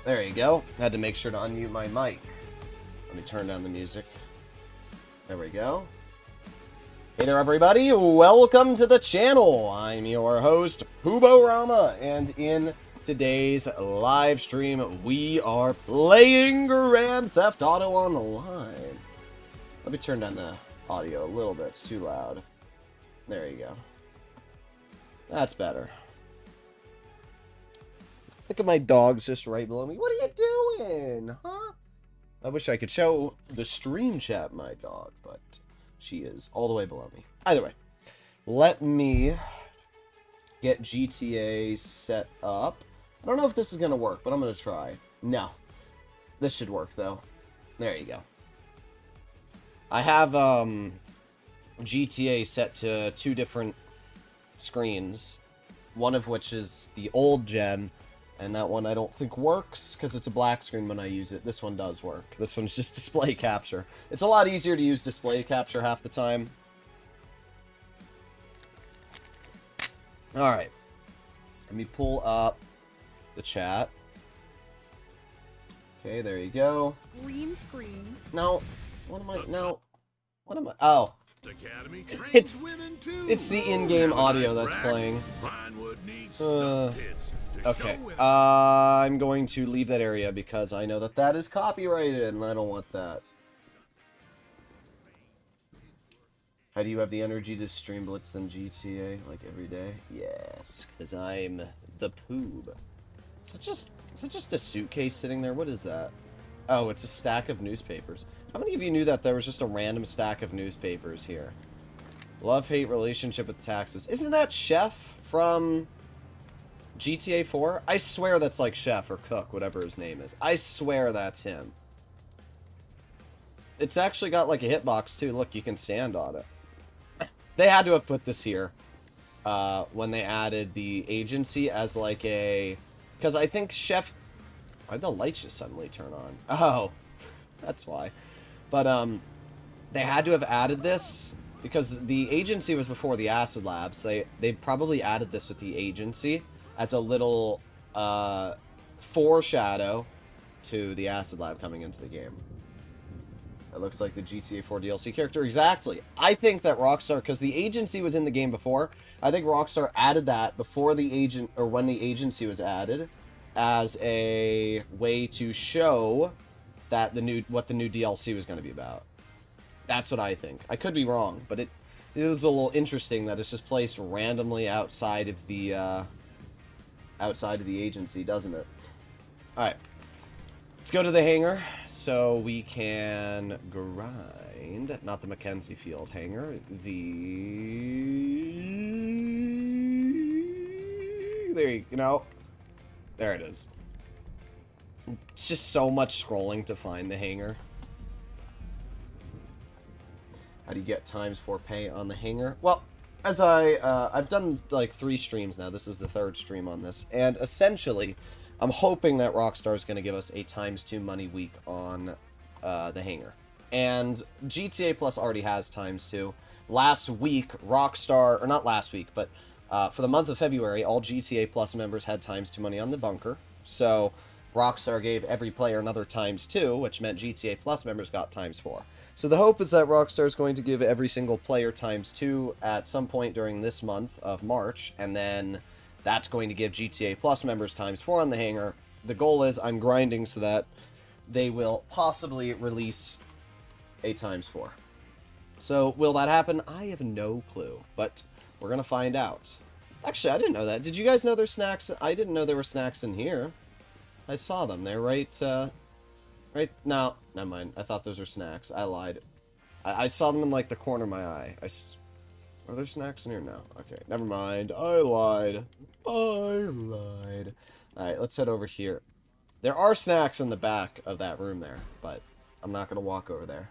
There you go. Had to make sure to unmute my mic. Let me turn down the music. There we go. Hey there, everybody. Welcome to the channel. I'm your host, Pubo-Rama, and in today's live stream, we are playing Grand Theft Auto Online. Let me turn down the audio a little bit. It's too loud. There you go. That's better. Look at my dogs just right below me. What are you doing, huh? I wish I could show the stream chat my dog, but she is all the way below me. Either way, let me get GTA set up. I don't know if this is going to work, but I'm going to try. No. This should work, though. There you go. I have GTA set to 2 different screens, one of which is the old gen, and that one I don't think works because it's a black screen when I use it. This one does work. This one's just display capture. It's a lot easier to use display capture half the time. Alright. Let me pull up the chat. Okay, there you go. Green screen. No. What am I... No. What am I... Oh. It's the in-game audio that's playing. Okay. I'm going to leave that area because I know that that is copyrighted and I don't want that. How do you have the energy to stream Blitz than GTA like every day? Yes, because I'm the poob. Is it just a suitcase sitting there? What is that? Oh, it's a stack of newspapers. How many of you knew that there was just a random stack of newspapers here? Love-hate relationship with taxes. Isn't that Chef from GTA 4? I swear that's like Chef or Cook, whatever his name is. I swear that's him. It's actually got like a hitbox too. Look, you can stand on it. They had to have put this here when they added the agency as like a... Because I think Chef... Why'd the lights just suddenly turn on? Oh, that's why. But they had to have added this because the agency was before the Acid Lab, so they probably added this with the agency as a little foreshadow to the Acid Lab coming into the game. It looks like the GTA 4 DLC character. Exactly. I think that Rockstar, because the agency was in the game before, I think Rockstar added that before the agent, or when the agency was added, as a way to show that what the new DLC was going to be about. That's what I think. I could be wrong, but it is a little interesting that it's just placed randomly outside of the agency, doesn't it? All right, let's go to the hangar so we can grind. Not the Mackenzie Field hangar. There you go. There it is. It's just so much scrolling to find the hangar. How do you get ×4 pay on the hangar? Well, as I've done like 3 streams now. This is the 3rd stream on this, and essentially, I'm hoping that Rockstar is going to give us a ×2 money week on the hangar. And GTA Plus already has ×2. Last week, Rockstar, or not last week, but for the month of February, all GTA Plus members had ×2 money on the bunker. So Rockstar gave every player another ×2, which meant GTA Plus members got ×4. So the hope is that Rockstar is going to give every single player ×2 at some point during this month of March, and then that's going to give GTA Plus members ×4 on the hangar. The goal is I'm grinding so that they will possibly release a ×4. So will that happen? I have no clue, but we're going to find out. Actually, I didn't know that. Did you guys know there's snacks? I didn't know there were snacks in here. I saw them. They're right, right? No, never mind. I thought those were snacks. I lied. I saw them in, like, the corner of my eye. Are there snacks in here? No. Okay, never mind. I lied. I lied. Alright, let's head over here. There are snacks in the back of that room there, but I'm not going to walk over there.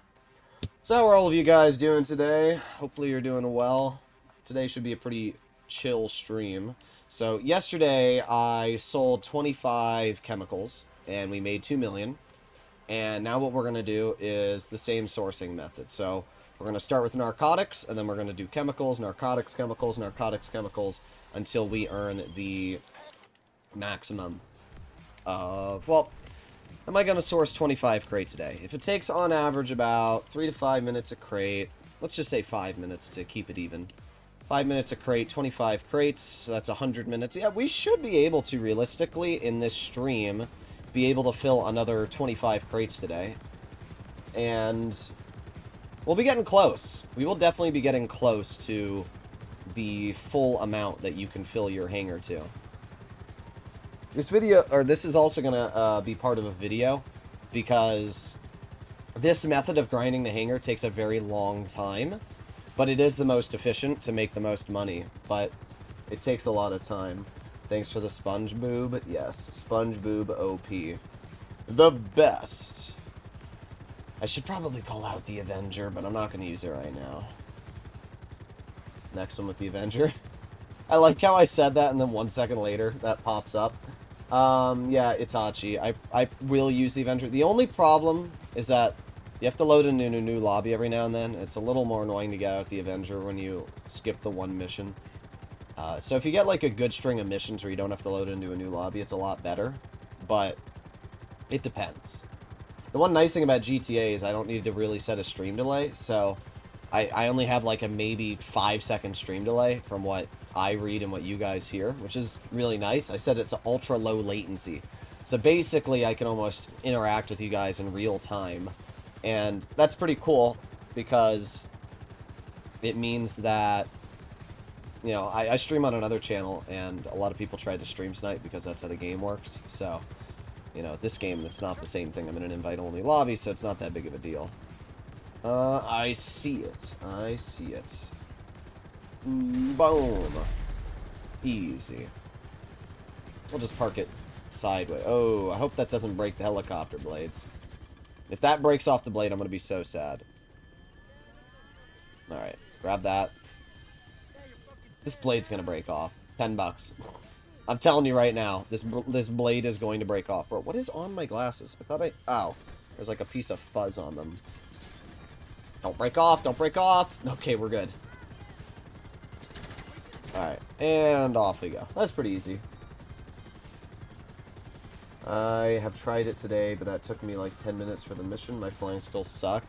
So how are all of you guys doing today? Hopefully you're doing well. Today should be a pretty chill stream. So yesterday I sold 25 chemicals and we made 2 million. And now what we're going to do is the same sourcing method. So we're going to start with narcotics, and then we're going to do chemicals, narcotics, chemicals, narcotics, chemicals, until we earn the maximum of, well, am I going to source 25 crates a day? If it takes on average about 3 to 5 minutes a crate, let's just say 5 minutes to keep it even. 5 minutes a crate, 25 crates, that's 100 minutes. Yeah, we should be able to, realistically, in this stream, be able to fill another 25 crates today. And we'll be getting close. We will definitely be getting close to the full amount that you can fill your hangar to. This video, or this is also going to be part of a video, because this method of grinding the hangar takes a very long time. But it is the most efficient to make the most money. But it takes a lot of time. Thanks for the sponge boob. Yes, sponge boob OP. The best. I should probably call out the Avenger, but I'm not going to use it right now. Next one with the Avenger. I like how I said that, and then 1 second later, that pops up. Yeah, Itachi. I will use the Avenger. The only problem is that you have to load a new lobby every now and then. It's a little more annoying to get out the Avenger when you skip the one mission. So if you get like a good string of missions where you don't have to load into a new lobby, it's a lot better. But it depends. The one nice thing about GTA is I don't need to really set a stream delay. So I only have like a maybe 5-second stream delay from what I read and what you guys hear, which is really nice. I set it to ultra low latency. So basically I can almost interact with you guys in real time. And that's pretty cool, because it means that, you know, I stream on another channel, and a lot of people tried to stream snipe because that's how the game works. So, you know, this game, it's not the same thing. I'm in an invite-only lobby, so it's not that big of a deal. I see it. I see it. Boom. Easy. We'll just park it sideways. Oh, I hope that doesn't break the helicopter blades. If that breaks off the blade, I'm going to be so sad. Alright, grab that. This blade's going to break off. $10. I'm telling you right now, this blade is going to break off. Bro, what is on my glasses? I thought ow. There's like a piece of fuzz on them. Don't break off, don't break off. Okay, we're good. Alright, and off we go. That's pretty easy. I have tried it today, but that took me like 10 minutes for the mission. My flying skills suck.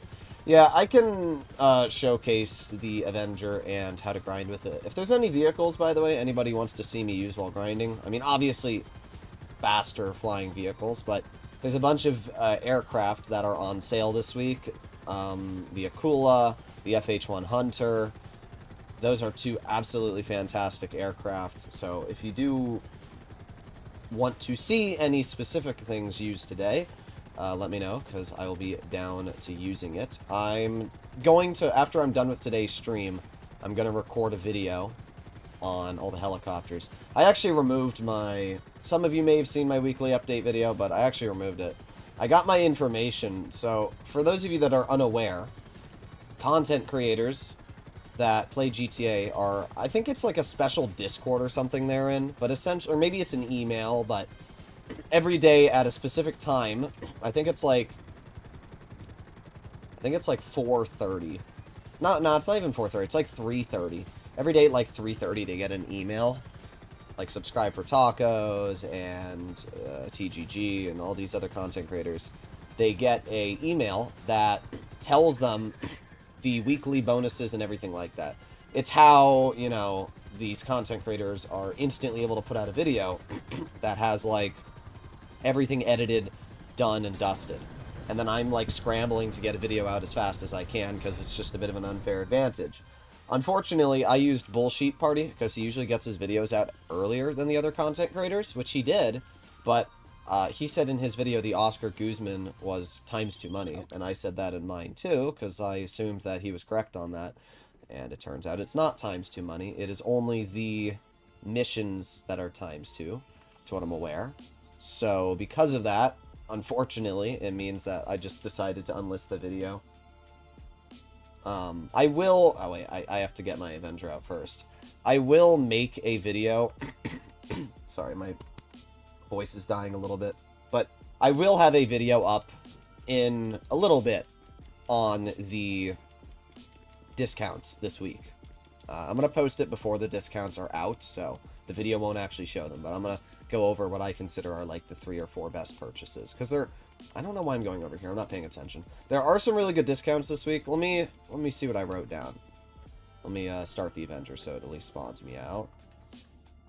Yeah, I can showcase the Avenger and how to grind with it. If there's any vehicles, by the way, anybody wants to see me use while grinding. I mean, obviously, faster flying vehicles, but there's a bunch of aircraft that are on sale this week. The Akula, the FH-1 Hunter. Those are two absolutely fantastic aircraft. So if you do want to see any specific things used today, let me know, because I will be down to using it. I'm going to, after I'm done with today's stream, I'm going to record a video on all the helicopters. I actually removed my, some of you may have seen my weekly update video, but I actually removed it. I got my information, so for those of you that are unaware, content creators that play GTA are, I think it's like a special Discord or something they're in, but essentially, or maybe it's an email, but every day at a specific time, I think it's like 4:30. No, it's not even 4:30, it's like 3:30. Every day at like 3:30 they get an email, like subscribe for tacos and TGG and all these other content creators. They get a email that tells them the weekly bonuses and everything like that. It's how, you know, these content creators are instantly able to put out a video that has, like, everything edited, done, and dusted. And then I'm, like, scrambling to get a video out as fast as I can because it's just a bit of an unfair advantage. Unfortunately, I used Bullshit Party because he usually gets his videos out earlier than the other content creators, which he did, but he said in his video the Oscar Guzman was ×2 money, and I said that in mine too, because I assumed that he was correct on that, and it turns out it's not ×2 money. It is only the missions that are ×2, to what I'm aware. So because of that, unfortunately, it means that I just decided to unlist the video. I will, oh wait, I have to get my Avenger out first. I will make a video, sorry, my voice is dying a little bit, but I will have a video up in a little bit on the discounts this week. I'm going to post it before the discounts are out, so the video won't actually show them, but I'm going to go over what I consider are like the 3 or 4 best purchases. Because I don't know why I'm going over here. I'm not paying attention. There are some really good discounts this week. Let me see what I wrote down. Let me start the Avenger so it at least spawns me out.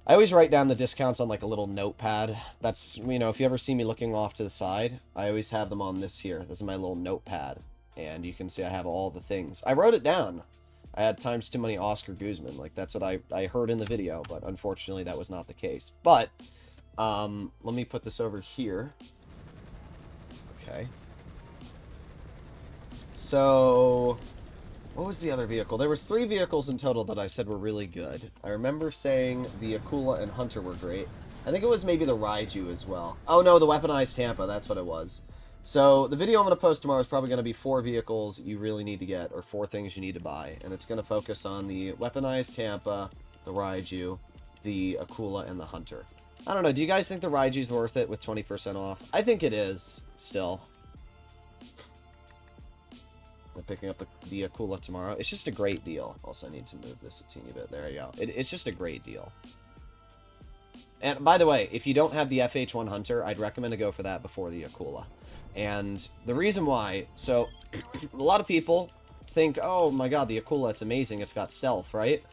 I always write down the discounts on like a little notepad. That's, you know, if you ever see me looking off to the side, I always have them on this here. This is my little notepad. And you can see I have all the things. I wrote it down. I had times too many Oscar Guzman. Like, that's what I heard in the video, but unfortunately that was not the case. But, let me put this over here. Okay. So, what was the other vehicle? There was 3 vehicles in total that I said were really good. I remember saying the Akula and Hunter were great. I think it was maybe the Raiju as well. Oh no, the Weaponized Tampa, that's what it was. So, the video I'm going to post tomorrow is probably going to be 4 vehicles you really need to get, or 4 things you need to buy. And it's going to focus on the Weaponized Tampa, the Raiju, the Akula, and the Hunter. I don't know, do you guys think the Raiju's worth it with 20% off? I think it is, still. I'm picking up the Akula tomorrow. It's just a great deal. Also, I need to move this a teeny bit. There you go. It's just a great deal. And, by the way, if you don't have the FH1 Hunter, I'd recommend to go for that before the Akula. And the reason why, so a lot of people think, oh my god, the Akula, it's amazing, it's got stealth, right?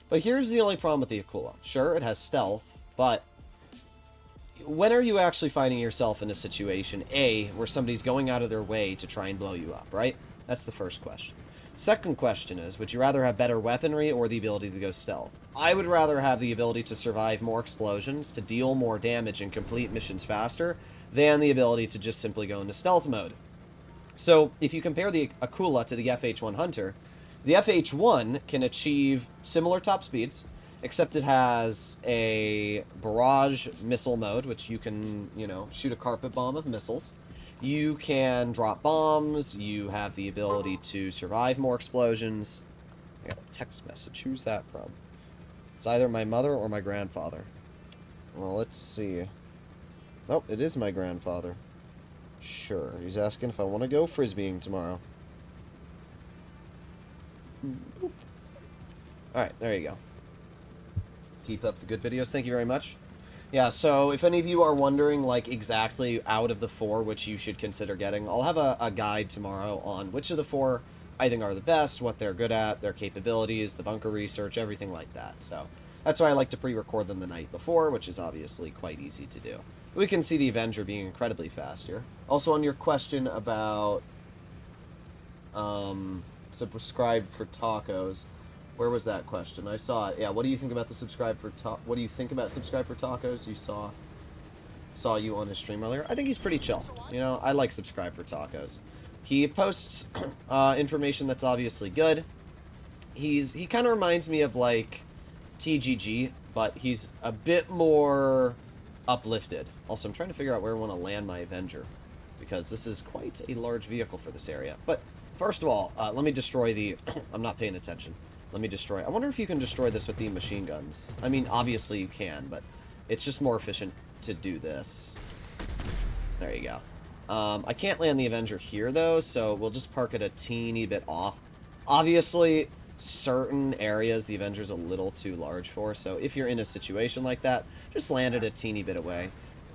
But here's the only problem with the Akula. Sure, it has stealth, but when are you actually finding yourself in a situation, A, where somebody's going out of their way to try and blow you up, right? That's the first question. Second question is, would you rather have better weaponry or the ability to go stealth? I would rather have the ability to survive more explosions, to deal more damage and complete missions faster, than the ability to just simply go into stealth mode. So, if you compare the Akula to the FH1 Hunter, the FH1 can achieve similar top speeds, except it has a barrage missile mode, which you can, you know, shoot a carpet bomb of missiles. You can drop bombs, you have the ability to survive more explosions. I got a text message. Who's that from? It's either my mother or my grandfather. Well, let's see. Oh, it is my grandfather. Sure. He's asking if I want to go frisbeeing tomorrow. Alright, there you go. Keep up the good videos. Thank you very much. Yeah, so if any of you are wondering, like, exactly out of the 4 which you should consider getting, I'll have a guide tomorrow on which of the 4 I think are the best, what they're good at, their capabilities, the bunker research, everything like that. So that's why I like to pre-record them the night before, which is obviously quite easy to do. We can see the Avenger being incredibly fast here. Also, on your question about subscribe for tacos, where was that question? I saw it. Yeah, what do you think about the subscribe for what do you think about subscribe for tacos? You saw you on his stream earlier. I think he's pretty chill. You know, I like subscribe for tacos. He posts information that's obviously good. He kind of reminds me of like TGG, but he's a bit more uplifted. Also, I'm trying to figure out where I want to land my Avenger, because this is quite a large vehicle for this area. But first of all, let me destroy the... I'm not paying attention. Let me destroy... I wonder if you can destroy this with the machine guns. I mean, obviously you can, but it's just more efficient to do this. There you go. I can't land the Avenger here, though, so we'll just park it a teeny bit off. Obviously, certain areas the Avenger's a little too large for, so if you're in a situation like that, just land it a teeny bit away.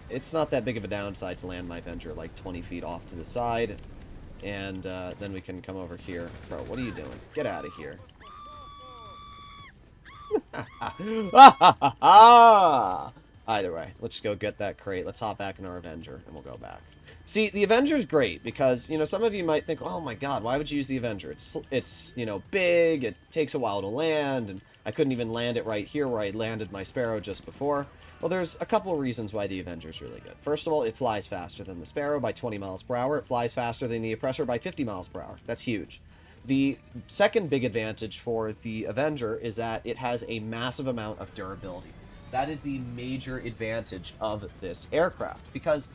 It's not that big of a downside to land my Avenger like 20 feet off to the side, and then we can come over here. Bro, what are you doing? Get out of here. Either way, let's just go get that crate. Let's hop back in our Avenger, and we'll go back. See, the Avenger's great, because, you know, some of you might think, oh my god, why would you use the Avenger? It's you know, big, it takes a while to land, and I couldn't even land it right here where I landed my Sparrow just before. Well, there's a couple of reasons why the Avenger's really good. First of all, it flies faster than the Sparrow by 20 miles per hour. It flies faster than the Oppressor by 50 miles per hour. That's huge. The second big advantage for the Avenger is that it has a massive amount of durability. That is the major advantage of this aircraft, because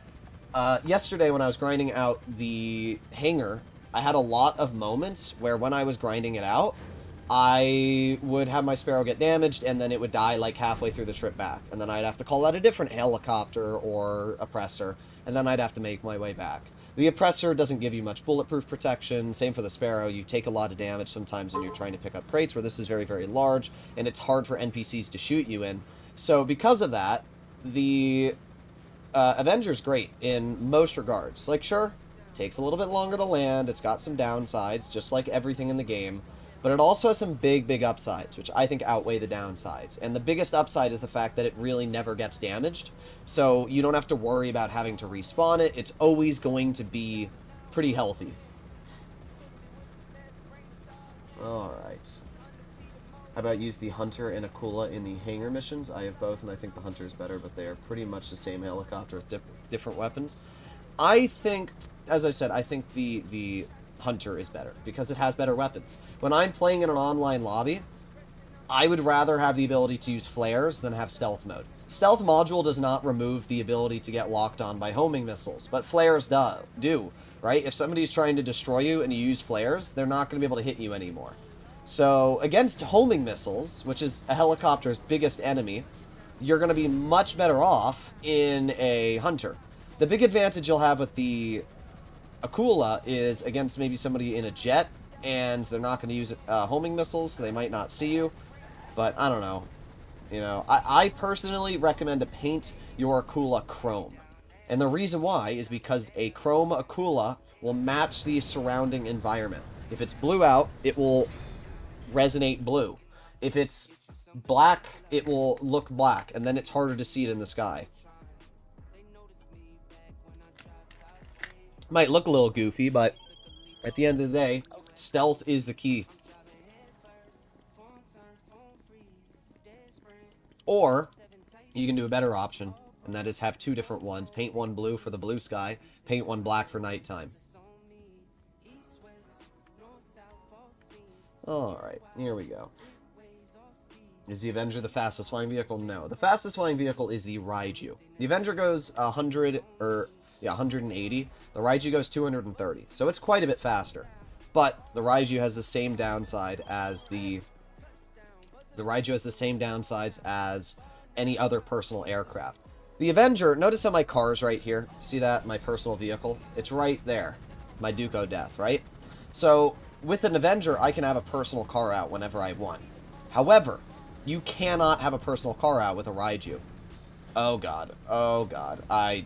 yesterday when I was grinding out the Hangar, I had a lot of moments where when I was grinding it out, I would have my Sparrow get damaged, and then it would die like halfway through the trip back, and then I'd have to call out a different helicopter or Oppressor, and then I'd have to make my way back. The Oppressor doesn't give you much bulletproof protection. Same for the Sparrow. You take a lot of damage sometimes when you're trying to pick up crates, where this is very, very large, and it's hard for NPCs to shoot you in. So because of that, the Avenger's great in most regards. Like, sure, takes a little bit longer to land. It's got some downsides, just like everything in the game. But it also has some big, big upsides, which I think outweigh the downsides. And the biggest upside is the fact that it really never gets damaged. So you don't have to worry about having to respawn it. It's always going to be pretty healthy. Alright. How about use the Hunter and Akula in the Hangar missions? I have both, and I think the Hunter is better, but they are pretty much the same helicopter with different weapons. I think, as I said, I think the Hunter is better, because it has better weapons. When I'm playing in an online lobby, I would rather have the ability to use flares than have stealth mode. Stealth module does not remove the ability to get locked on by homing missiles, but flares do, right? If somebody's trying to destroy you and you use flares, they're not going to be able to hit you anymore. So, against homing missiles, which is a helicopter's biggest enemy, you're going to be much better off in a Hunter. The big advantage you'll have with the Akula is against maybe somebody in a jet, and they're not going to use homing missiles, so they might not see you. But, I don't know. You know, I personally recommend to paint your Akula chrome. And the reason why is because a chrome Akula will match the surrounding environment. If it's blue out, it will resonate blue. If it's black, it will look black, and then it's harder to see it in the sky. Might look a little goofy, but at the end of the day, stealth is the key. Or you can do a better option, and that is have two different ones. Paint one blue for the blue sky, paint one black for nighttime. Alright, here we go. Is the Avenger the fastest flying vehicle? No. The fastest flying vehicle is the Raiju. The Avenger goes 180. The Raiju goes 230. So it's quite a bit faster. But the Raiju has the same downside as the Raiju has the same downsides as any other personal aircraft. The Avenger, notice how my car is right here. See that? My personal vehicle? It's right there. My Duco Death, right? So, with an Avenger, I can have a personal car out whenever I want. However, you cannot have a personal car out with a Raiju. Oh god. Oh god. I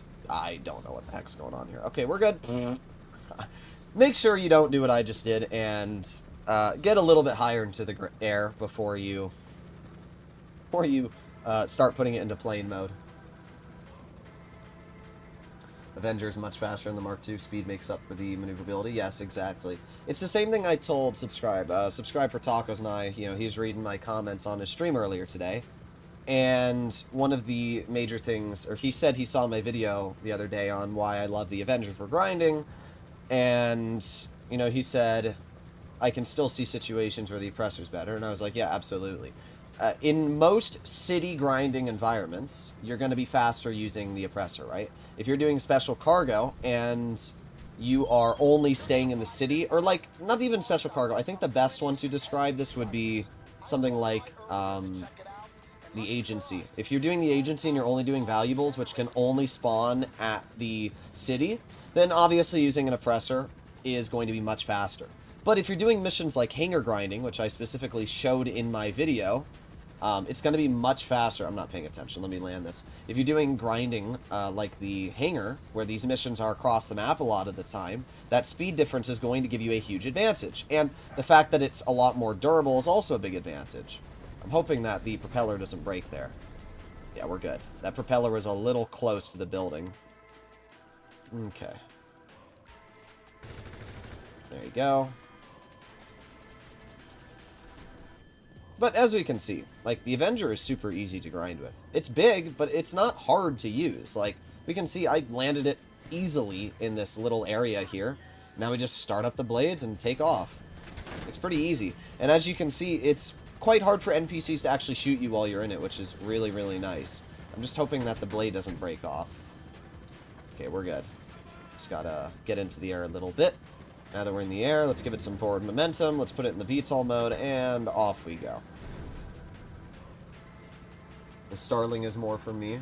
don't know what the heck's going on here. Okay, we're good. Make sure you don't do what I just did and get a little bit higher into the air before you start putting it into plane mode. Avenger is much faster in the Mark II. Speed makes up for the maneuverability. Yes, exactly. It's the same thing I told Subscribe. Subscribe for Tacos and I, you know, he's reading my comments on his stream earlier today. And one of the major things, or he said he saw my video the other day on why I love the Avenger for grinding. And, you know, he said, I can still see situations where the oppressor's better. And I was like, yeah, absolutely. In most city grinding environments, you're going to be faster using the oppressor, right? If you're doing special cargo and you are only staying in the city, or like, not even special cargo, I think the best one to describe this would be something like the agency. If you're doing the agency and you're only doing valuables, which can only spawn at the city, then obviously using an oppressor is going to be much faster. But if you're doing missions like Hangar grinding, which I specifically showed in my video, it's going to be much faster. I'm not paying attention. Let me land this. If you're doing grinding like the Hangar, where these missions are across the map a lot of the time, that speed difference is going to give you a huge advantage. And the fact that it's a lot more durable is also a big advantage. I'm hoping that the propeller doesn't break there. Yeah, we're good. That propeller was a little close to the building. Okay. There you go. But as we can see, like, the Avenger is super easy to grind with. It's big, but it's not hard to use. Like, we can see I landed it easily in this little area here. Now we just start up the blades and take off. It's pretty easy. And as you can see, it's quite hard for NPCs to actually shoot you while you're in it, which is really, really nice. I'm just hoping that the blade doesn't break off. Okay, we're good. Just gotta get into the air a little bit. Now that we're in the air, let's give it some forward momentum. Let's put it in the VTOL mode, and off we go. The Starling is more for me.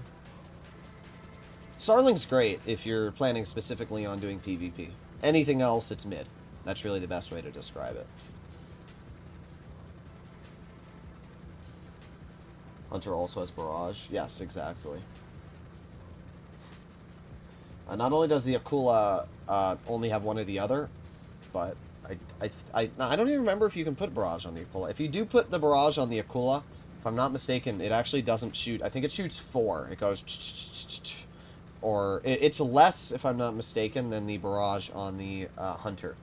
Starling's great if you're planning specifically on doing PvP. Anything else, it's mid. That's really the best way to describe it. Hunter also has Barrage. Yes, exactly. Not only does the Akula only have one or the other, but I don't even remember if you can put barrage on the Akula. If you do put the barrage on the Akula, if I'm not mistaken, it actually doesn't shoot. I think it shoots 4. It goes, or it's less, if I'm not mistaken, than the barrage on the Hunter.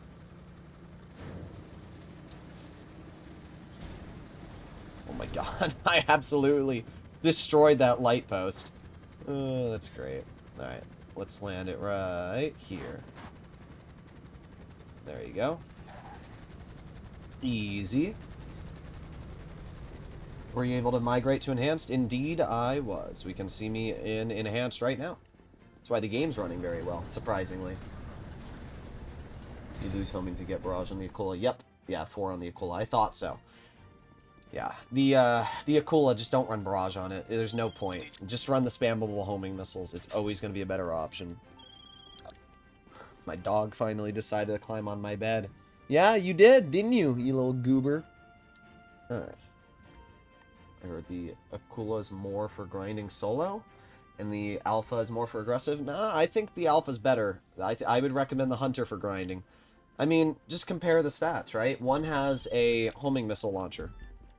Oh my god, I absolutely destroyed that light post. Oh, that's great. Alright, let's land it right here. There you go. Easy. Were you able to migrate to Enhanced? Indeed, I was. We can see me in Enhanced right now. That's why the game's running very well, surprisingly. You lose homing to get barrage on the Akula. Yep. Yeah, 4 on the Akula. I thought so. Yeah, the Akula, just don't run barrage on it. There's no point. Just run the spammable homing missiles. It's always going to be a better option. My dog finally decided to climb on my bed. Yeah, you did, didn't you little goober? Alright. I heard the Akula is more for grinding solo, and the Alpha is more for aggressive. Nah, I think the Alpha's better. I would recommend the Hunter for grinding. I mean, just compare the stats, right? One has a homing missile launcher.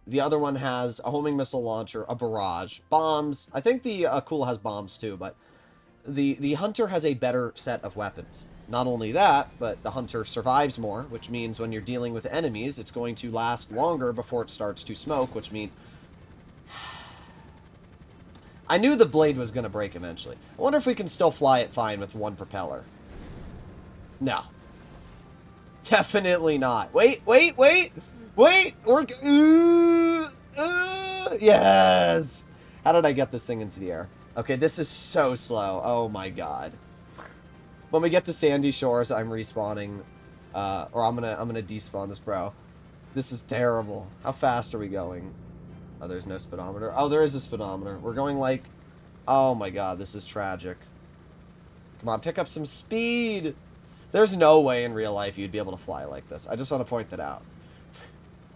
The other one has a homing missile launcher, a barrage, bombs. I think the Akula has bombs too, but the Hunter has a better set of weapons. Not only that, but the Hunter survives more, which means when you're dealing with enemies, it's going to last longer before it starts to smoke, which means... I knew the blade was going to break eventually. I wonder if we can still fly it fine with one propeller. No. Definitely not. Wait! We're... yes! How did I get this thing into the air? Okay, this is so slow. Oh my god. When we get to Sandy Shores, I'm respawning. Or I'm gonna despawn this bro. This is terrible. How fast are we going? Oh, there's no speedometer. Oh, there is a speedometer. We're going like... oh my god, this is tragic. Come on, pick up some speed! There's no way in real life you'd be able to fly like this. I just want to point that out.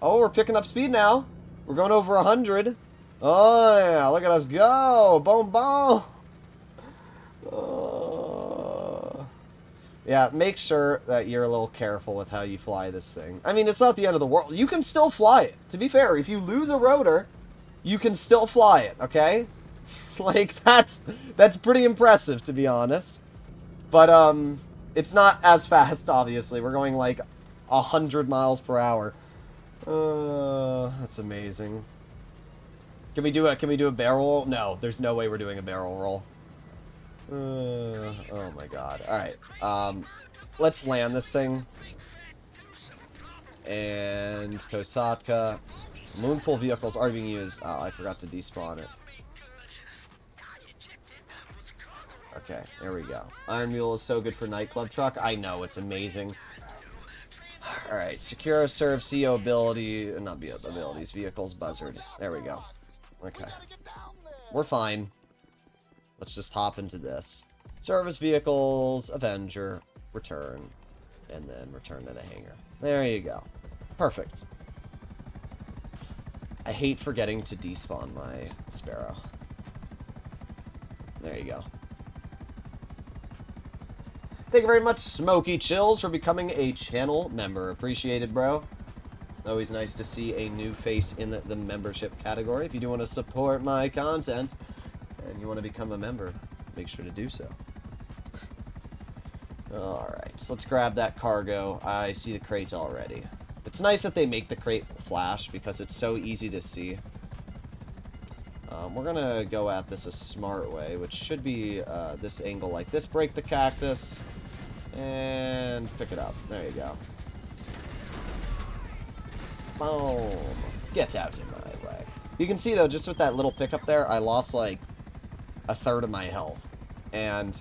Oh, we're picking up speed now. We're going over 100. Oh, yeah. Look at us go. Boom, boom. Oh. Yeah, make sure that you're a little careful with how you fly this thing. I mean, it's not the end of the world. You can still fly it. To be fair, if you lose a rotor, you can still fly it, okay? Like, that's pretty impressive, to be honest. But, it's not as fast, obviously. We're going, like, 100 miles per hour. That's amazing. Can we do a barrel roll? No, there's no way we're doing a barrel roll. Oh my god. Alright. Let's land this thing. And Kosatka. Moonpool vehicles are being used. Oh, I forgot to despawn it. Okay, there we go. Iron Mule is so good for nightclub truck. I know, it's amazing. Alright, secure, serve, CO ability, not abilities, vehicles, buzzard. There we go. Okay. We're fine. Let's just hop into this. Service vehicles, Avenger, return, and then return to the hangar. There you go. Perfect. I hate forgetting to despawn my Sparrow. There you go. Thank you very much, Smoky Chills, for becoming a channel member. Appreciated, bro. Always nice to see a new face in the membership category. If you do want to support my content and you want to become a member, make sure to do so. Alright, so let's grab that cargo. I see the crates already. It's nice that they make the crate flash because it's so easy to see. We're going to go at this a smart way, which should be this angle like this. Break the cactus. And pick it up. There you go. Boom. Get out of my way. You can see, though, just with that little pickup there, I lost, like, a third of my health. And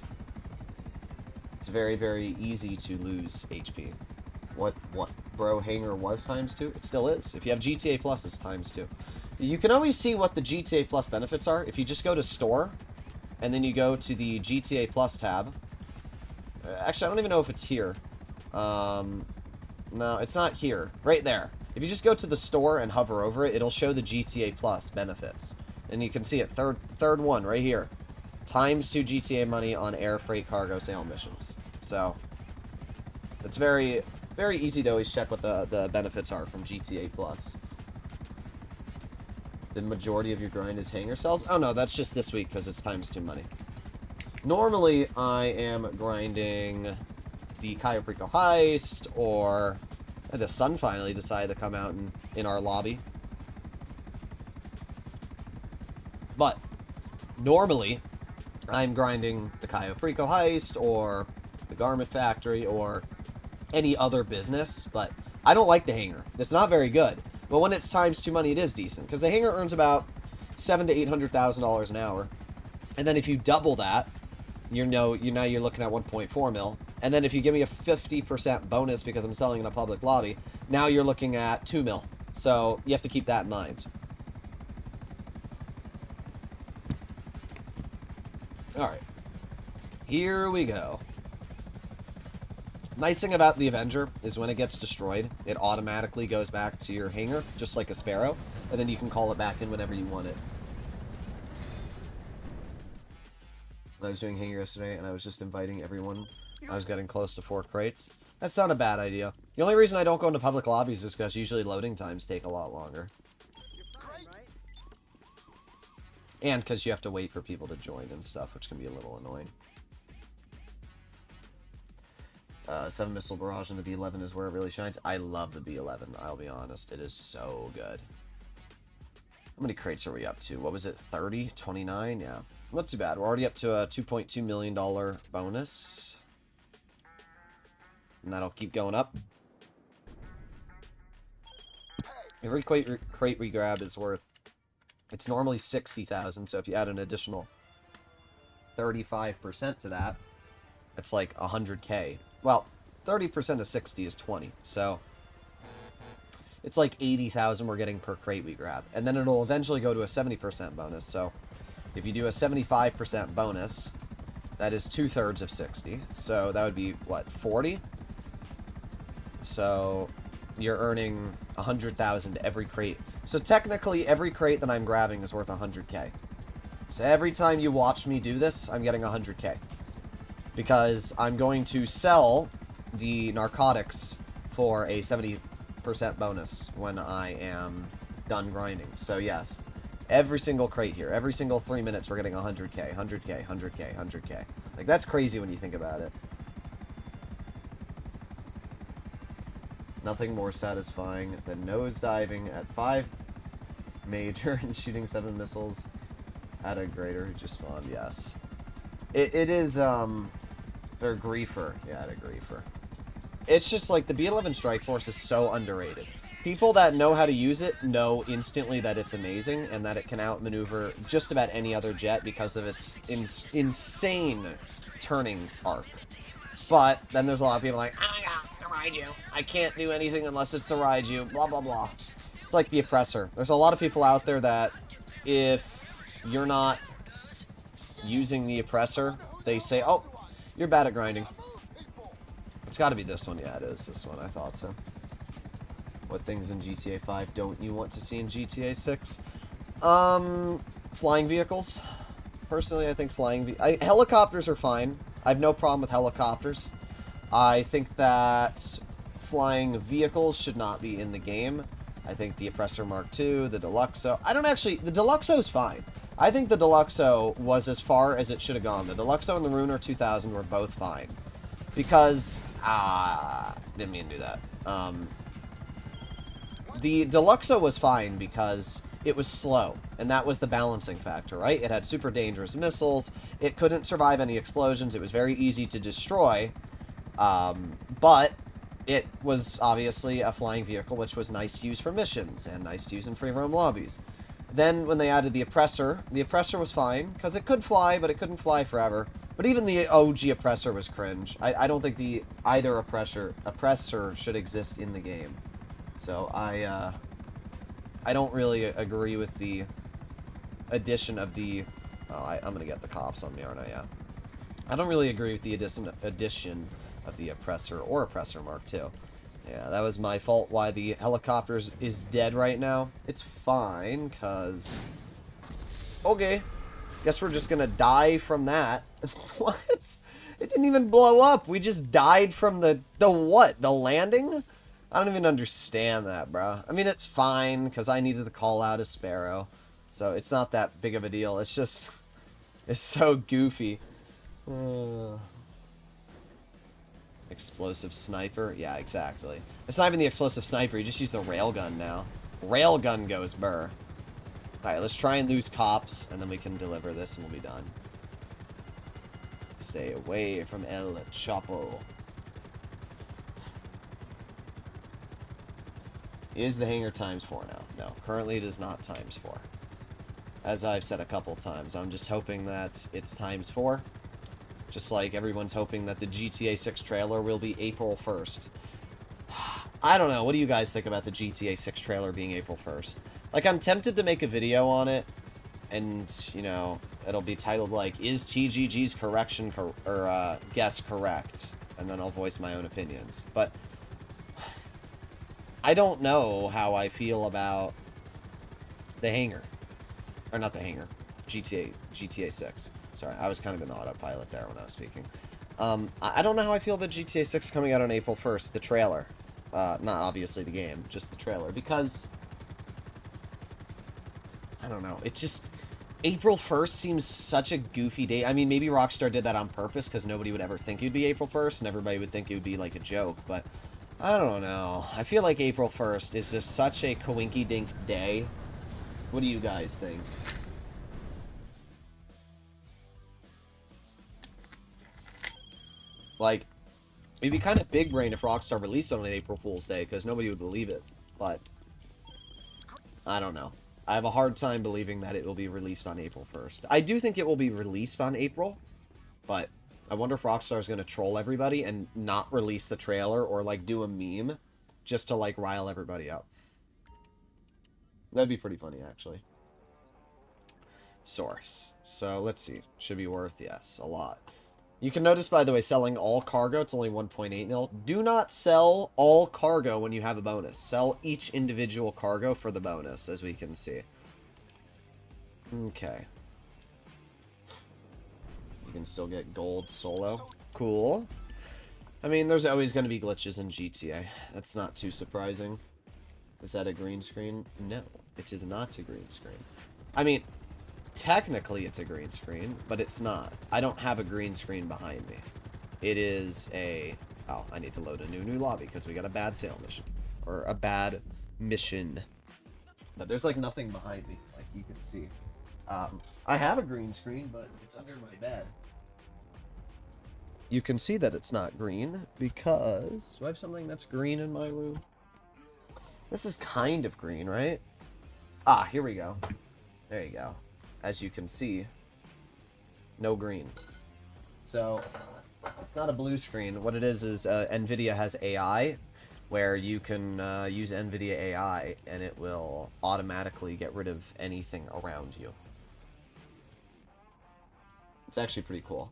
it's very, very easy to lose HP. What Bro Hangar was ×2? It still is. If you have GTA Plus, it's ×2. You can always see what the GTA Plus benefits are if you just go to Store, and then you go to the GTA Plus tab. Actually, I don't even know if it's here. No, it's not here. Right there. If you just go to the store and hover over it, it'll show the GTA Plus benefits. And you can see it. Third one right here. ×2 GTA money on air freight cargo sale missions. So, it's very, very easy to always check what the benefits are from GTA Plus. The majority of your grind is hanger cells? Oh no, that's just this week because it's ×2 money. Normally, I am grinding the Cayo Perico Heist, or the sun finally decided to come out in our lobby. But, normally, I'm grinding the Cayo Perico Heist, or the Garment Factory, or any other business, but I don't like the hangar. It's not very good. But when it's ×2 money, it is decent, because the hangar earns about $700,000 to $800,000 an hour. And then if you double that, now you're looking at 1.4 mil. And then if you give me a 50% bonus because I'm selling in a public lobby, now you're looking at 2 mil. So you have to keep that in mind. Alright. Here we go. Nice thing about the Avenger is when it gets destroyed, it automatically goes back to your hangar, just like a Sparrow. And then you can call it back in whenever you want it. I was doing hangar yesterday, and I was just inviting everyone. I was getting close to 4 crates. That's not a bad idea. The only reason I don't go into public lobbies is because usually loading times take a lot longer. And because you have to wait for people to join and stuff, which can be a little annoying. 7 missile barrage in the B11 is where it really shines. I love the B11, I'll be honest. It is so good. How many crates are we up to? What was it, 30? 29? Yeah. Not too bad. We're already up to a $2.2 million bonus. And that'll keep going up. Every crate regrab is worth... It's normally 60,000, so if you add an additional 35% to that, it's like 100k. Well, 30% of 60 is 20, so... It's like 80,000 we're getting per crate we grab. And then it'll eventually go to a 70% bonus, so... If you do a 75% bonus, that is 2/3 of 60. So that would be, what, 40? So you're earning 100,000 every crate. So technically, every crate that I'm grabbing is worth 100k. So every time you watch me do this, I'm getting 100k. Because I'm going to sell the narcotics for a 70% bonus when I am done grinding. So yes. Every single crate here, every single 3 minutes, we're getting 100k, 100k, 100k, 100k. Like, that's crazy when you think about it. Nothing more satisfying than nosediving at 5 major and shooting 7 missiles at a grader who just spawned, yes. It is, or griefer. Yeah, at a griefer. It's just like, the B-11 Strike Force is so underrated. People that know how to use it know instantly that it's amazing and that it can outmaneuver just about any other jet because of its insane turning arc. But then there's a lot of people like, oh my god, the Raiju. I can't do anything unless it's the Raiju, blah, blah, blah. It's like the Oppressor. There's a lot of people out there that if you're not using the Oppressor, they say, oh, you're bad at grinding. It's got to be this one. Yeah, it is this one. I thought so. What things in GTA 5 don't you want to see in GTA 6? Flying vehicles. Personally, I think helicopters are fine. I have no problem with helicopters. I think that flying vehicles should not be in the game. I think the Oppressor Mark II, the Deluxo... the Deluxo is fine. I think the Deluxo was as far as it should have gone. The Deluxo and the Ruiner 2000 were both fine. Because... didn't mean to do that. The Deluxo was fine because it was slow, and that was the balancing factor, right? It had super dangerous missiles, it couldn't survive any explosions, it was very easy to destroy, but it was obviously a flying vehicle, which was nice to use for missions, and nice to use in free roam lobbies. Then, when they added the Oppressor was fine, because it could fly, but it couldn't fly forever. But even the OG Oppressor was cringe. I don't think either Oppressor should exist in the game. So I don't really agree with the addition of the... Oh, I'm gonna get the cops on me, aren't I? Yeah. I don't really agree with the addition of the Oppressor or Oppressor Mark II. Yeah, that was my fault why the helicopters is dead right now. It's fine, because... Okay. Guess we're just gonna die from that. What? It didn't even blow up. We just died from the what? The landing? I don't even understand that, bro. I mean, it's fine, because I needed to call out a sparrow. So it's not that big of a deal. It's just... It's so goofy. Explosive sniper? Yeah, exactly. It's not even the explosive sniper. You just use the railgun now. Railgun goes burr. Alright, let's try and lose cops, and then we can deliver this, and we'll be done. Stay away from El Chapo. Is the hangar ×4 now? No, currently it is not ×4. As I've said a couple times, I'm just hoping that it's ×4. Just like everyone's hoping that the GTA 6 trailer will be April 1st. I don't know, what do you guys think about the GTA 6 trailer being April 1st? Like, I'm tempted to make a video on it, and, you know, it'll be titled, like, is TGG's guess correct? And then I'll voice my own opinions. But I don't know how I feel about the hangar. Or not the hangar. GTA 6. Sorry, I was kind of in autopilot there when I was speaking. I don't know how I feel about GTA 6 coming out on April 1st, the trailer. Not obviously the game, just the trailer. Because... I don't know. It just... April 1st seems such a goofy date. I mean, maybe Rockstar did that on purpose because nobody would ever think it would be April 1st and everybody would think it would be like a joke, but I don't know. I feel like April 1st is just such a coinky-dink day. What do you guys think? Like, it'd be kind of big brain if Rockstar released it on an April Fool's Day because nobody would believe it, but I don't know. I have a hard time believing that it will be released on April 1st. I do think it will be released on April, but I wonder if Rockstar is going to troll everybody and not release the trailer or, like, do a meme just to, like, rile everybody up. That'd be pretty funny, actually. Source. So, let's see. Should be worth, yes, a lot. You can notice, by the way, selling all cargo, it's only 1.8 mil. Do not sell all cargo when you have a bonus. Sell each individual cargo for the bonus, as we can see. Okay. You can still get gold solo. Cool. I mean, there's always going to be glitches in GTA. That's not too surprising. Is that a green screen? No, it is not a green screen. I mean... Technically, it's a green screen, but it's not. I don't have a green screen behind me. It is a... Oh, I need to load a new lobby because we got a bad sale mission. Or a bad mission. But there's, like, nothing behind me, like you can see. I have a green screen, but it's under my bed. You can see that it's not green because... Do I have something that's green in my room? This is kind of green, right? Ah, here we go. There you go. As you can see, no green. So, it's not a blue screen. What it is NVIDIA has AI, where you can use NVIDIA AI, and it will automatically get rid of anything around you. It's actually pretty cool.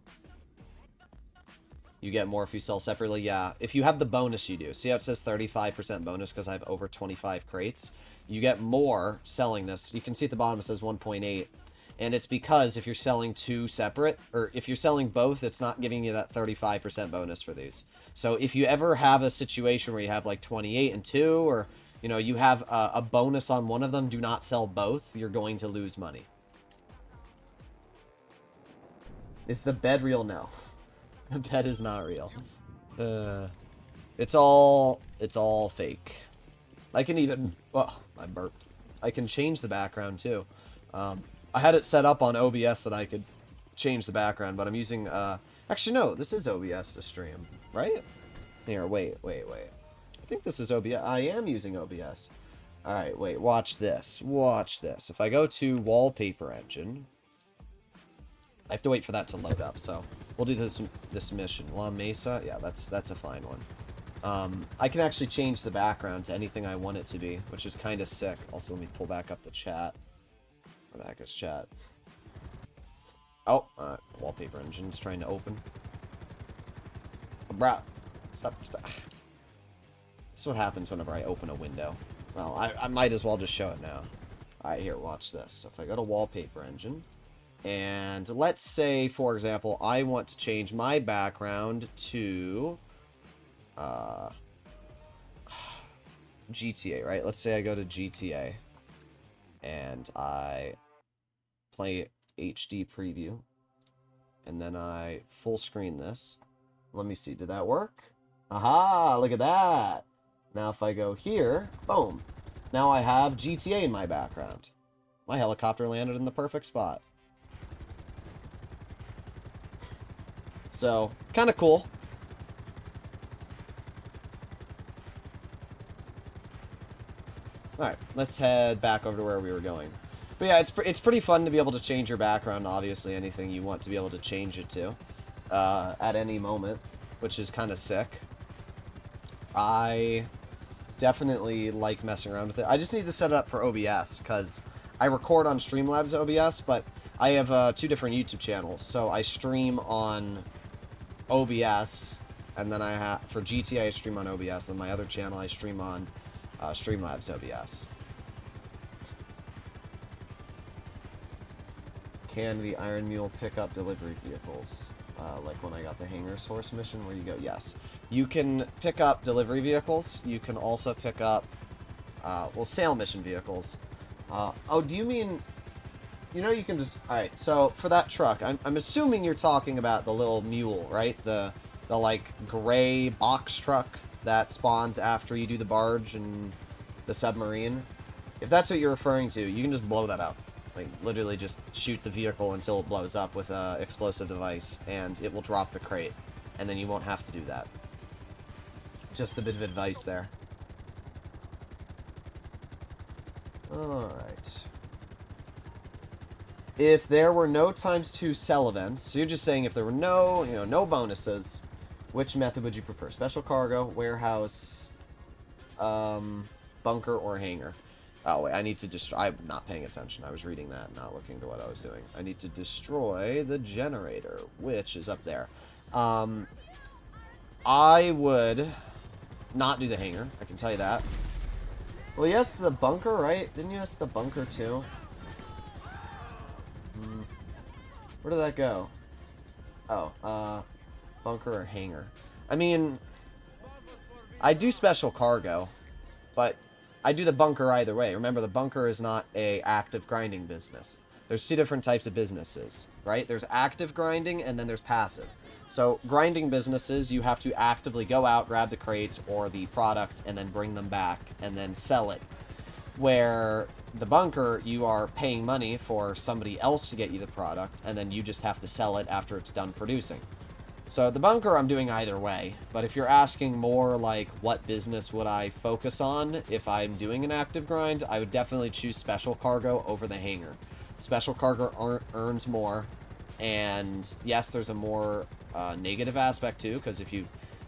You get more if you sell separately? Yeah. If you have the bonus, you do. See how it says 35% bonus because I have over 25 crates? You get more selling this. You can see at the bottom it says 1.8. And it's because if you're selling two separate, or if you're selling both, it's not giving you that 35% bonus for these. So if you ever have a situation where you have like 28 and 2, or, you know, you have a bonus on one of them, do not sell both. You're going to lose money. Is the bed real? No. The bed is not real. It's all fake. I can even... Oh, I burped. I can change the background too. I had it set up on OBS that I could change the background, but I'm using, actually, no, this is OBS to stream, right? Here, wait. I think this is OBS. I am using OBS. Alright, wait, watch this. Watch this. If I go to Wallpaper Engine, I have to wait for that to load up, so we'll do this mission. La Mesa? Yeah, that's a fine one. I can actually change the background to anything I want it to be, which is kind of sick. Also, let me pull back up the chat. Where the heck is chat? Oh, Wallpaper Engine's trying to open. Bro, stop. This is what happens whenever I open a window. Well, I might as well just show it now. Alright, here, watch this. So if I go to Wallpaper Engine, And let's say, for example, I want to change my background to GTA, right? Let's say I go to GTA and I play HD preview, and then I full screen this. Let me see, did that work? Aha, look at that. Now if I go here, boom. Now I have GTA in my background. My helicopter landed in the perfect spot. So, kind of cool. Alright, let's head back over to where we were going. But yeah, it's pretty fun to be able to change your background, obviously, anything you want to be able to change it to at any moment, which is kind of sick. I definitely like messing around with it. I just need to set it up for OBS, because I record on Streamlabs OBS, but I have 2 different YouTube channels. So I stream on OBS, and then I have, for GTA, I stream on OBS, and my other channel I stream on Streamlabs OBS. Can the Iron Mule pick up delivery vehicles? Like when I got the Hangar source mission where you go, yes. You can pick up delivery vehicles. You can also pick up, well, sale mission vehicles. Oh, do you mean, you know, you can just, alright, so for that truck, I'm assuming you're talking about the little mule, right? The like, gray box truck that spawns after you do the barge and the submarine. If that's what you're referring to, you can just blow that up. Like, literally just shoot the vehicle until it blows up with an explosive device, and it will drop the crate. And then you won't have to do that. Just a bit of advice there. Alright. If there were no ×2 sell events, so you're just saying if there were no, no bonuses, which method would you prefer? Special cargo, warehouse, bunker, or hangar? Oh, wait, I need to destroy... I'm not paying attention. I was reading that, not looking to what I was doing. I need to destroy the generator, which is up there. I would not do the hangar. I can tell you that. Well, yes, the bunker, right? Didn't you ask the bunker, too? Where did that go? Oh, bunker or hangar. I mean, I do special cargo, but I do the bunker either way. Remember, the bunker is not a active grinding business. There's 2 different types of businesses, right? There's active grinding, and then there's passive. So, grinding businesses, you have to actively go out, grab the crates or the product, and then bring them back, and then sell it. Where the bunker, you are paying money for somebody else to get you the product, and then you just have to sell it after it's done producing. So the bunker I'm doing either way, but if you're asking more like what business would I focus on if I'm doing an active grind, I would definitely choose special cargo over the hangar. Special cargo earns more, and yes, there's a more negative aspect too, because if you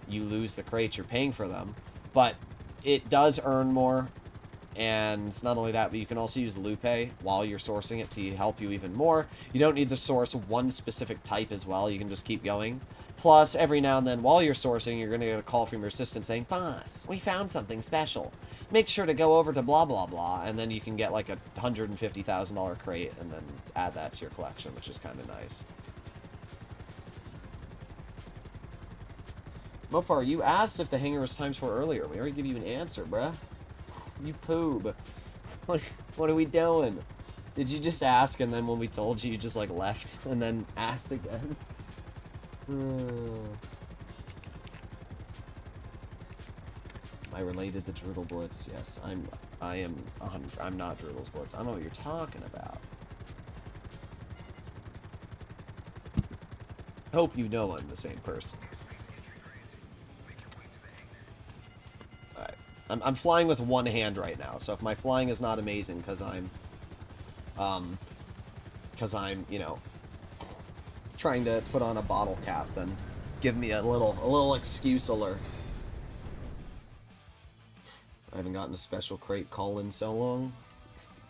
lose the crates, you're paying for them, but it does earn more. And not only that, but you can also use Lupe while you're sourcing it to help you even more. You don't need to source one specific type as well. You can just keep going. Plus, every now and then while you're sourcing, you're going to get a call from your assistant saying, "Boss, we found something special. Make sure to go over to blah, blah, blah." And then you can get like a $150,000 crate and then add that to your collection, which is kind of nice. Mopar, you asked if the hangar was ×4 earlier. We already give you an answer, bruh. You poob. What are we doing? Did you just ask and then when we told you, you just like left and then asked again? Am I related to Droodle Blitz? Yes, I'm not Droodle's Blitz. I don't know what you're talking about. I hope you know I'm the same person. Alright. I'm flying with one hand right now, so if my flying is not amazing because I'm, you know, trying to put on a bottle cap, then give me a little excuse alert. I haven't gotten a special crate call in so long.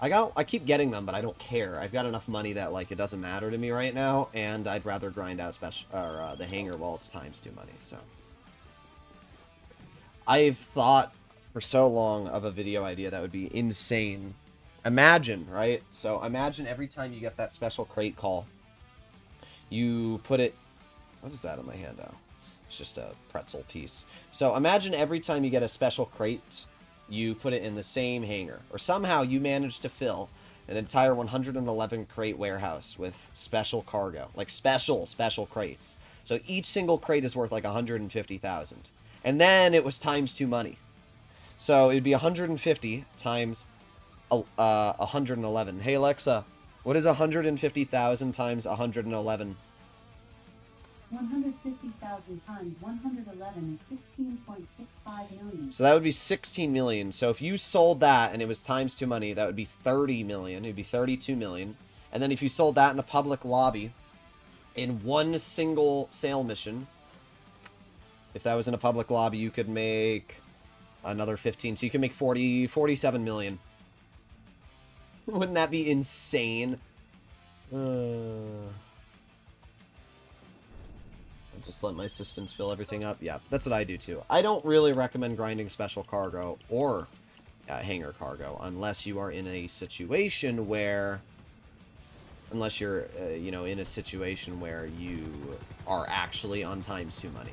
I keep getting them, but I don't care. I've got enough money that like it doesn't matter to me right now, and I'd rather grind out the hangar while it's ×2 money. So I've thought for so long of a video idea that would be insane, Imagine, right? So imagine every time you get that special crate call, you put it... What is that in my hand now? It's just a pretzel piece. So imagine every time you get a special crate, you put it in the same hangar. Or somehow you manage to fill an entire 111 crate warehouse with special cargo. Like special crates. So each single crate is worth like 150,000. And then it was times 2 money. So it'd be 150 times 111. Hey Alexa, what is 150,000 times 111? 150,000 times 111 is 16.65 million. So that would be 16 million. So if you sold that and it was times 2 money, that would be 30 million. It would be 32 million. And then if you sold that in a public lobby, in one single sale mission, if that was in a public lobby, you could make another 15. So you could make 47 million. Wouldn't that be insane? Just let my assistants fill everything up. Yeah, that's what I do too. I don't really recommend grinding special cargo or hangar cargo unless you are in a situation where... Unless you're, you know, in a situation where you are actually on times 2 money.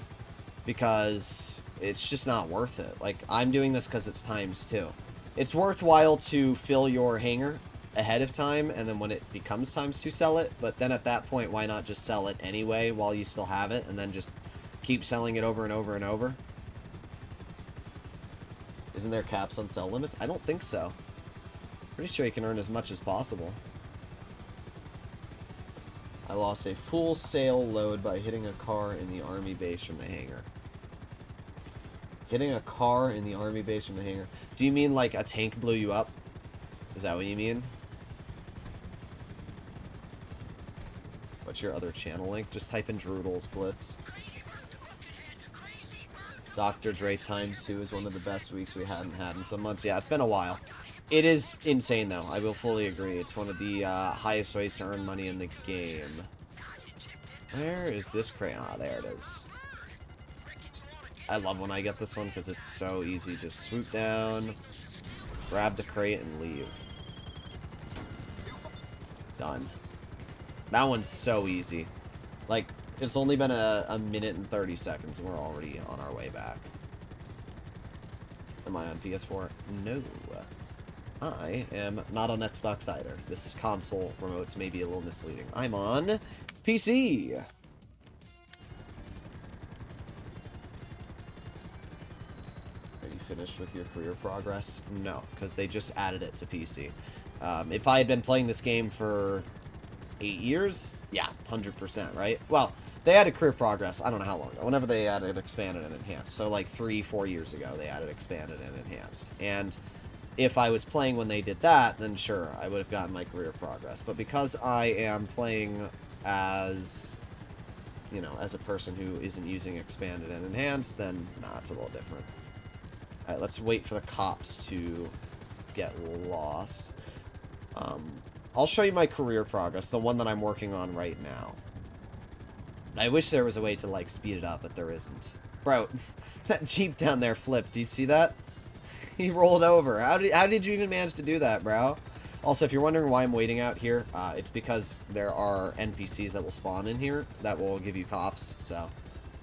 Because it's just not worth it. Like, I'm doing this because it's times 2. It's worthwhile to fill your hangar ahead of time, and then when it becomes times 2, sell it. But then at that point, why not just sell it anyway while you still have it, and then just keep selling it over and over and over? Isn't there caps on sell limits? I don't think so. Pretty sure you can earn as much as possible. I lost a full sale load by hitting a car in the army base from the hangar. Hitting a car in the army base from the hangar. Do you mean like a tank blew you up? Is that what you mean? What's your other channel link? Just type in Droodles Blitz. Dr. Dre times 2 is one of the best weeks we hadn't had in some months. Yeah, it's been a while. It is insane, though. I will fully agree. It's one of the highest ways to earn money in the game. Where is this crate? Ah, there it is. I love when I get this one because it's so easy. Just swoop down, grab the crate, and leave. Done. That one's so easy. Like, it's only been a minute and 30 seconds, and we're already on our way back. Am I on PS4? No. I am not on Xbox either. This console remotes may be a little misleading. I'm on PC. Are you finished with your career progress? No, because they just added it to PC. If I had been playing this game for 8 years, yeah, 100%, right? Well, they added career progress, I don't know how long ago. Whenever they added expanded and enhanced. So like 3-4 years ago, they added expanded and enhanced. And if I was playing when they did that, then sure, I would have gotten my career progress. But because I am playing as, you know, as a person who isn't using expanded and enhanced, then nah, it's a little different. Alright, let's wait for the cops to get lost. I'll show you my career progress, the one that I'm working on right now. I wish there was a way to, like, speed it up, but there isn't. Bro, that Jeep down there flipped. Do you see that? He rolled over. How did you even manage to do that, bro? Also, if you're wondering why I'm waiting out here, it's because there are NPCs that will spawn in here that will give you cops, so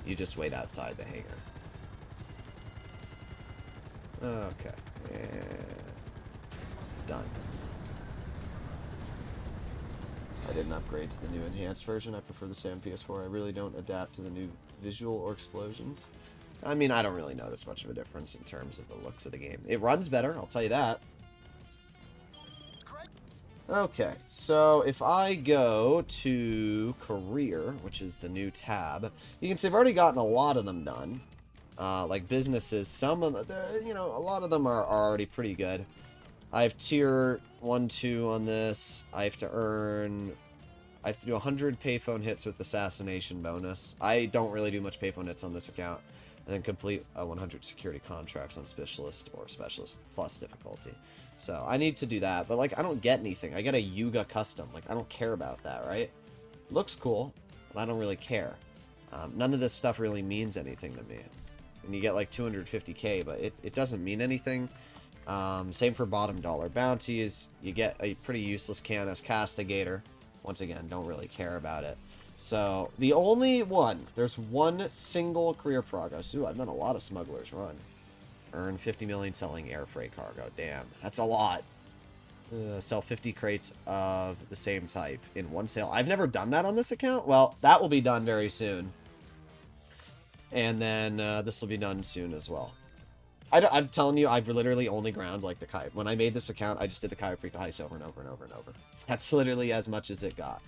you just wait outside the hangar. Okay. And done. I didn't upgrade to the new enhanced version. I prefer the same PS4. I really don't adapt to the new visual or explosions. I mean, I don't really notice much of a difference in terms of the looks of the game. It runs better, I'll tell you that. Okay, so if I go to career, which is the new tab, you can see I've already gotten a lot of them done. Like businesses, some of them, you know, a lot of them are already pretty good. I have tier 1, 2 on this. I have to do 100 payphone hits with assassination bonus. I don't really do much payphone hits on this account. And then complete 100 security contracts on Specialist or Specialist Plus difficulty. So I need to do that, but like I don't get anything. I get a Yuga custom. Like I don't care about that, right? Looks cool, but I don't really care. None of this stuff really means anything to me. And you get like 250k, but it doesn't mean anything Same for bottom dollar bounties. You get a pretty useless Canis Castigator. Once again, don't really care about it. So, the only one, there's one single career progress. Ooh, I've done a lot of Smuggler's Run. Earn 50 million selling air freight cargo. Damn, that's a lot. Sell 50 crates of the same type in one sale. I've never done that on this account. Well, that will be done very soon. And then this will be done soon as well. I'm telling you, I've literally only ground like the Kai. When I made this account, I just did the Chiropractic Heist over and over and over and over. That's literally as much as it got.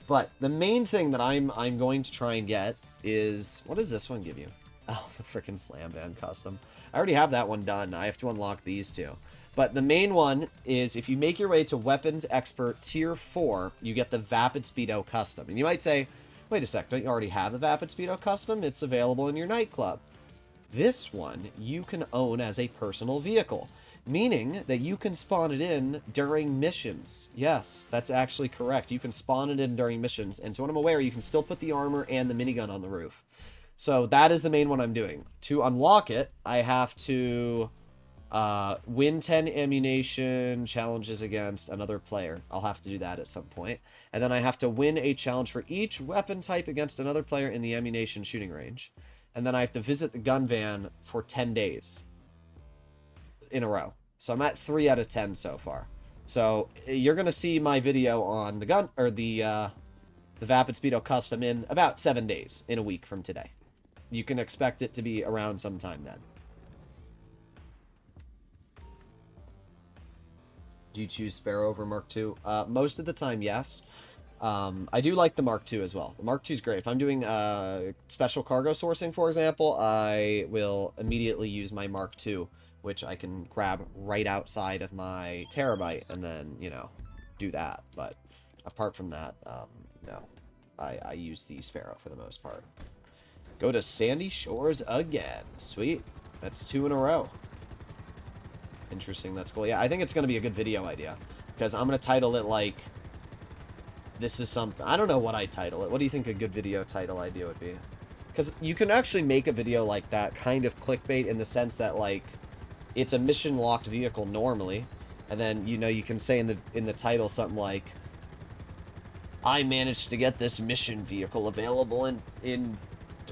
But the main thing that I'm going to try and get is... What does this one give you? Oh, the freaking Slam Band custom. I already have that one done. I have to unlock these two. But the main one is if you make your way to Weapons Expert Tier 4, you get the Vapid Speedo custom. And you might say, wait a sec, don't you already have the Vapid Speedo custom? It's available in your nightclub. This one you can own as a personal vehicle, meaning that you can spawn it in during missions. Yes, that's actually correct. You can spawn it in during missions, and to what I'm aware, you can still put the armor and the minigun on the roof. So that is the main one I'm doing. To unlock it, I have to win 10 ammunition challenges against another player. I'll have to do that at some point. And then I have to win a challenge for each weapon type against another player in the ammunition shooting range. And then I have to visit the gun van for 10 days in a row. So I'm at 3 out of 10 so far. So you're going to see my video on the gun, or the Vapid Speedo custom in about 7 days, in a week from today. You can expect it to be around sometime then. Do you choose Sparrow over Mark II? Most of the time, yes. I do like the Mark II as well. The Mark II is great. If I'm doing special cargo sourcing, for example, I will immediately use my Mark II, which I can grab right outside of my Terabyte and then, you know, do that. But apart from that, no. I use the Sparrow for the most part. Go to Sandy Shores again. Sweet. That's 2 in a row. Interesting. That's cool. Yeah, I think it's going to be a good video idea. Because I'm going to title it like... This is something... I don't know what I title it. What do you think a good video title idea would be? Because you can actually make a video like that kind of clickbait in the sense that, like, it's a mission-locked vehicle normally. And then, you know, you can say in the title something like, I managed to get this mission vehicle available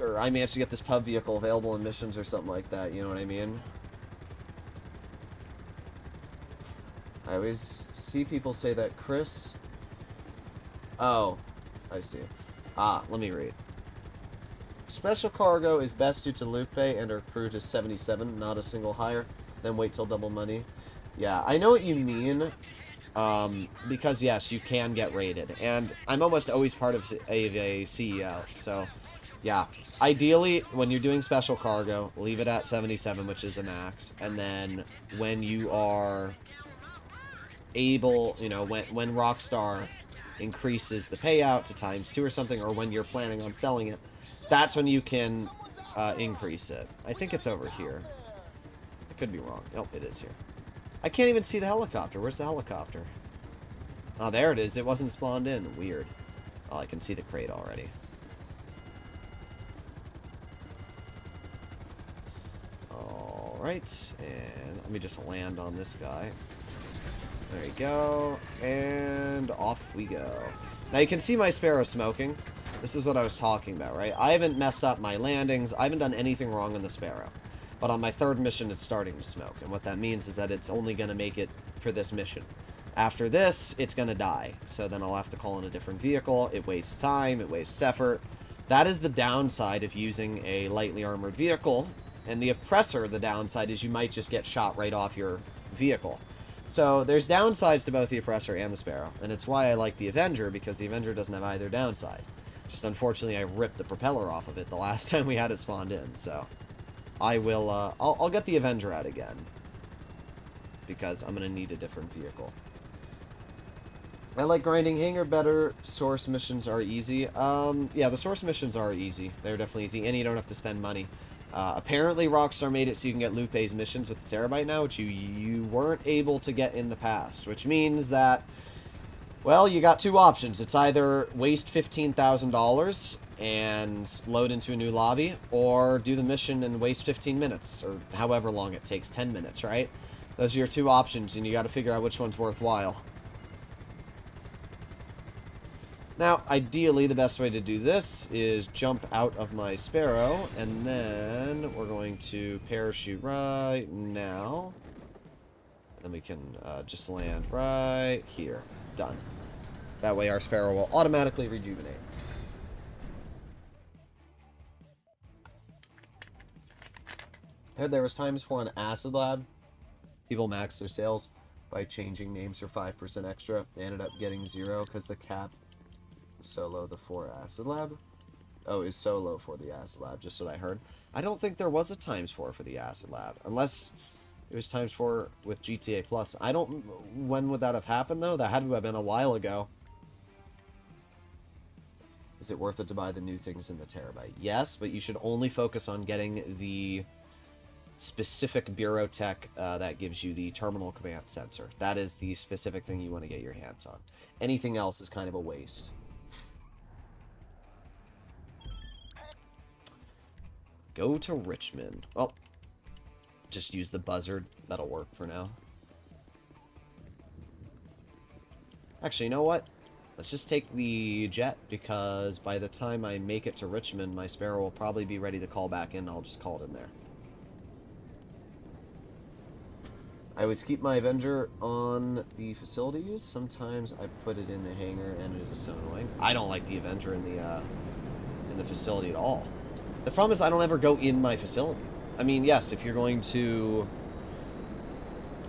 or I managed to get this pub vehicle available in missions or something like that. You know what I mean? I always see people say that Chris... Oh, I see. Let me read. Special cargo is best due to Lupe and her crew to 77, not a single hire. Then wait till double money. Yeah, I know what you mean. Because yes, you can get raided. And I'm almost always part of a CEO. So, yeah. Ideally, when you're doing special cargo, leave it at 77, which is the max. And then when you are able, you know, when Rockstar increases the payout to ×2 or something, or when you're planning on selling it, that's when you can increase it. I think it's over here. I could be wrong. Nope, it is here. I can't even see the helicopter. Where's the helicopter? Oh, there it is. It wasn't spawned in. Weird. Oh, I can see the crate already. Alright, and let me just land on this guy. There you go, and off we go. Now you can see my Sparrow smoking. This is what I was talking about, right? I haven't messed up my landings. I haven't done anything wrong on the Sparrow. But on my third mission, it's starting to smoke. And what that means is that it's only going to make it for this mission. After this, it's going to die. So then I'll have to call in a different vehicle. It wastes time. It wastes effort. That is the downside of using a lightly armored vehicle. And the oppressor, the downside, is you might just get shot right off your vehicle. So there's downsides to both the Oppressor and the Sparrow, and it's why I like the Avenger, because the Avenger doesn't have either downside. Just unfortunately, I ripped the propeller off of it the last time we had it spawned in, so I will, I'll get the Avenger out again, because I'm going to need a different vehicle. I like grinding Hangar better. Source missions are easy. Yeah, the source missions are easy. They're definitely easy, and you don't have to spend money. Apparently, Rockstar made it so you can get Lupe's missions with the Terabyte now, which you weren't able to get in the past. Which means that, well, you got two options. It's either waste $15,000 and load into a new lobby, or do the mission and waste 15 minutes, or however long it takes, 10 minutes, right? Those are your two options, and you got to figure out which one's worthwhile. Now, ideally, the best way to do this is jump out of my Sparrow, and then we're going to parachute right now. And then we can just land right here. Done. That way our Sparrow will automatically rejuvenate. I heard there was times for an acid lab. People max their sales by changing names for 5% extra. They ended up getting 0 because the cap solo the 4 acid lab. Oh, is solo for the acid lab, just what I heard. I don't think there was a times 4 for the acid lab, unless it was times 4 with GTA Plus. I don't... When would that have happened, though? That had to have been a while ago. Is it worth it to buy the new things in the terabyte? Yes, but you should only focus on getting the specific bureau tech that gives you the terminal command sensor. That is the specific thing you want to get your hands on. Anything else is kind of a waste. Go to Richmond. Oh, just use the buzzard. That'll work for now. Actually, you know what? Let's just take the jet, because by the time I make it to Richmond, my Sparrow will probably be ready to call back in. I'll just call it in there. I always keep my Avenger on the facilities. Sometimes I put it in the hangar, and it is so annoying. I don't like the Avenger in the facility at all. The problem is I don't ever go in my facility. I mean, yes, if you're going to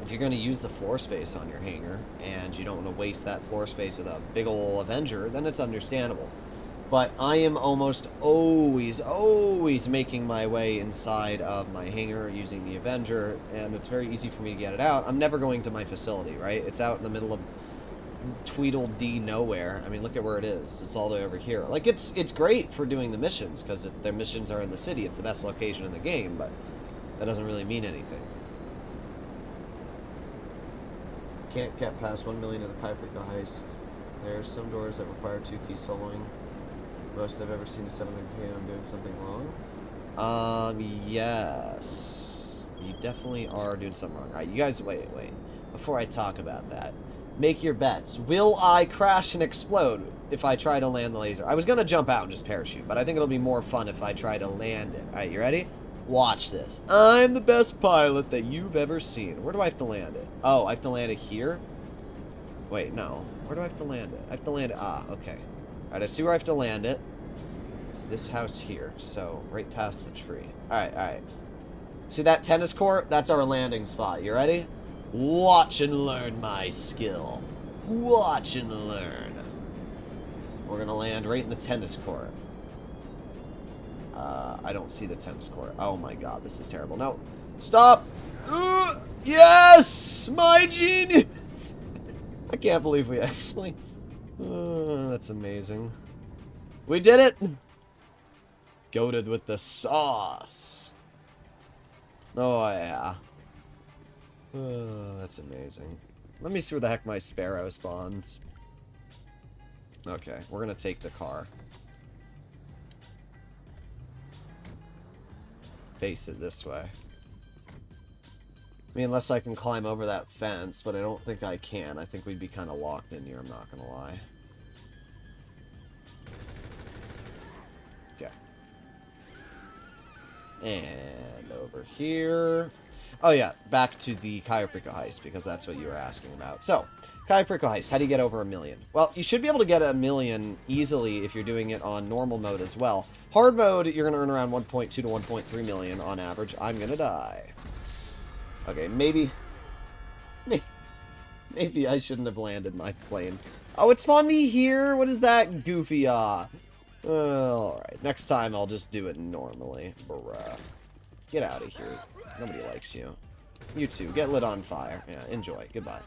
use the floor space on your hangar, and you don't want to waste that floor space with a big ol' Avenger, then it's understandable. But I am almost always making my way inside of my hangar using the Avenger, and it's very easy for me to get it out. I'm never going to my facility, right? It's out in the middle of Tweedledee nowhere. I mean, look at where it is. It's all the way over here. Like, it's great for doing the missions, because their missions are in the city. It's the best location in the game, but that doesn't really mean anything. Can't get past 1 million of the Kuiper Heist. There's some doors that require 2 key soloing. Most I've ever seen is 700k. I'm doing something wrong. Yes. You definitely are doing something wrong. Alright, you guys, wait. Before I talk about that, make your bets. Will I crash and explode if I try to land the laser? I was going to jump out and just parachute, but I think it'll be more fun if I try to land it. Alright, you ready? Watch this. I'm the best pilot that you've ever seen. Where do I have to land it? Oh, I have to land it here? Wait, no. Where do I have to land it? I have to land it... Ah, okay. Alright, I see where I have to land it. It's this house here, so right past the tree. Alright. See that tennis court? That's our landing spot. You ready? Watch and learn my skill. Watch and learn. We're gonna land right in the tennis court. I don't see the tennis court. Oh my god, this is terrible. No. Stop! Yes! My genius! I can't believe we actually... that's amazing. We did it! Goated with the sauce. Oh, yeah. That's amazing. Let me see where the heck my Sparrow spawns. Okay, we're gonna take the car. Face it this way. I mean, unless I can climb over that fence, but I don't think I can. I think we'd be kind of locked in here, I'm not gonna lie. Okay. And over here. Oh yeah, back to the Kuiper Heist, because that's what you were asking about. So, Kuiper Heist, how do you get over 1 million? Well, you should be able to get 1 million easily if you're doing it on normal mode as well. Hard mode, you're going to earn around 1.2 to 1.3 million on average. I'm going to die. Okay, maybe I shouldn't have landed my plane. Oh, it spawned me here? What is that goofy, alright, next time I'll just do it normally. Bruh. Get out of here. Nobody likes you. You too. Get lit on fire. Yeah, enjoy. Goodbye.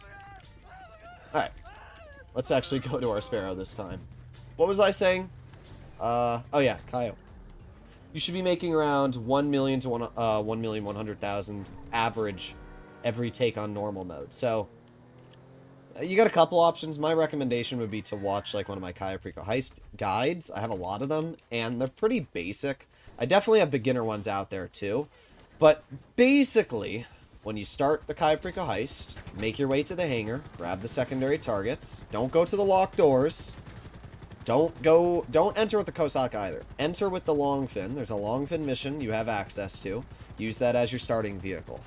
Alright. Let's actually go to our Sparrow this time. What was I saying? Oh yeah, Kyle. You should be making around 1 million to 1,100,000 average every take on normal mode. So, you got a couple options. My recommendation would be to watch like one of my Kuiper Heist guides. I have a lot of them, and they're pretty basic. I definitely have beginner ones out there too. But basically, when you start the Kaipriko heist, make your way to the hangar, grab the secondary targets. Don't go to the locked doors. Don't enter with the Cossack either. Enter with the Longfin. There's a Longfin mission you have access to. Use that as your starting vehicle.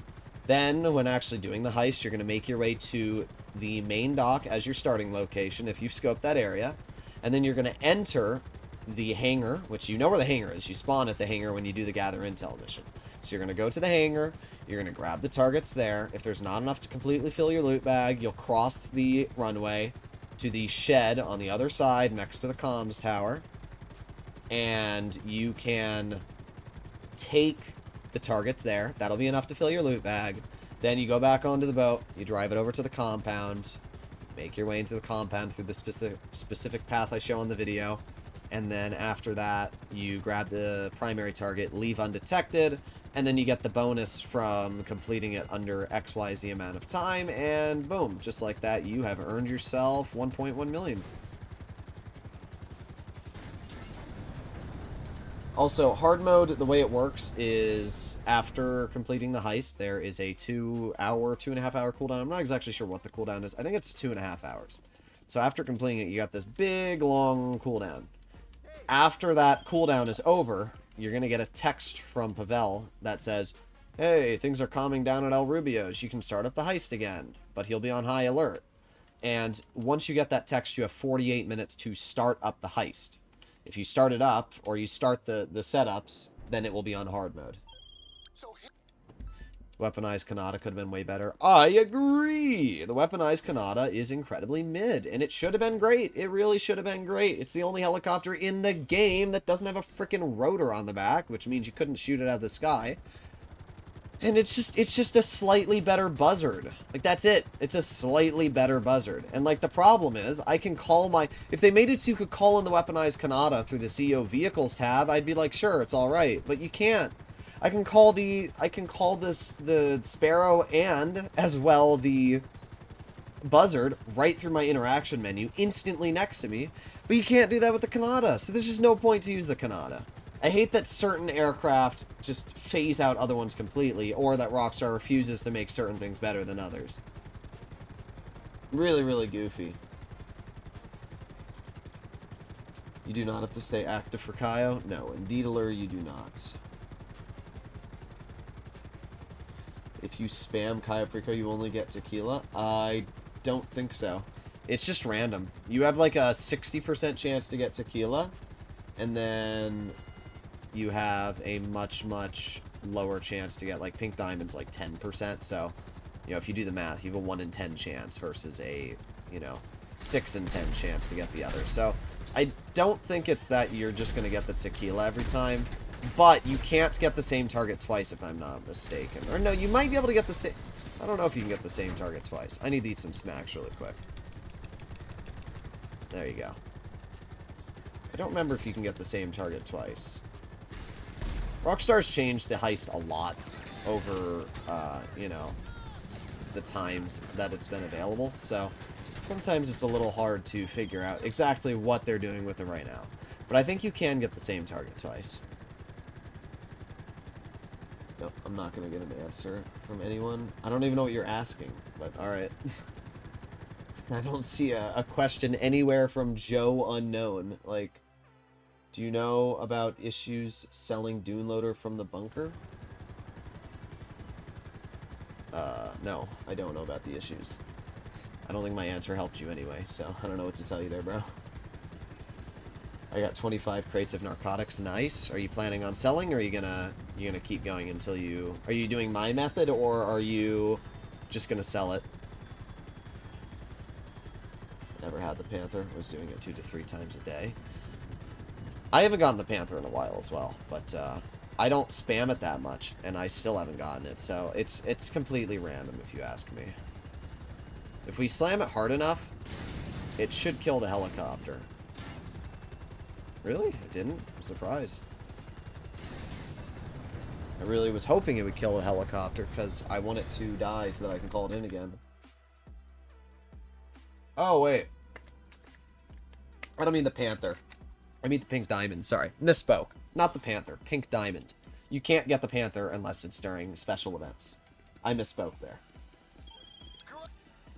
Then, when actually doing the heist, you're going to make your way to the main dock as your starting location, if you've scoped that area. And then you're going to enter the hangar, which you know where the hangar is. You spawn at the hangar when you do the Gather Intel mission. So you're going to go to the hangar. You're going to grab the targets there. If there's not enough to completely fill your loot bag, you'll cross the runway to the shed on the other side next to the comms tower. And you can take the targets there. That'll be enough to fill your loot bag. Then you go back onto the boat. You drive it over to the compound. Make your way into the compound through the specific path I show on the video. And then after that, you grab the primary target, leave undetected, and then you get the bonus from completing it under XYZ amount of time, and boom, just like that, you have earned yourself 1.1 million. Also, hard mode, the way it works is after completing the heist, there is a 2.5 hour cooldown. I'm not exactly sure what the cooldown is. I think it's 2.5 hours. So after completing it, you got this big, long cooldown. After that cooldown is over, you're going to get a text from Pavel that says, hey, things are calming down at El Rubio's. You can start up the heist again, but he'll be on high alert. And once you get that text, you have 48 minutes to start up the heist. If you start it up, or you start the setups, then it will be on hard mode. Weaponized Kanata could have been way better. I agree! The weaponized Kanata is incredibly mid, and it should have been great. It really should have been great. It's the only helicopter in the game that doesn't have a freaking rotor on the back, which means you couldn't shoot it out of the sky. And it's just a slightly better buzzard. Like, that's it. It's a slightly better buzzard. And, like, the problem is, I can call my... If they made it so you could call in the weaponized Kanata through the CEO Vehicles tab, I'd be like, sure, it's alright. But you can't. I can call the Sparrow and, as well, the Buzzard right through my interaction menu, instantly next to me. But you can't do that with the Kanata, so there's just no point to use the Kanata. I hate that certain aircraft just phase out other ones completely, or that Rockstar refuses to make certain things better than others. Really, really goofy. You do not have to stay active for Kaio? No, in Deedler, you do not. If you spam Kaipriko, you only get tequila? I don't think so. It's just random. You have like a 60% chance to get tequila, and then you have a much, much lower chance to get, like, pink diamonds, like 10%. So, you know, if you do the math, you have a 1 in 10 chance versus a, you know, 6 in 10 chance to get the other. So, I don't think it's that you're just going to get the tequila every time. But you can't get the same target twice, if I'm not mistaken. Or no, you might be able to get the same... I don't know if you can get the same target twice. I need to eat some snacks really quick. There you go. I don't remember if you can get the same target twice. Rockstar's changed the heist a lot over, you know, the times that it's been available. So, sometimes it's a little hard to figure out exactly what they're doing with it right now. But I think you can get the same target twice. Nope, I'm not going to get an answer from anyone. I don't even know what you're asking, but alright. I don't see a question anywhere from Joe Unknown. Like, do you know about issues selling Dune Loader from the bunker? No, I don't know about the issues. I don't think my answer helped you anyway, so I don't know what to tell you there, bro. I got 25 crates of narcotics. Nice. Are you planning on selling, or are you gonna keep going until you... Are you doing my method, or are you just gonna sell it? Never had the Panther. Was doing it 2 to 3 times a day. I haven't gotten the Panther in a while as well, but I don't spam it that much, and I still haven't gotten it, so it's completely random if you ask me. If we slam it hard enough, it should kill the helicopter. Really? It didn't? I'm surprised. I really was hoping it would kill the helicopter, because I want it to die so that I can call it in again. Oh, wait. I don't mean the Panther. I mean the Pink Diamond, sorry. Misspoke. Not the Panther. Pink Diamond. You can't get the Panther unless it's during special events. I misspoke there.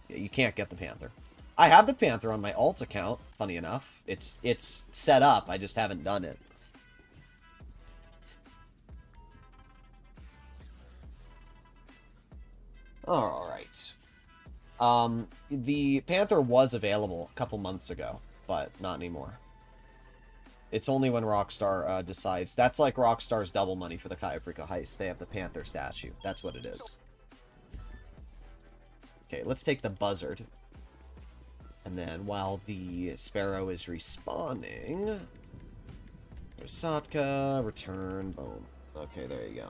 Yeah, you can't get the Panther. I have the Panther on my alt account, funny enough. It's set up, I just haven't done it. Alright. The Panther was available a couple months ago, but not anymore. It's only when Rockstar decides. That's like Rockstar's double money for the Kayafrika heist. They have the Panther statue. That's what it is. Okay, let's take the Buzzard. And then while the Sparrow is respawning... Satka, return, boom. Okay, there you go.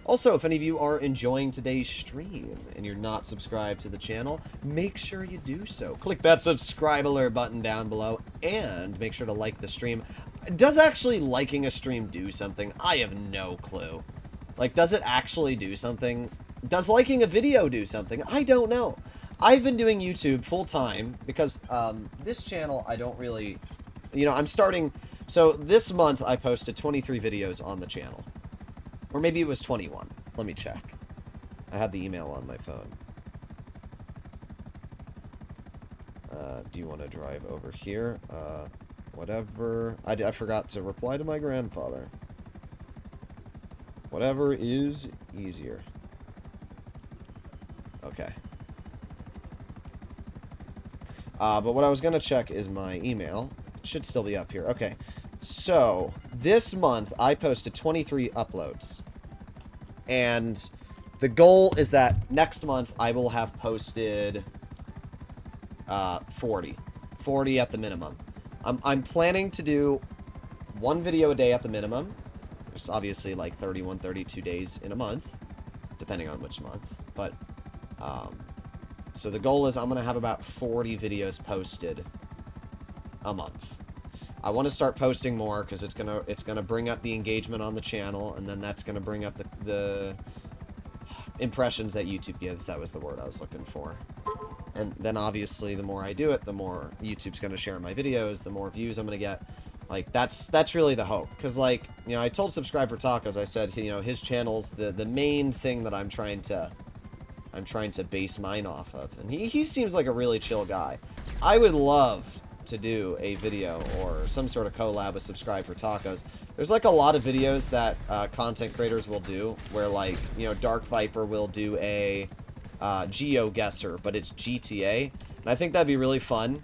Also, if any of you are enjoying today's stream and you're not subscribed to the channel, make sure you do so. Click that subscribe alert button down below and make sure to like the stream. Does actually liking a stream do something? I have no clue. Like, does it actually do something? Does liking a video do something? I don't know. I've been doing YouTube full time because this channel, I don't really... You know, I'm starting... So, this month I posted 23 videos on the channel. Or maybe it was 21. Let me check. I had the email on my phone. Do you want to drive over here? Whatever. I forgot to reply to my grandfather. Whatever is easier. Okay. But what I was going to check is my email. It should still be up here. Okay. So, this month, I posted 23 uploads. And the goal is that next month, I will have posted 40. 40 at the minimum. I'm planning to do one video a day at the minimum. There's obviously like 31, 32 days in a month, depending on which month. But, so the goal is I'm going to have about 40 videos posted a month. I want to start posting more because it's gonna bring up the engagement on the channel, and then that's gonna bring up the impressions that YouTube gives. That was the word I was looking for. And then obviously the more I do it, the more YouTube's gonna share my videos, the more views I'm gonna get. Like that's really the hope. Because like, you know, I told Subscribe for Tacos, I said, you know, his channel's the main thing that I'm trying to base mine off of. And he seems like a really chill guy. I would love to do a video or some sort of collab with Subscribe for Tacos. There's like a lot of videos that content creators will do where, like, you know, Dark Viper will do a geo-guesser, but it's GTA. And I think that'd be really fun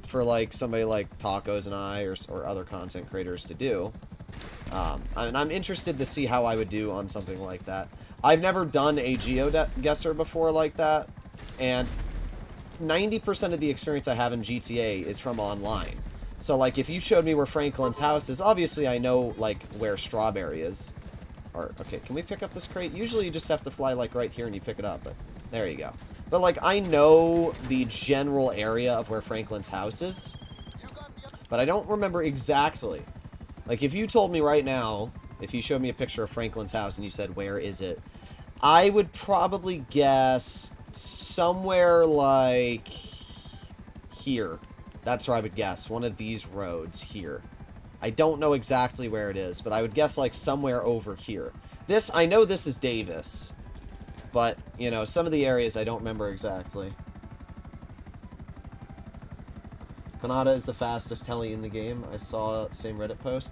for like somebody like Tacos and I or other content creators to do. And I'm interested to see how I would do on something like that. I've never done a geo-guesser before like that, and 90% of the experience I have in GTA is from online. So, like, if you showed me where Franklin's house is, obviously I know, like, where Strawberry is. Or, okay, can we pick up this crate? Usually you just have to fly, like, right here and you pick it up, but there you go. But, like, I know the general area of where Franklin's house is, but I don't remember exactly. Like, if you told me right now, if you showed me a picture of Franklin's house and you said, where is it? I would probably guess somewhere like here. That's where I would guess. One of these roads here. I don't know exactly where it is, but I would guess like somewhere over here. This, I know this is Davis, but, you know, some of the areas I don't remember exactly. Kanata is the fastest heli in the game. I saw same Reddit post.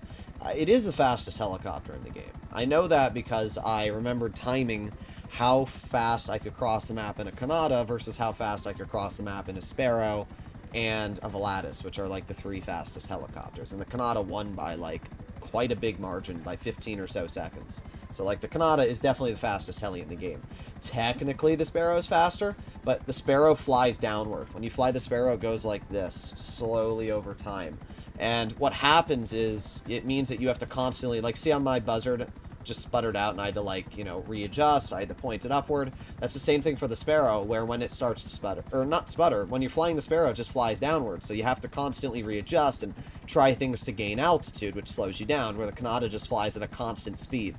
It is the fastest helicopter in the game. I know that because I remember timing how fast I could cross the map in a Kanata versus how fast I could cross the map in a Sparrow and a Velatus, which are like the 3 fastest helicopters. And the Kanata won by like quite a big margin, by 15 or so seconds. So like the Kanata is definitely the fastest heli in the game. Technically the Sparrow is faster, but the Sparrow flies downward. When you fly the Sparrow, it goes like this, slowly over time. And what happens is, it means that you have to constantly, like, see on my Buzzard, just sputtered out and I had to, like, you know, readjust. I had to point it upward. That's the same thing for the Sparrow, where when it starts to sputter, or not sputter, when you're flying the Sparrow, it just flies downward. So you have to constantly readjust and try things to gain altitude, which slows you down, where the Kanata just flies at a constant speed.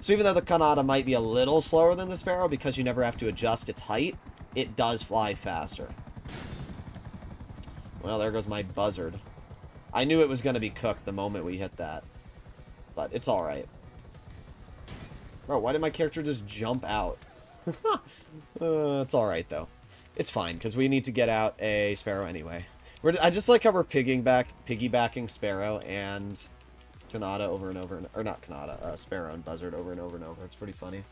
So even though the Kanata might be a little slower than the Sparrow, because you never have to adjust its height, it does fly faster. Well, there goes my Buzzard. I knew it was going to be cooked the moment we hit that. But it's alright. Bro, why did my character just jump out? It's alright, though. It's fine, because we need to get out a Sparrow anyway. I just like how we're piggybacking Sparrow and Kanata over and over, or not Kanata, Sparrow and Buzzard over and over and over. It's pretty funny.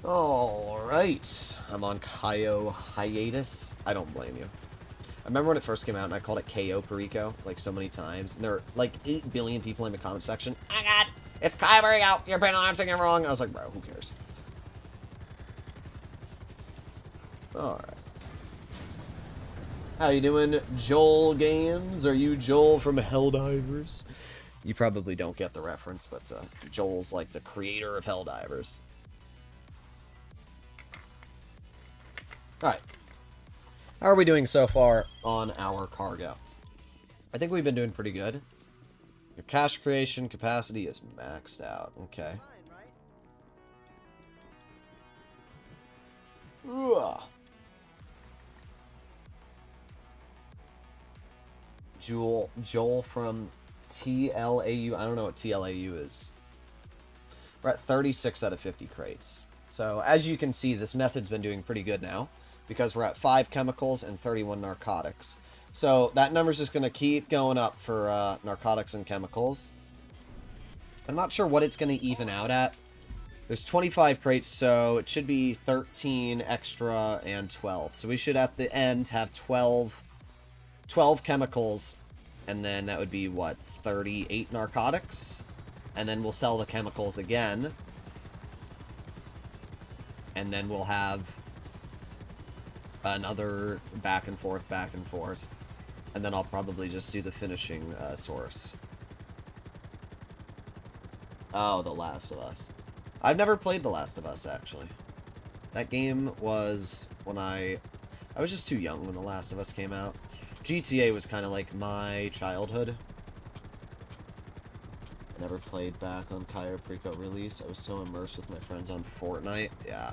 Alright. I'm on KO hiatus. I don't blame you. I remember when it first came out and I called it KO Perico, like, so many times. And there were, like, 8 billion people in the comment section. Oh my god, it's KO Perico! You're pronouncing it wrong! I was like, bro, who cares? Alright. How you doing, Joel Games? Are you Joel from Helldivers? You probably don't get the reference, but Joel's like the creator of Helldivers. Alright. How are we doing so far on our cargo? I think we've been doing pretty good. Your cache creation capacity is maxed out. Okay. Ugh. Joel from TLAU. I don't know what TLAU is. We're at 36 out of 50 crates. So, as you can see, this method's been doing pretty good now, because we're at 5 chemicals and 31 narcotics. So, that number's just going to keep going up for narcotics and chemicals. I'm not sure what it's going to even out at. There's 25 crates, so it should be 13 extra and 12. So, we should, at the end, have 12 chemicals, and then that would be, what, 38 narcotics? And then we'll sell the chemicals again. And then we'll have another back and forth. And then I'll probably just do the finishing source. Oh, The Last of Us. I've never played The Last of Us, actually. That game was when I was just too young when The Last of Us came out. GTA was kind of like my childhood. I never played back on Cayo Perico release. I was so immersed with my friends on Fortnite. Yeah.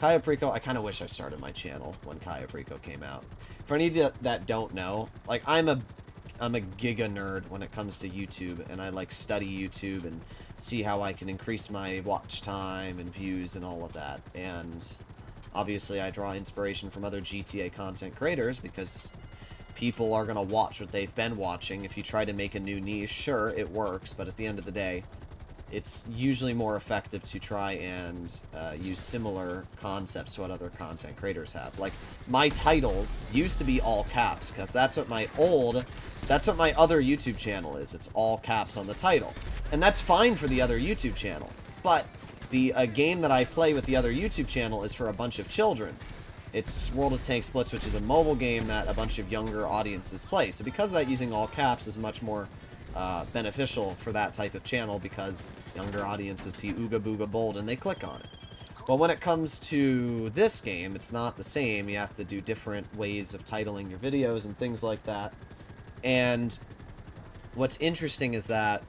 Cayo Perico, I kind of wish I started my channel when Cayo Perico came out. For any of you that don't know, like, I'm a giga nerd when it comes to YouTube, and I, like, study YouTube and see how I can increase my watch time and views and all of that. And obviously I draw inspiration from other GTA content creators, because people are going to watch what they've been watching. If you try to make a new niche, sure, it works, but at the end of the day, it's usually more effective to try and use similar concepts to what other content creators have. Like, my titles used to be all caps, because that's what my other YouTube channel is. It's all caps on the title. And that's fine for the other YouTube channel. But the game that I play with the other YouTube channel is for a bunch of children. It's World of Tank Splits, which is a mobile game that a bunch of younger audiences play. So because of that, using all caps is much more beneficial for that type of channel, because younger audiences see Ooga Booga Bold and they click on it. But when it comes to this game, it's not the same. You have to do different ways of titling your videos and things like that. And what's interesting is that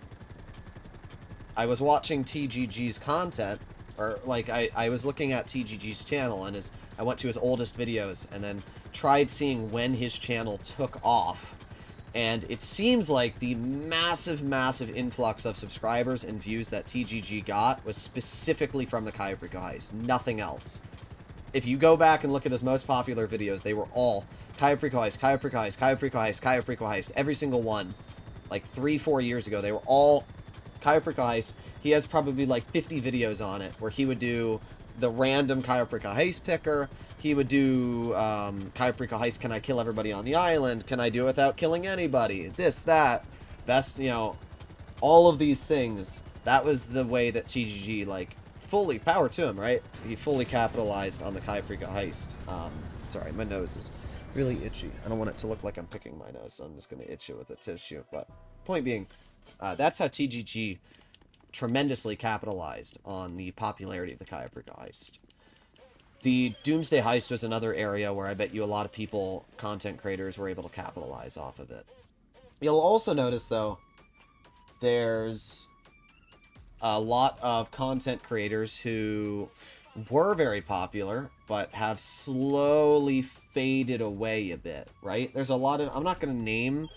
I was watching TGG's content, or like I was looking at TGG's channel, and I went to his oldest videos and then tried seeing when his channel took off. And it seems like the massive influx of subscribers and views that TGG got was specifically from the Cayo Perico Heist. Nothing else. If you go back and look at his most popular videos, they were all Cayo Perico Heist, Cayo Perico Heist, Cayo Perico Heist, Cayo Perico Heist. Every single one. Like 3-4 years ago, they were all Cayo Perico Heist. He has probably like 50 videos on it where he would do the random Cayo Perico Heist picker. He would do Cayo Perico Heist, can I kill everybody on the island? Can I do it without killing anybody? This, that, best, you know, all of these things. That was the way that TGG, like, fully, power to him, right? He fully capitalized on the Cayo Perico Heist. Sorry, my nose is really itchy. I don't want it to look like I'm picking my nose, so I'm just going to itch it with a tissue. But point being, that's how TGG tremendously capitalized on the popularity of the Cayo Perico Heist. The Doomsday Heist was another area where I bet you a lot of people, content creators, were able to capitalize off of it. You'll also notice, though, there's a lot of content creators who were very popular, but have slowly faded away a bit, right? There's a lot of... I'm not going to name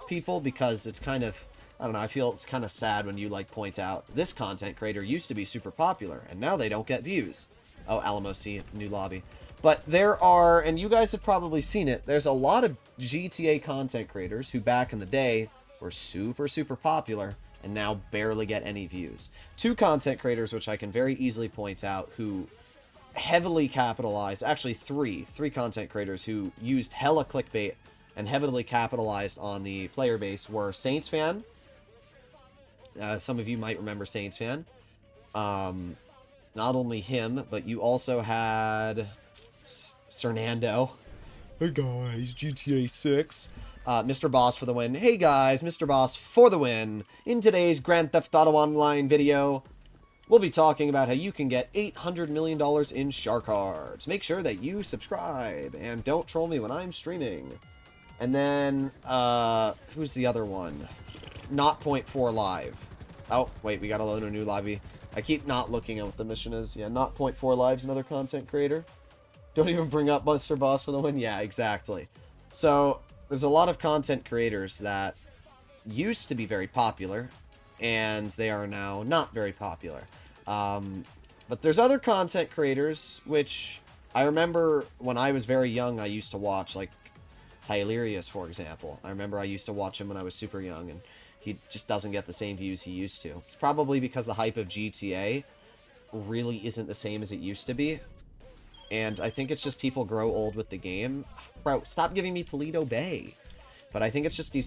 people because it's kind of I don't know, I feel it's kind of sad when you, like, point out, this content creator used to be super popular, and now they don't get views. Oh, Alamo C, new lobby. But there are, and you guys have probably seen it, there's a lot of GTA content creators who back in the day were super, super popular, and now barely get any views. Two content creators, which I can very easily point out, who heavily capitalized, actually three content creators who used hella clickbait and heavily capitalized on the player base were Saints Fan. Some of you might remember Saints Fan. Not only him, but you also had Cernando. Hey guys, GTA 6. Mr. Boss for the win. Hey guys, Mr. Boss for the win. In today's Grand Theft Auto Online video, we'll be talking about how you can get $800 million in shark cards. Make sure that you subscribe and don't troll me when I'm streaming. And then, who's the other one? Not Point 4 Live. Oh, wait, we gotta load a new lobby. I keep not looking at what the mission is. Yeah, Not Point 4 Live's another content creator. Don't even bring up Mr. Boss for the win. Yeah, exactly. So, there's a lot of content creators that used to be very popular, and they are now not very popular. But there's other content creators, which I remember when I was very young, I used to watch, like Tylerius, for example. I remember I used to watch him when I was super young, and he just doesn't get the same views he used to. It's probably because the hype of GTA really isn't the same as it used to be. And I think it's just people grow old with the game. Bro, stop giving me Polito Bay. But I think it's just these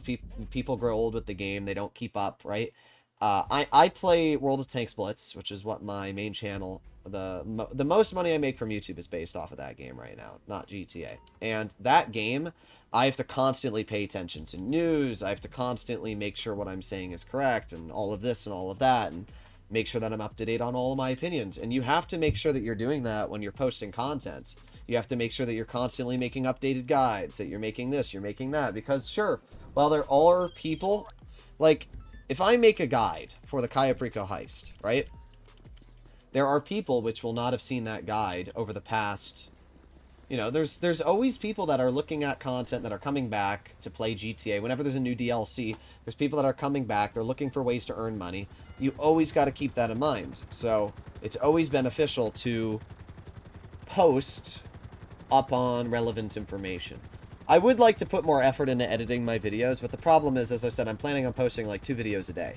people grow old with the game. They don't keep up, right? I play World of Tanks Blitz, which is what my main channel, the most money I make from YouTube is based off of that game right now, not GTA. And that game, I have to constantly pay attention to news. I have to constantly make sure what I'm saying is correct, and all of this and all of that, and make sure that I'm up to date on all of my opinions. And you have to make sure that you're doing that when you're posting content. You have to make sure that you're constantly making updated guides, that you're making this, you're making that. Because sure, while there are people, like, if I make a guide for the Cayaprico heist, right? There are people which will not have seen that guide over the past... You know, there's always people that are looking at content that are coming back to play GTA. Whenever there's a new DLC, there's people that are coming back. They're looking for ways to earn money. You always got to keep that in mind. So it's always beneficial to post up on relevant information. I would like to put more effort into editing my videos, but the problem is, as I said, I'm planning on posting like 2 videos a day.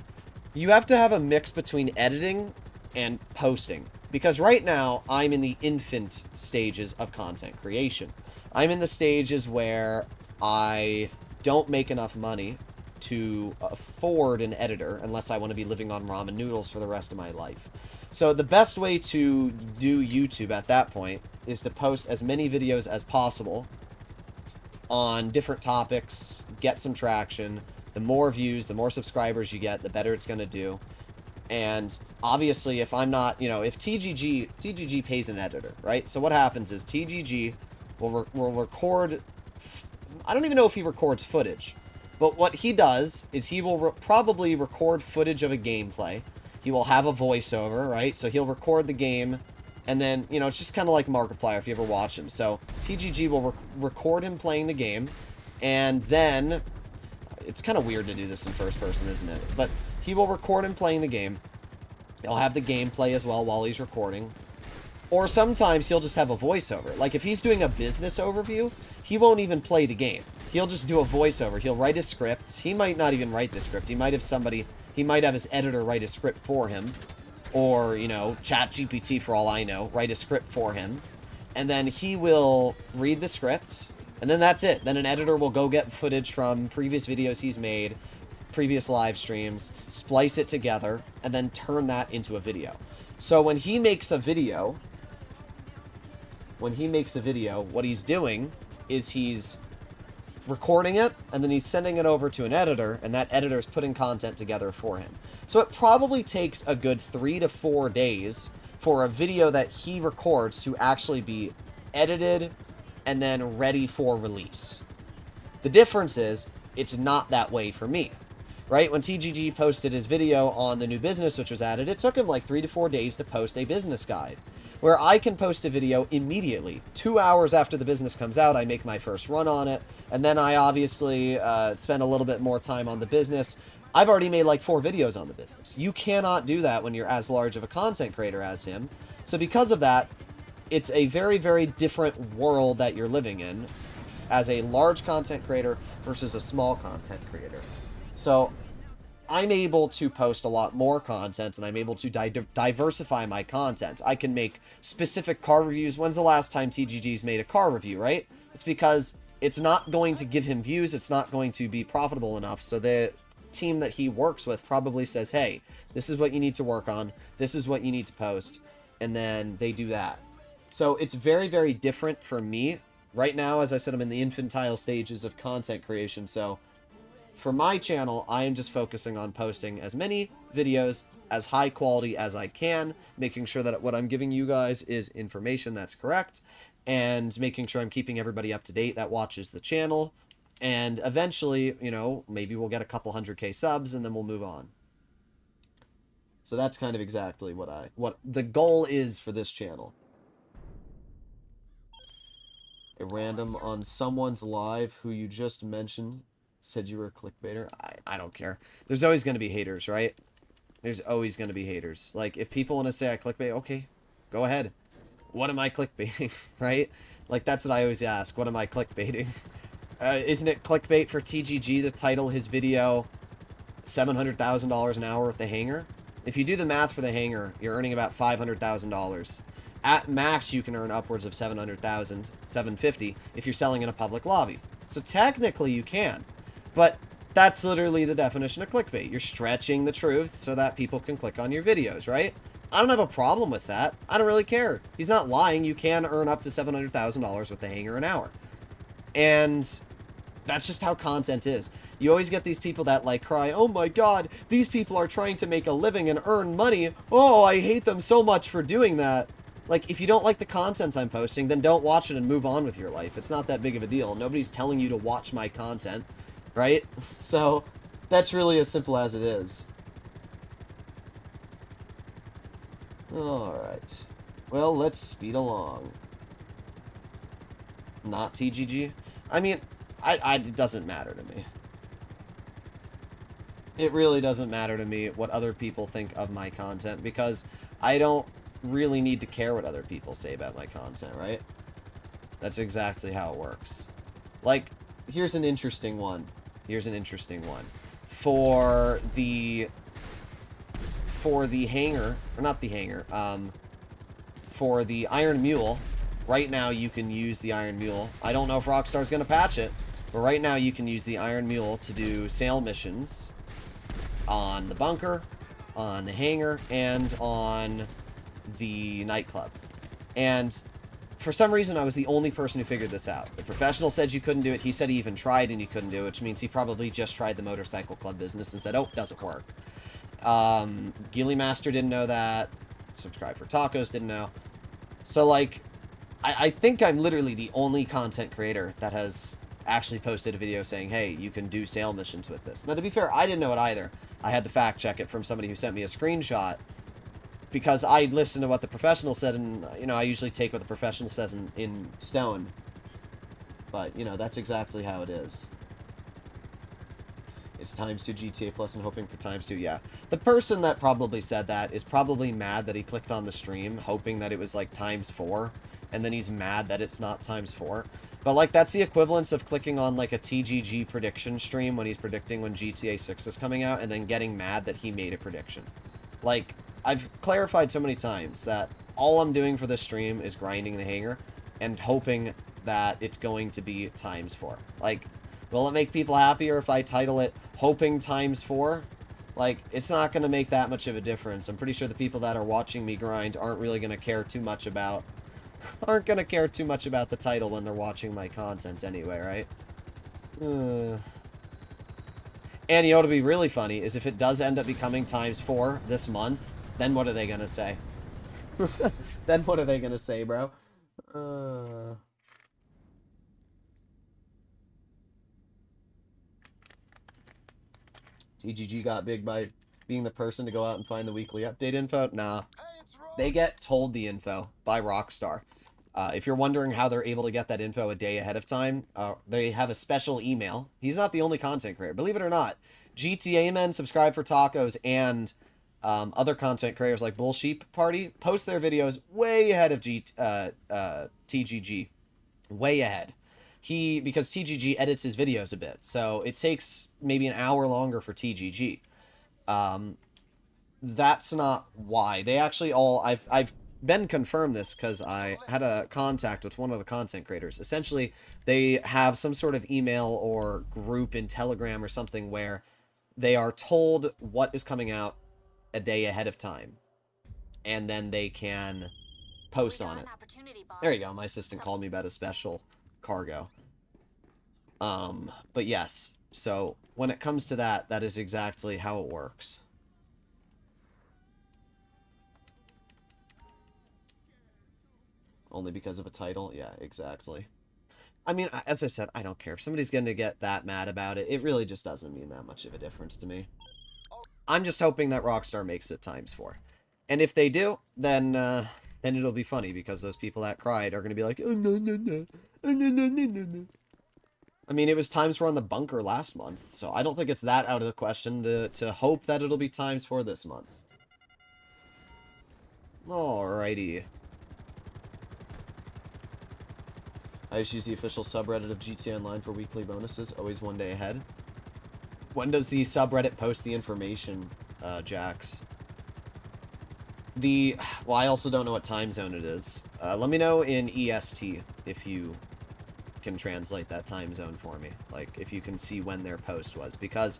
You have to have a mix between editing and posting. Because right now, I'm in the infant stages of content creation. I'm in the stages where I don't make enough money to afford an editor unless I want to be living on ramen noodles for the rest of my life. So the best way to do YouTube at that point is to post as many videos as possible on different topics, get some traction. The more views, the more subscribers you get, the better it's going to do. And obviously, if I'm not, you know, if TGG pays an editor, right? So what happens is TGG will record, I don't even know if he records footage, but what he does is he will probably record footage of a gameplay. He will have a voiceover, right? So he'll record the game, and then, you know, it's just kind of like Markiplier if you ever watch him. So TGG will record him playing the game, and then, it's kind of weird to do this in first person, isn't it? But he will record him playing the game. He'll have the gameplay as well while he's recording. Or sometimes he'll just have a voiceover. Like if he's doing a business overview, he won't even play the game. He'll just do a voiceover. He'll write his script. He might not even write the script. He might have his editor write a script for him. Or, you know, ChatGPT, for all I know, write a script for him. And then he will read the script. And then that's it. Then an editor will go get footage from previous videos he's made, previous live streams, splice it together, and then turn that into a video. So when he makes a video, what he's doing is he's recording it, and then he's sending it over to an editor, and that editor's putting content together for him. So it probably takes a good 3 to 4 days for a video that he records to actually be edited and then ready for release. The difference is, it's not that way for me. Right? When TGG posted his video on the new business which was added, it took him like 3 to 4 days to post a business guide. Where I can post a video immediately. 2 hours after the business comes out, I make my first run on it, and then I obviously spend a little bit more time on the business, I've already made like 4 videos on the business. You cannot do that when you're as large of a content creator as him. So because of that, it's a very, very different world that you're living in as a large content creator versus a small content creator. So I'm able to post a lot more content, and I'm able to diversify my content. I can make specific car reviews. When's the last time TGG's made a car review, right? It's because it's not going to give him views. It's not going to be profitable enough. So the team that he works with probably says, hey, this is what you need to work on. This is what you need to post. And then they do that. So it's very, very different for me. Right now, as I said, I'm in the infantile stages of content creation. So for my channel, I am just focusing on posting as many videos as high quality as I can, making sure that what I'm giving you guys is information that's correct, and making sure I'm keeping everybody up to date that watches the channel. And eventually, you know, maybe we'll get a couple 100K subs and then we'll move on. So that's kind of exactly what the goal is for this channel. A random on someone's live who you just mentioned said you were a clickbaiter. I don't care. There's always going to be haters, right? There's always going to be haters. Like, if people want to say I clickbait, okay, go ahead. What am I clickbaiting, right? Like, that's what I always ask. What am I clickbaiting? Isn't it clickbait for TGG to title his video $700,000 an hour with the Hangar? If you do the math for the Hangar, you're earning about $500,000. At max, you can earn upwards of 700,000, 750 if you're selling in a public lobby. So technically, you can. But that's literally the definition of clickbait. You're stretching the truth so that people can click on your videos, right? I don't have a problem with that. I don't really care. He's not lying. You can earn up to $700,000 with the Hangar an hour. And that's just how content is. You always get these people that like cry, oh my god, these people are trying to make a living and earn money. Oh, I hate them so much for doing that. Like, if you don't like the content I'm posting, then don't watch it and move on with your life. It's not that big of a deal. Nobody's telling you to watch my content, right? So, that's really as simple as it is. Alright. Well, let's speed along. Not TGG? I mean, it doesn't matter to me. It really doesn't matter to me what other people think of my content, because I don't really need to care what other people say about my content, right? That's exactly how it works. Like, here's an interesting one. Here's an interesting one. For the Hangar, or not the Hangar, for the Iron Mule, right now you can use the Iron Mule. I don't know if Rockstar's going to patch it, but right now you can use the Iron Mule to do sale missions on the bunker, on the Hangar, and on the nightclub. And for some reason, I was the only person who figured this out. The professional said you couldn't do it. He said he even tried and he couldn't do it, which means he probably just tried the motorcycle club business and said, oh, it doesn't work. Gilly Master didn't know that. Subscribe for Tacos didn't know. So, like, I think I'm literally the only content creator that has actually posted a video saying, hey, you can do sale missions with this. Now, to be fair, I didn't know it either. I had to fact check it from somebody who sent me a screenshot, because I listened to what the professional said, and, you know, I usually take what the professional says in stone. But, you know, that's exactly how it is. It's times 2 GTA Plus and hoping for times 2, yeah. The person that probably said that is probably mad that he clicked on the stream, hoping that it was, like, times 4, and then he's mad that it's not times 4. But, like, that's the equivalence of clicking on, like, a TGG prediction stream when he's predicting when GTA 6 is coming out, and then getting mad that he made a prediction. Like, I've clarified so many times that all I'm doing for this stream is grinding the Hangar and hoping that it's going to be times 4. Like, will it make people happier if I title it Hoping Times 4? Like, it's not going to make that much of a difference. I'm pretty sure the people that are watching me grind aren't really going to care too much about the title when they're watching my content anyway, right? And you know what'll be really funny is if it does end up becoming times 4 this month, then what are they gonna say? Then what are they gonna say, bro? TGG got big by being the person to go out and find the weekly update info? Nah. They get told the info by Rockstar. If you're wondering how they're able to get that info a day ahead of time, they have a special email. He's not the only content creator. Believe it or not, GTA men, Subscribe for Tacos, and other content creators like Bullsheep Party post their videos way ahead of TGG. Way ahead. Because TGG edits his videos a bit, so it takes maybe an hour longer for TGG. That's not why. They actually all... I've been confirmed this because I had a contact with one of the content creators. Essentially, they have some sort of email or group in Telegram or something where they are told what is coming out a day ahead of time. And then they can post on it. There you go. My assistant called me about a special cargo. But yes. So, when it comes to that, that is exactly how it works. Only because of a title? Yeah, exactly. I mean, as I said, I don't care. If somebody's going to get that mad about it, it really just doesn't mean that much of a difference to me. I'm just hoping that Rockstar makes it ×4. And if they do, then it'll be funny, because those people that cried are going to be like, oh, no, no, no. Oh, no, no, no, no, no. I mean, it was ×4 on the bunker last month, so I don't think it's that out of the question to hope that it'll be ×4 this month. Alrighty. I just use the official subreddit of GTA Online for weekly bonuses, always one day ahead. When does the subreddit post the information, Jax? Well, I also don't know what time zone it is. Let me know in EST if you can translate that time zone for me. Like, if you can see when their post was. Because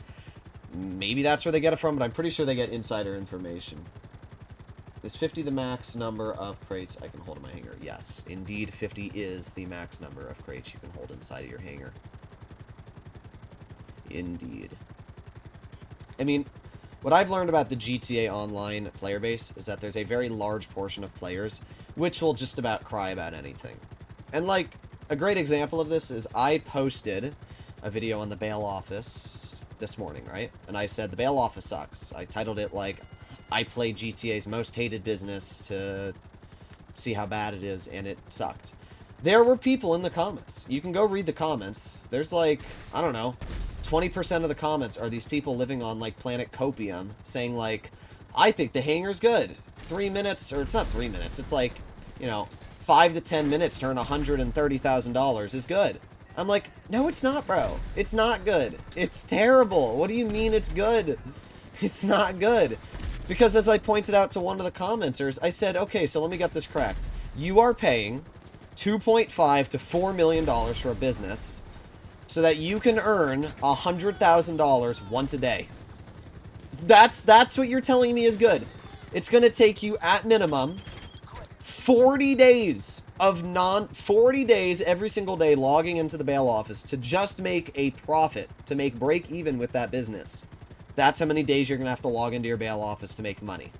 maybe that's where they get it from, but I'm pretty sure they get insider information. Is 50 the max number of crates I can hold in my hangar? Yes, indeed 50 is the max number of crates you can hold inside of your hangar. Indeed. I mean, what I've learned about the GTA Online player base is that there's a very large portion of players which will just about cry about anything. And, like, a great example of this is I posted a video on the bail office this morning, right? And I said, the bail office sucks. I titled it, like, I played GTA's most hated business to see how bad it is, and it sucked. There were people in the comments. You can go read the comments. There's like, I don't know, 20% of the comments are these people living on, like, Planet Copium, saying, like, I think the hangar's good. 3 minutes, or it's not 3 minutes, it's like, you know, 5 to 10 minutes to earn $130,000 is good. I'm like, no, it's not, bro. It's not good. It's terrible. What do you mean it's good? It's not good. Because as I pointed out to one of the commenters, I said, okay, so let me get this correct. You are paying $2.5 to $4 million for a business so that you can earn $100,000 once a day. That's what you're telling me is good. It's going to take you, at minimum, 40 days of 40 days every single day logging into the bail office to just make a profit, to make break even with that business. That's how many days you're going to have to log into your bail office to make money.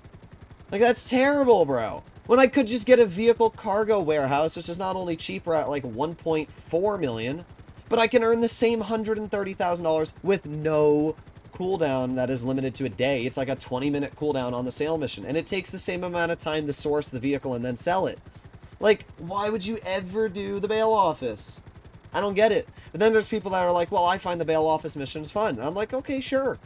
Like, that's terrible, bro. When I could just get a vehicle cargo warehouse, which is not only cheaper at, like, $1.4 million, but I can earn the same $130,000 with no cooldown that is limited to a day. It's like a 20-minute cooldown on the sale mission, and it takes the same amount of time to source the vehicle and then sell it. Like, why would you ever do the bail office? I don't get it. But then there's people that are like, well, I find the bail office missions fun. And I'm like, okay, sure.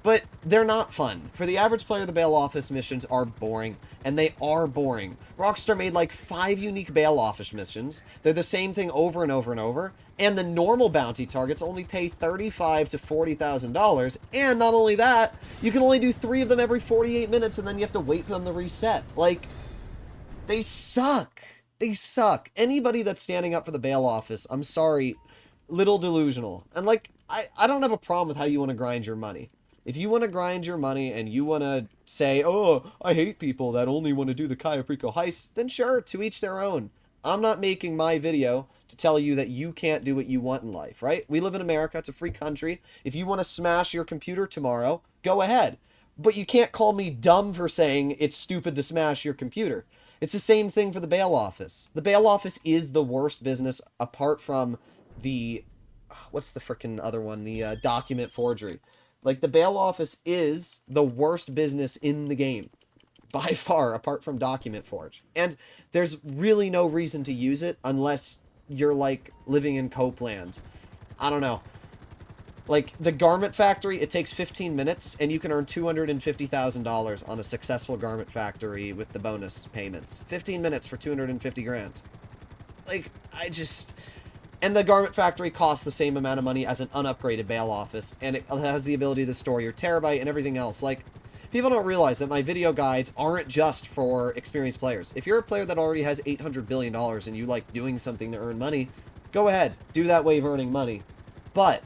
But they're not fun. For the average player, the bail office missions are boring, and they are boring. Rockstar made like 5 unique bail office missions. They're the same thing over and over and over, and the normal bounty targets only pay $35,000 to $40,000, and not only that, you can only do 3 of them every 48 minutes, and then you have to wait for them to reset. Like, they suck. They suck. Anybody that's standing up for the bail office, I'm sorry, little delusional. And like, I don't have a problem with how you want to grind your money. If you want to grind your money and you want to say, oh, I hate people that only want to do the Cayo Perico heist, then sure, to each their own. I'm not making my video to tell you that you can't do what you want in life, right? We live in America. It's a free country. If you want to smash your computer tomorrow, go ahead. But you can't call me dumb for saying it's stupid to smash your computer. It's the same thing for the bail office. The bail office is the worst business apart from the... What's the frickin' other one? The document forgery. Like, the bail office is the worst business in the game. By far, apart from Document Forge. And there's really no reason to use it unless you're, like, living in Copeland. I don't know. Like, the garment factory, it takes 15 minutes, and you can earn $250,000 on a successful garment factory with the bonus payments. 15 minutes for 250 grand. Like, I just... And the garment factory costs the same amount of money as an unupgraded bail office, and it has the ability to store your terabyte and everything else. Like, people don't realize that my video guides aren't just for experienced players. If you're a player that already has $800 billion and you like doing something to earn money, go ahead. Do that way of earning money. But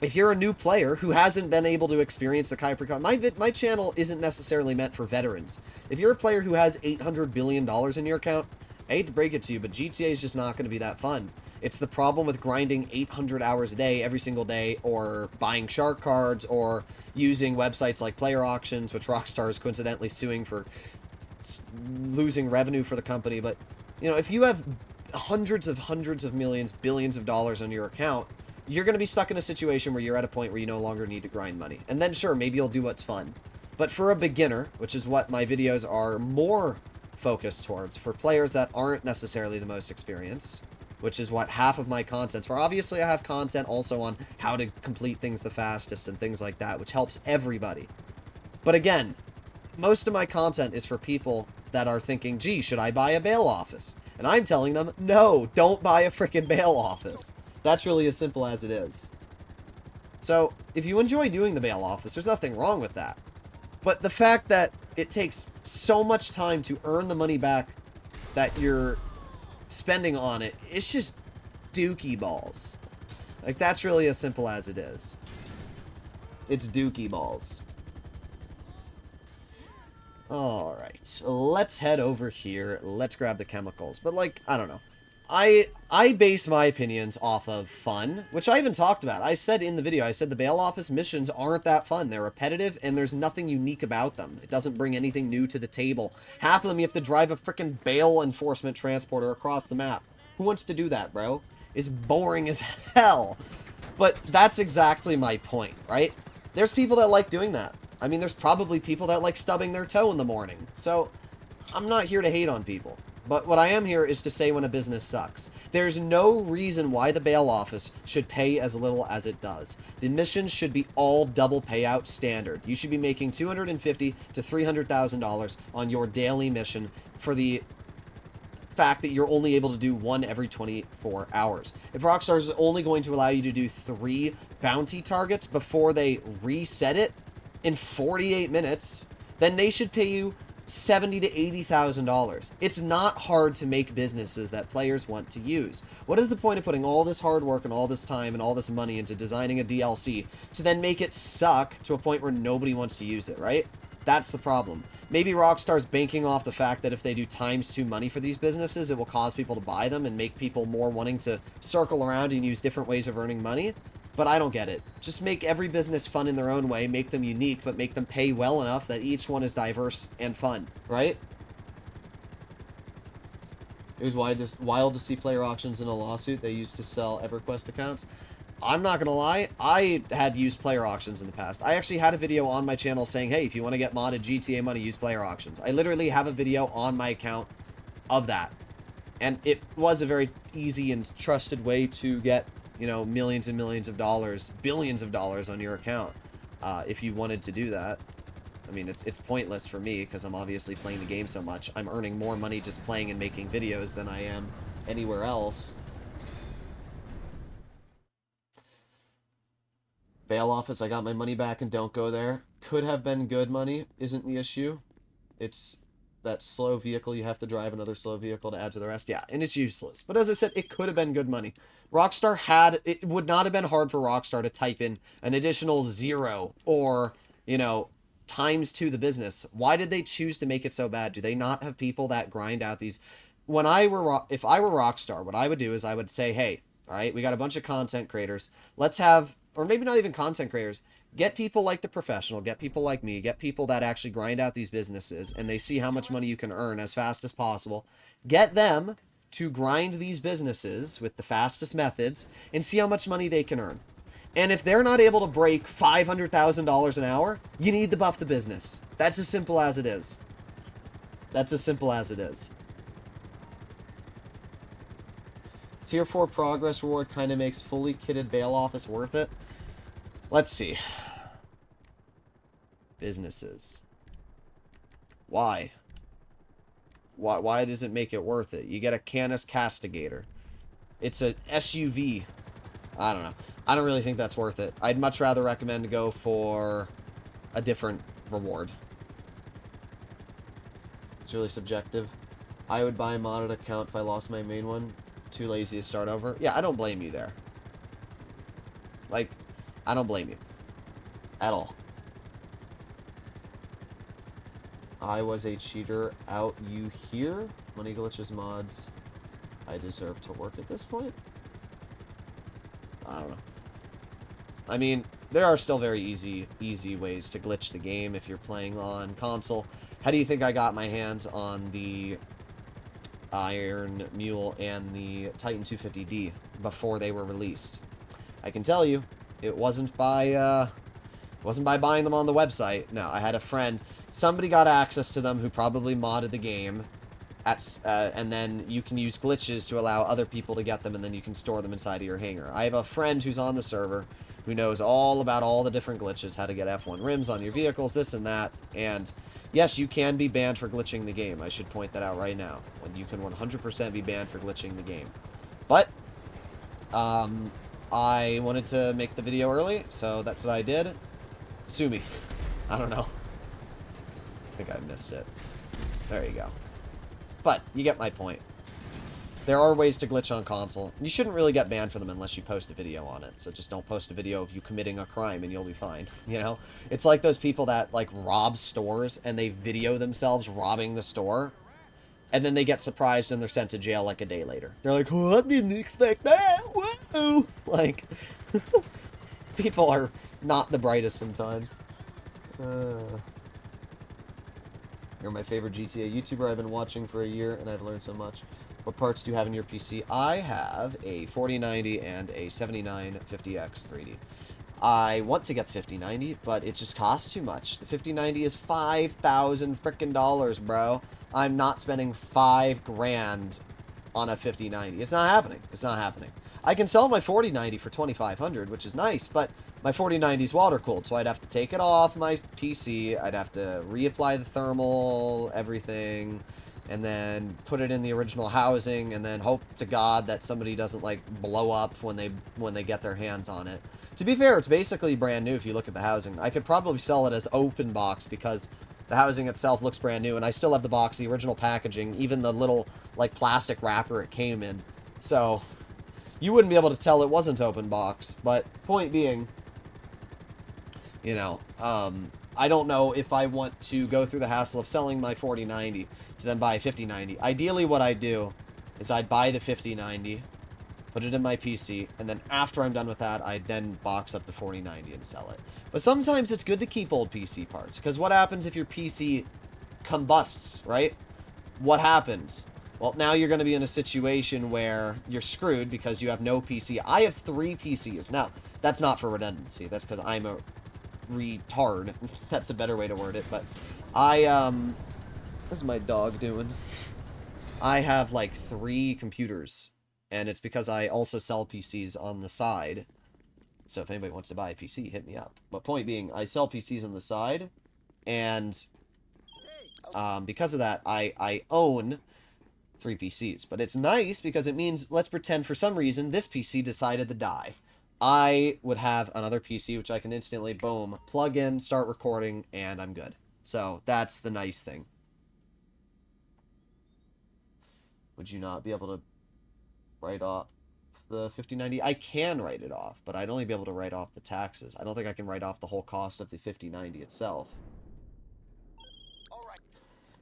if you're a new player who hasn't been able to experience the Kuiper, my channel isn't necessarily meant for veterans. If you're a player who has $800 billion in your account, I hate to break it to you, but GTA is just not going to be that fun. It's the problem with grinding 800 hours a day every single day, or buying shark cards, or using websites like player auctions, which Rockstar is coincidentally suing for losing revenue for the company. But, you know, if you have hundreds of millions, billions of dollars on your account, you're going to be stuck in a situation where you're at a point where you no longer need to grind money. And then, sure, maybe you'll do what's fun. But for a beginner, which is what my videos are more focused towards, for players that aren't necessarily the most experienced, which is what half of my content's for. Obviously, I have content also on how to complete things the fastest and things like that, which helps everybody. But again, most of my content is for people that are thinking, gee, should I buy a bail office? And I'm telling them, no, don't buy a freaking bail office. That's really as simple as it is. So, if you enjoy doing the bail office, there's nothing wrong with that. But the fact that it takes so much time to earn the money back that you're spending on it, it's just dookie balls. Like, that's really as simple as it is. It's dookie balls. Alright, let's head over here. Let's grab the chemicals. But, like, I don't know. I base my opinions off of fun, which I even talked about. I said in the video, I said the bail office missions aren't that fun. They're repetitive, and there's nothing unique about them. It doesn't bring anything new to the table. Half of them, you have to drive a frickin' bail enforcement transporter across the map. Who wants to do that, bro? It's boring as hell. But that's exactly my point, right? There's people that like doing that. I mean, there's probably people that like stubbing their toe in the morning. So, I'm not here to hate on people. But what I am here is to say when a business sucks. There's no reason why the bail office should pay as little as it does. The missions should be all double payout standard. You should be making $250,000 to $300,000 on your daily mission for the fact that you're only able to do one every 24 hours. If Rockstar is only going to allow you to do 3 bounty targets before they reset it in 48 minutes, then they should pay you $70,000 to $80,000. It's not hard to make businesses that players want to use. What is the point of putting all this hard work and all this time and all this money into designing a DLC to then make it suck to a point where nobody wants to use it, right? That's the problem. Maybe Rockstar's banking off the fact that if they do ×2 money for these businesses, it will cause people to buy them and make people more wanting to circle around and use different ways of earning money. But I don't get it. Just make every business fun in their own way, make them unique, but make them pay well enough that each one is diverse and fun, right? It was wild to see player auctions in a lawsuit they used to sell EverQuest accounts. I'm not gonna lie, I had used player auctions in the past. I actually had a video on my channel saying, hey, if you want to get modded GTA money, use player auctions. I literally have a video on my account of that. And it was a very easy and trusted way to get, you know, millions and millions of dollars, billions of dollars on your account, if you wanted to do that. I mean, it's pointless for me, because I'm obviously playing the game so much. I'm earning more money just playing and making videos than I am anywhere else. Bail office, I got my money back and don't go there. Could have been good money, isn't the issue. It's that slow vehicle, you have to drive another slow vehicle to add to the rest. Yeah, and it's useless. But as I said, it could have been good money. Rockstar had... It would not have been hard for Rockstar to type in an additional 0 or, you know, ×2 the business. Why did they choose to make it so bad? Do they not have people that grind out these... If I were Rockstar, what I would do is I would say, hey, all right, we got a bunch of content creators. Let's have... Or maybe not even content creators. Get people like The Professional, get people like me, get people that actually grind out these businesses, and they see how much money you can earn as fast as possible. Get them to grind these businesses with the fastest methods, and see how much money they can earn. And if they're not able to break $500,000 an hour, you need to buff the business. That's as simple as it is. That's as simple as it is. Tier 4 progress reward kind of makes fully kitted bail office worth it. Let's see. Businesses. Why? Why does it make it worth it? You get a Canis Castigator. It's a SUV. I don't know. I don't really think that's worth it. I'd much rather recommend to go for a different reward. It's really subjective. I would buy a modded account if I lost my main one. Too lazy to start over. Yeah, I don't blame you there. Like, I don't blame you. At all. I was a cheater. Out you here? Money glitches mods. I deserve to work at this point? I don't know. I mean, there are still very easy ways to glitch the game if you're playing on console. How do you think I got my hands on the Iron Mule and the Titan 250D before they were released? I can tell you, it wasn't by buying them on the website. No, I had a friend. Somebody got access to them who probably modded the game. And then you can use glitches to allow other people to get them, and then you can store them inside of your hangar. I have a friend who's on the server who knows all about all the different glitches, how to get F1 rims on your vehicles, this and that. And yes, you can be banned for glitching the game. I should point that out right now. When you can 100% be banned for glitching the game. But I wanted to make the video early, so that's what I did. Sue me. I don't know. I think I missed it. There you go. But you get my point. There are ways to glitch on console. You shouldn't really get banned for them unless you post a video on it. So just don't post a video of you committing a crime and you'll be fine. You know? It's like those people that, like, rob stores and they video themselves robbing the store. And then they get surprised and they're sent to jail like a day later. They're like, oh, I didn't expect that. Whoa! Like, people are not the brightest sometimes. You're my favorite GTA YouTuber. I've been watching for a year, and I've learned so much. What parts do you have in your PC? I have a 4090 and a 7950X 3D. I want to get the 5090, but it just costs too much. The 5090 is $5,000 frickin' dollars, bro. I'm not spending $5,000 on a 5090. It's not happening. It's not happening. I can sell my 4090 for $2,500, which is nice, but my 4090 is water cooled, so I'd have to take it off my PC, I'd have to reapply the thermal, everything, and then put it in the original housing, and then hope to God that somebody doesn't, like, blow up when they get their hands on it. To be fair, it's basically brand new if you look at the housing. I could probably sell it as open box because the housing itself looks brand new, and I still have the box, the original packaging, even the little, like, plastic wrapper it came in. So, you wouldn't be able to tell it wasn't open box, but point being, you know, I don't know if I want to go through the hassle of selling my 4090 to then buy a 5090. Ideally, what I'd do is I'd buy the 5090, put it in my PC, and then after I'm done with that, I'd then box up the 4090 and sell it. But sometimes it's good to keep old PC parts, because what happens if your PC combusts, right? What happens? Well, now you're going to be in a situation where you're screwed because you have no PC. I have 3 PCs. Now, that's not for redundancy. That's because I'm a retard. That's a better way to word it. But what's my dog doing? I have like 3 computers, and it's because I also sell PCs on the side. So if anybody wants to buy a PC, hit me up. But point being, I sell PCs on the side, and because of that, I own 3 PCs. But it's nice because it means, let's pretend for some reason this PC decided to die. I would have another PC which I can instantly, boom, plug in, start recording, and I'm good. So that's the nice thing. Would you not be able to write off the 5090? I can write it off, but I'd only be able to write off the taxes. I don't think I can write off the whole cost of the 5090 itself.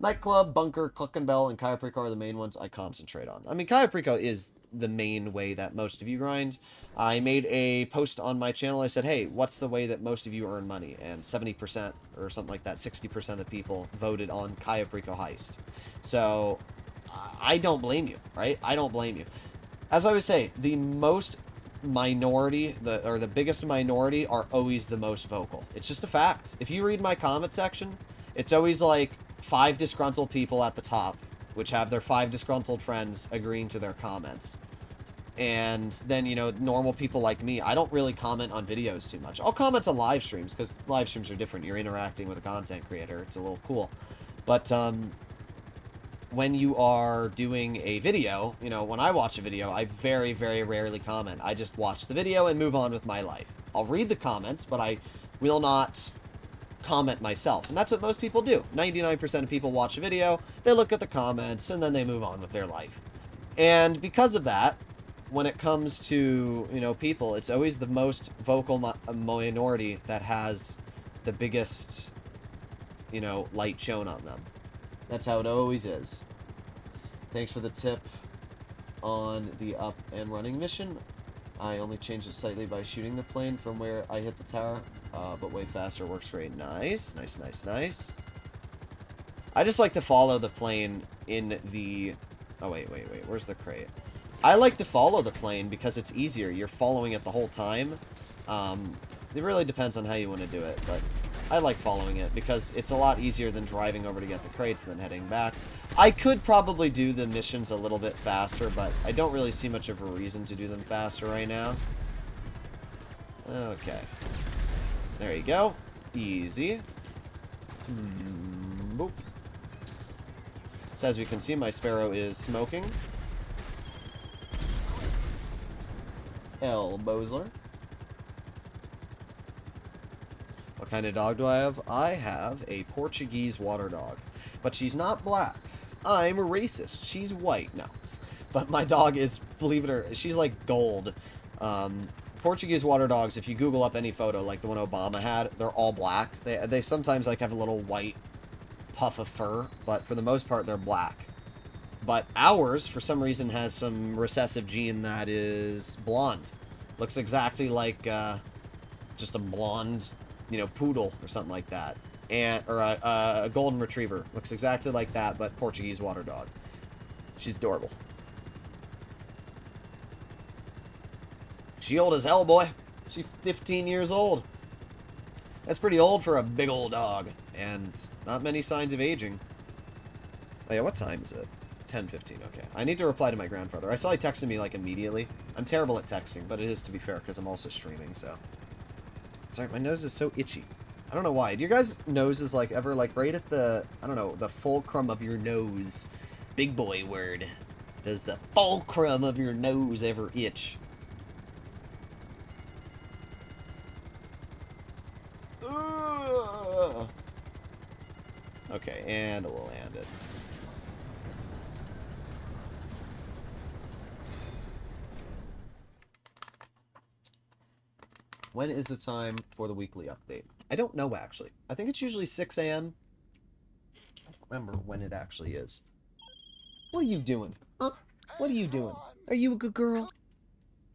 Nightclub, Bunker, Cluck and Bell, and Cayo Perico are the main ones I concentrate on. I mean, Cayo Perico is the main way that most of you grind. I made a post on my channel. I said, hey, what's the way that most of you earn money? And 70% or something like that, 60% of the people voted on Cayo Perico Heist. So, I don't blame you, right? I don't blame you. As I would say, the most minority, the biggest minority are always the most vocal. It's just a fact. If you read my comment section, it's always like 5 disgruntled people at the top, which have their 5 disgruntled friends agreeing to their comments. And then, you know, normal people like me, I don't really comment on videos too much. I'll comment on live streams, because live streams are different. You're interacting with a content creator. It's a little cool. But, when you are doing a video, you know, when I watch a video, I very, very rarely comment. I just watch the video and move on with my life. I'll read the comments, but I will not comment myself. And that's what most people do. 99% of people watch a video, they look at the comments, and then they move on with their life. And because of that, when it comes to, you know, people, it's always the most vocal minority that has the biggest, you know, light shown on them. That's how it always is. Thanks for the tip on the up and running mission. I only changed it slightly by shooting the plane from where I hit the tower, but way faster. Works great. Nice, nice, nice, nice. I just like to follow the plane in the... Oh, wait. Where's the crate? I like to follow the plane because it's easier. You're following it the whole time. It really depends on how you want to do it, but I like following it because it's a lot easier than driving over to get the crates and then heading back. I could probably do the missions a little bit faster, but I don't really see much of a reason to do them faster right now. Okay. There you go. Easy. Boop. So as you can see, my Sparrow is smoking. Bosler. What kind of dog do I have? I have a Portuguese water dog. But she's not black. I'm a racist. She's white. No. But my dog is, believe it or not, she's like gold. Portuguese water dogs, if you Google up any photo, like the one Obama had, they're all black. They sometimes like have a little white puff of fur, but for the most part, they're black. But ours, for some reason, has some recessive gene that is blonde. Looks exactly like just a blonde, you know, poodle or something like that. Or a golden retriever. Looks exactly like that, but Portuguese water dog. She's adorable. She old as hell, boy. She's 15 years old. That's pretty old for a big old dog. And not many signs of aging. Oh yeah, what time is it? 10:15, okay. I need to reply to my grandfather. I saw he texted me, like, immediately. I'm terrible at texting, but it is, to be fair, because I'm also streaming, so. Sorry, my nose is so itchy. I don't know why. Do your guys' noses, like, ever, like, right at the, I don't know, the fulcrum of your nose? Big boy word. Does the fulcrum of your nose ever itch? Ugh. Okay, and we'll land it. When is the time for the weekly update? I don't know, actually. I think it's usually 6 a.m. I don't remember when it actually is. What are you doing? Huh? What are you doing? Are you a good girl?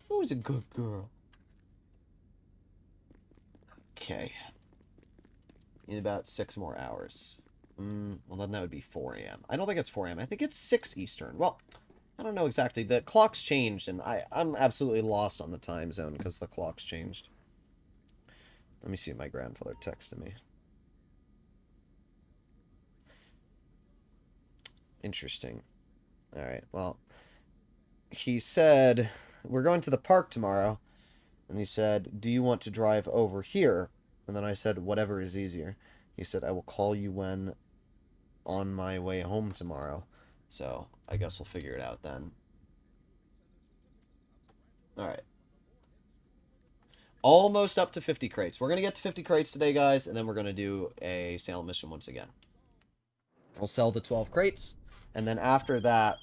Who's a good girl? Okay. In about 6 more hours. Well, then that would be 4 a.m. I don't think it's 4 a.m. I think it's 6 Eastern. Well, I don't know exactly. The clock's changed, and I'm absolutely lost on the time zone because the clock's changed. Let me see if my grandfather texted me. Interesting. Alright, well, he said, we're going to the park tomorrow, and he said, do you want to drive over here? And then I said, whatever is easier. He said, I will call you when on my way home tomorrow. So, I guess we'll figure it out then. Alright. Almost up to 50 crates. We're going to get to 50 crates today, guys, and then we're going to do a sale mission once again. We'll sell the 12 crates, and then after that,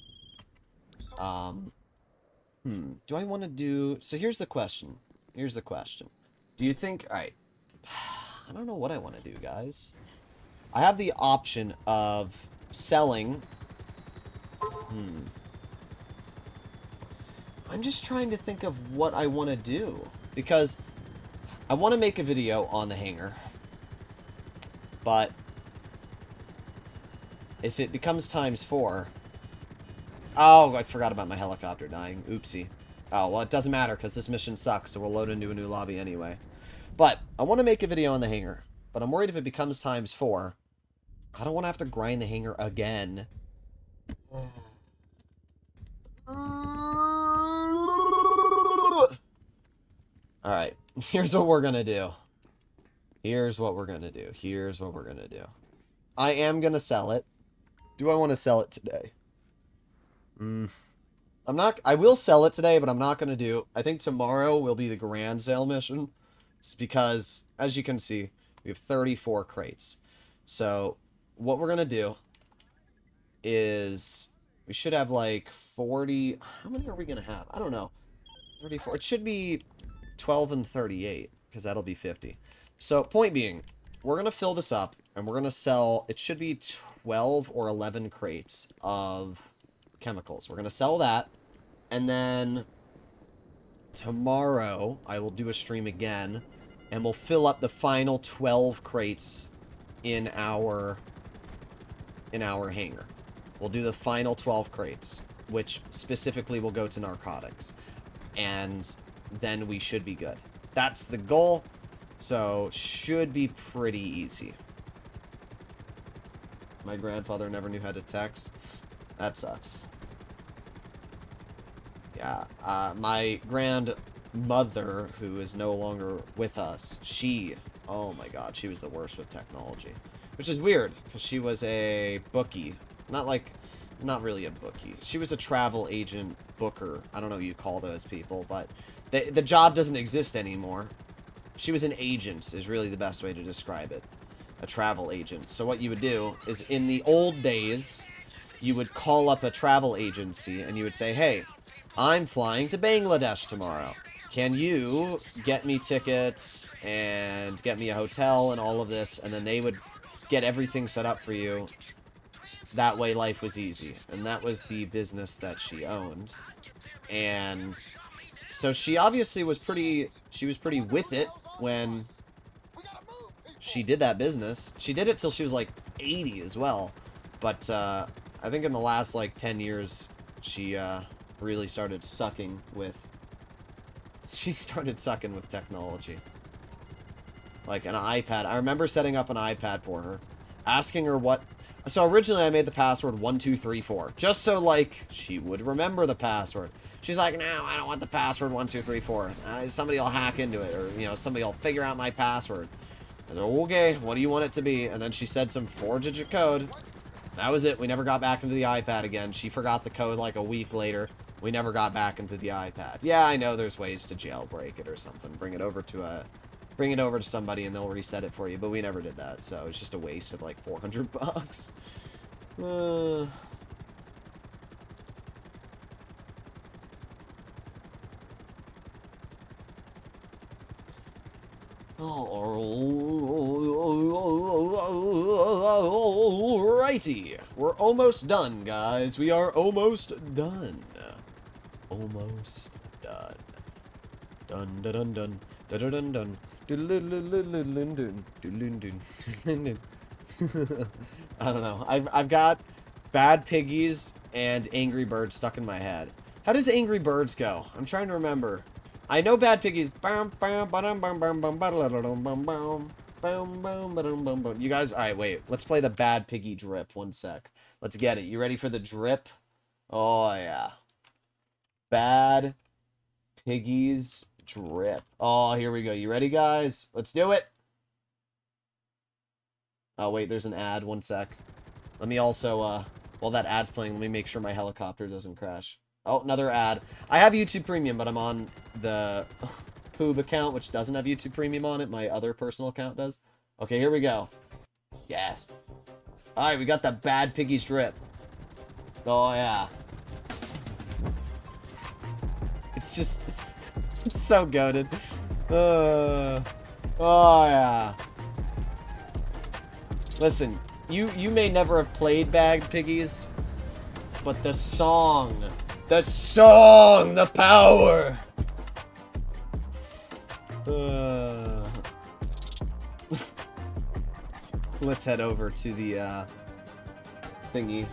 do I want to do... So here's the question. Here's the question. Do you think... Alright. I don't know what I want to do, guys. I have the option of selling... I'm just trying to think of what I want to do. Because I want to make a video on the hangar. But if it becomes ×4... Oh, I forgot about my helicopter dying. Oopsie. Oh, well, it doesn't matter because this mission sucks, so we'll load into a new lobby anyway. But I want to make a video on the hangar. But I'm worried if it becomes ×4, I don't want to have to grind the hangar again. Alright, here's what we're gonna do. Here's what we're gonna do. Here's what we're gonna do. I am gonna sell it. Do I want to sell it today? I'm not... I will sell it today, but I'm not gonna do... I think tomorrow will be the grand sale mission. It's because, as you can see, we have 34 crates. So, what we're gonna do is... We should have like 40... How many are we gonna have? I don't know. 34. It should be 12 and 38, because that'll be 50. So, point being, we're going to fill this up, and we're going to sell, it should be 12 or 11 crates of chemicals. We're going to sell that, and then tomorrow I will do a stream again, and we'll fill up the final 12 crates in our hangar. We'll do the final 12 crates, which specifically will go to narcotics. And then we should be good. That's the goal. So, should be pretty easy. My grandfather never knew how to text. That sucks. Yeah, my grandmother, who is no longer with us, she, oh my god, she was the worst with technology. Which is weird, because she was a bookie. Not really a bookie. She was a travel agent booker. I don't know what you call those people, but the job doesn't exist anymore. She was an agent, is really the best way to describe it. A travel agent. So what you would do is, in the old days, you would call up a travel agency, and you would say, hey, I'm flying to Bangladesh tomorrow. Can you get me tickets and get me a hotel and all of this? And then they would get everything set up for you. That way life was easy. And that was the business that she owned. And so she obviously was pretty with it when she did that business. She did it till she was like 80 as well. But I think in the last like 10 years, she really started sucking with... She started sucking with technology. Like an iPad. I remember setting up an iPad for her. Asking her what... So originally I made the password 1234. Just so like she would remember the password. She's like, no, I don't want the password 1234. Somebody will hack into it. Or, you know, somebody will figure out my password. I said, okay, what do you want it to be? And then she said some 4-digit code. That was it. We never got back into the iPad again. She forgot the code like a week later. We never got back into the iPad. Yeah, I know there's ways to jailbreak it or something. Bring it over to somebody and they'll reset it for you. But we never did that. So it's just a waste of like 400 bucks. Alrighty. We're almost done, guys. We are almost done. Almost done. Dun dun dun dun dun dun dun. I don't know. I've got Bad Piggies and Angry Birds stuck in my head. How does Angry Birds go? I'm trying to remember. I know Bad Piggies. You guys, alright, wait. Let's play the Bad Piggy drip. One sec. Let's get it. You ready for the drip? Oh, yeah. Bad Piggies drip. Oh, here we go. You ready, guys? Let's do it. Oh, wait, there's an ad. One sec. Let me also, while that ad's playing, let me make sure my helicopter doesn't crash. Oh, another ad. I have YouTube Premium, but I'm on the Poob account, which doesn't have YouTube Premium on it. My other personal account does. Okay, here we go. Yes. Alright, we got the Bad Piggies drip. Oh, yeah. It's just... It's so goated. Oh, yeah. Listen, you may never have played Bad Piggies, but the song... The power! Let's head over to the, thingy.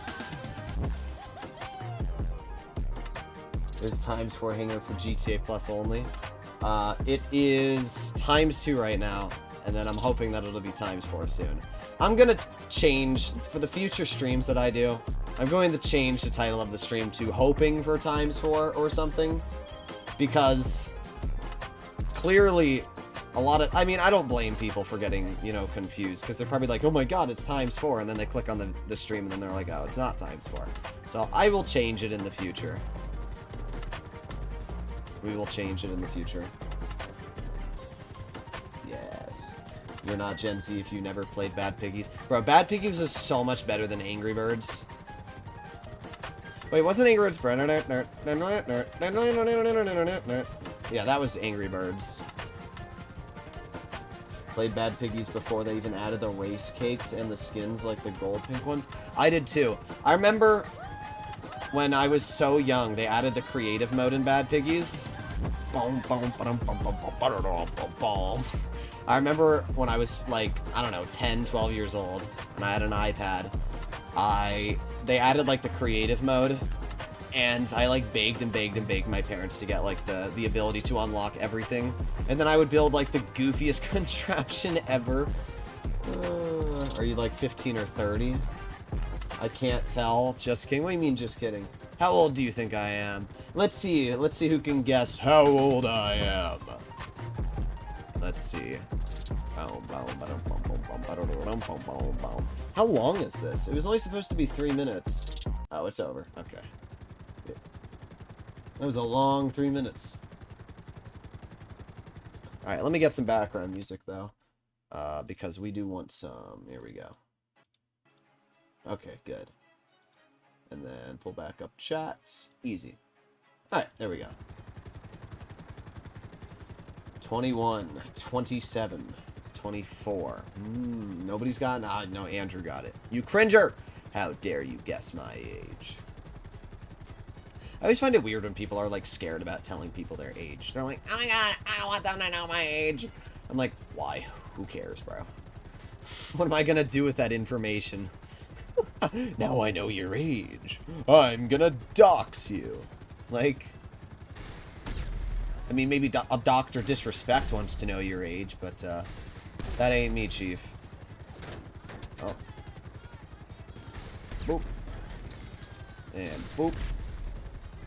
There's ×4 Hangar for GTA Plus only. It is ×2 right now, and then I'm hoping that it'll be ×4 soon. I'm gonna change, for the future streams that I do, I'm going to change the title of the stream to Hoping for ×4 or something. Because clearly a lot of... I mean, I don't blame people for getting, you know, confused, because they're probably like, oh my god, it's ×4, and then they click on the stream, and then they're like, oh, it's not ×4. So I will change it in the future. We will change it in the future. Yes. You're not Gen Z if you never played Bad Piggies. Bro, Bad Piggies is so much better than Angry Birds. Wait, wasn't Angry Birds... Yeah, that was Angry Birds. Played Bad Piggies before they even added the race cakes and the skins, like the gold pink ones. I did too. I remember when I was so young, they added the creative mode in Bad Piggies. I remember when I was like, I don't know, 10, 12 years old, and I had an iPad. They added like the creative mode, and I like begged and begged and begged my parents to get like the ability to unlock everything, and then I would build like the goofiest contraption ever. Are you like 15 or 30? I can't tell. Just kidding. What do you mean just kidding? How old do you think I am? Let's see who can guess how old I am. Let's see. How long is this? It was only supposed to be 3 minutes. Oh, it's over. Okay. That was a long 3 minutes. Alright, let me get some background music, though. Because we do want some... Here we go. Okay, good. And then pull back up chat. Easy. Alright, there we go. 21, 27, 24. Nobody's got... no, Andrew got it. You cringer! How dare you guess my age? I always find it weird when people are, like, scared about telling people their age. They're like, oh my god, I don't want them to know my age. I'm like, why? Who cares, bro? What am I gonna do with that information? Now I know your age. I'm gonna dox you. Like... I mean, maybe a Dr. Disrespect wants to know your age, but, that ain't me, Chief. Oh. Boop. And boop.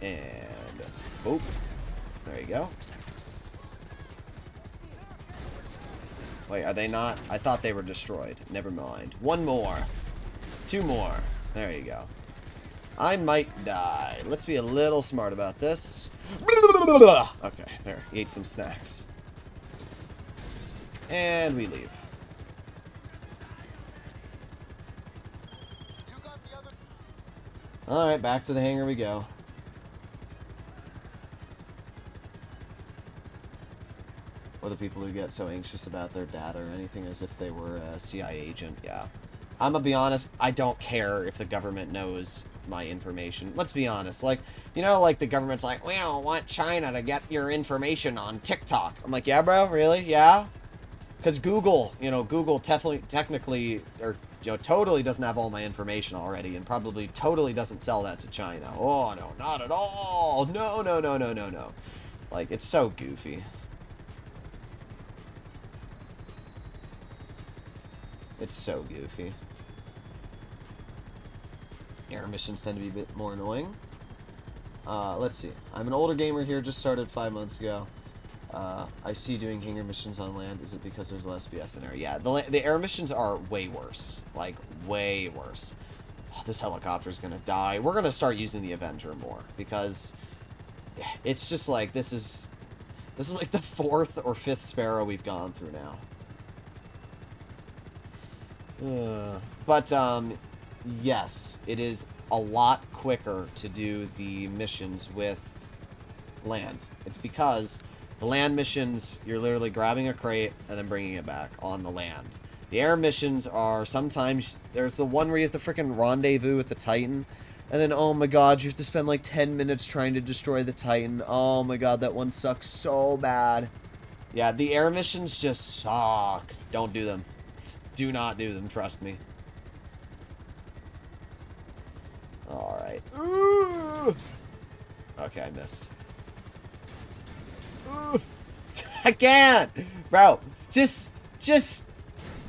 And boop. There you go. Wait, are they not? I thought they were destroyed. Never mind. One more. Two more. There you go. I might die. Let's be a little smart about this. Okay, there. He ate some snacks. And we leave. Alright, back to the hangar we go. Or the people who get so anxious about their data or anything as if they were a CIA agent. Yeah. I'm gonna be honest, I don't care if the government knows my information. Let's be honest. Like, you know, like the government's like, we don't want China to get your information on TikTok. I'm like, yeah, bro? Really? Yeah? Because Google, you know, Google technically, or, you know, totally doesn't have all my information already, and probably totally doesn't sell that to China. Oh, no, not at all. No, no, no, no, no, no. Like, it's so goofy. It's so goofy. Air missions tend to be a bit more annoying. Let's see. I'm an older gamer here, just started 5 months ago. I see doing hangar missions on land. Is it because there's less BS in air? Yeah, the air missions are way worse. Like, way worse. Oh, this helicopter's gonna die. We're gonna start using the Avenger more, because it's just like, this is like the 4th or 5th Sparrow we've gone through now. But, yes, it is a lot quicker to do the missions with land. It's because the land missions, you're literally grabbing a crate and then bringing it back on the land. The air missions are sometimes, there's the one where you have to frickin' rendezvous with the Titan, and then, oh my god, you have to spend like 10 minutes trying to destroy the Titan. Oh my god, that one sucks so bad. Yeah, the air missions just suck. Don't do them. Do not do them, trust me. Alright. Okay, I missed. I can't! Bro, just...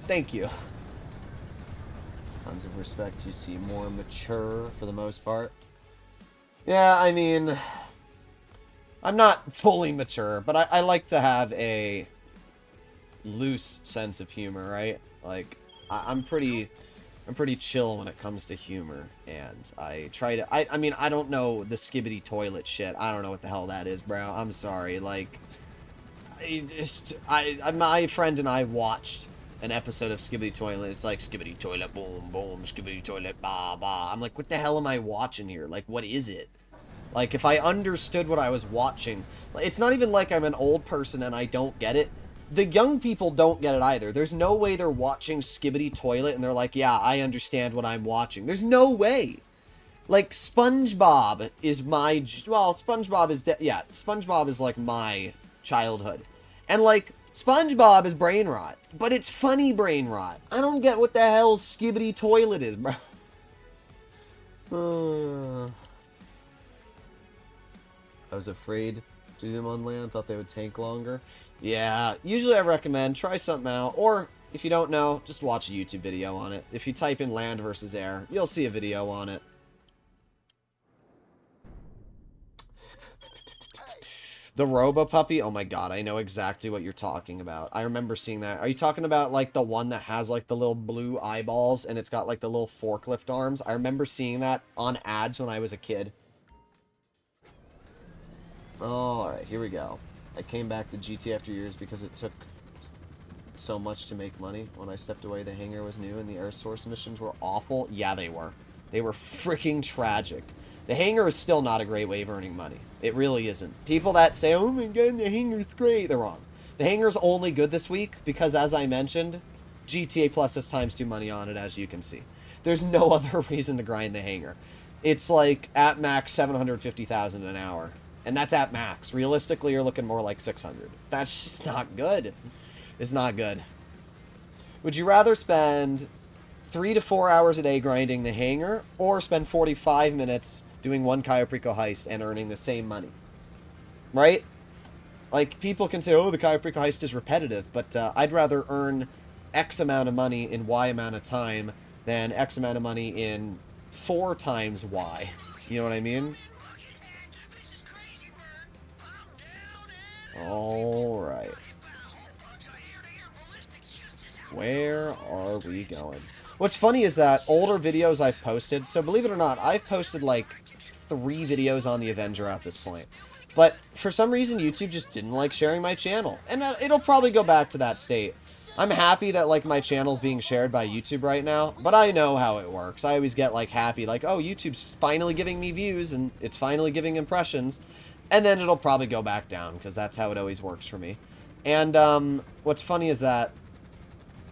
Thank you. Tons of respect. You seem more mature for the most part. Yeah, I mean... I'm not fully mature, but I like to have a loose sense of humor, right? Like, I'm pretty chill when it comes to humor, and I try to, I mean, I don't know the skibbity toilet shit. I don't know what the hell that is, bro. I'm sorry. Like, my friend and I watched an episode of Skibbity Toilet. It's like, skibbity toilet, boom, boom, skibbity toilet, bah, bah. I'm like, what the hell am I watching here? Like, what is it? Like, if I understood what I was watching, it's not even like I'm an old person and I don't get it. The young people don't get it either. There's no way they're watching Skibbity Toilet and they're like, yeah, I understand what I'm watching. There's no way. Like, SpongeBob is my... Well, SpongeBob is... Yeah, SpongeBob is, like, my childhood. And, like, SpongeBob is brain rot. But it's funny brain rot. I don't get what the hell Skibbity Toilet is, bro. I was afraid to do them on land. Thought they would take longer. Yeah, usually I recommend try something out. Or, if you don't know, just watch a YouTube video on it. If you type in land versus air, you'll see a video on it. The Robo Puppy? Oh my god, I know exactly what you're talking about. I remember seeing that. Are you talking about, like, the one that has, like, the little blue eyeballs and it's got, like, the little forklift arms? I remember seeing that on ads when I was a kid. Alright, here we go. I came back to GT after years because it took so much to make money. When I stepped away, the hangar was new and the air source missions were awful. Yeah, they were. They were freaking tragic. The hangar is still not a great way of earning money. It really isn't. People that say, oh my god, the hangar's great, they're wrong. The hangar's only good this week because, as I mentioned, GTA Plus has ×2 money on it, as you can see. There's no other reason to grind the hangar. It's like, at max, 750,000 an hour. And that's at max. Realistically, you're looking more like 600. That's just not good. It's not good. Would you rather spend 3 to 4 hours a day grinding the hangar, or spend 45 minutes doing one Cayo Perico heist and earning the same money? Right? Like, people can say, oh, the Cayo Perico heist is repetitive, but I'd rather earn X amount of money in Y amount of time than X amount of money in 4 times Y. You know what I mean? Alright. Where are we going? What's funny is that older videos I've posted, so believe it or not, I've posted like 3 videos on the Avenger at this point. But for some reason, YouTube just didn't like sharing my channel. And it'll probably go back to that state. I'm happy that, like, my channel's being shared by YouTube right now, but I know how it works. I always get, like, happy, like, oh, YouTube's finally giving me views, and it's finally giving impressions. And then it'll probably go back down, because that's how it always works for me. And what's funny is that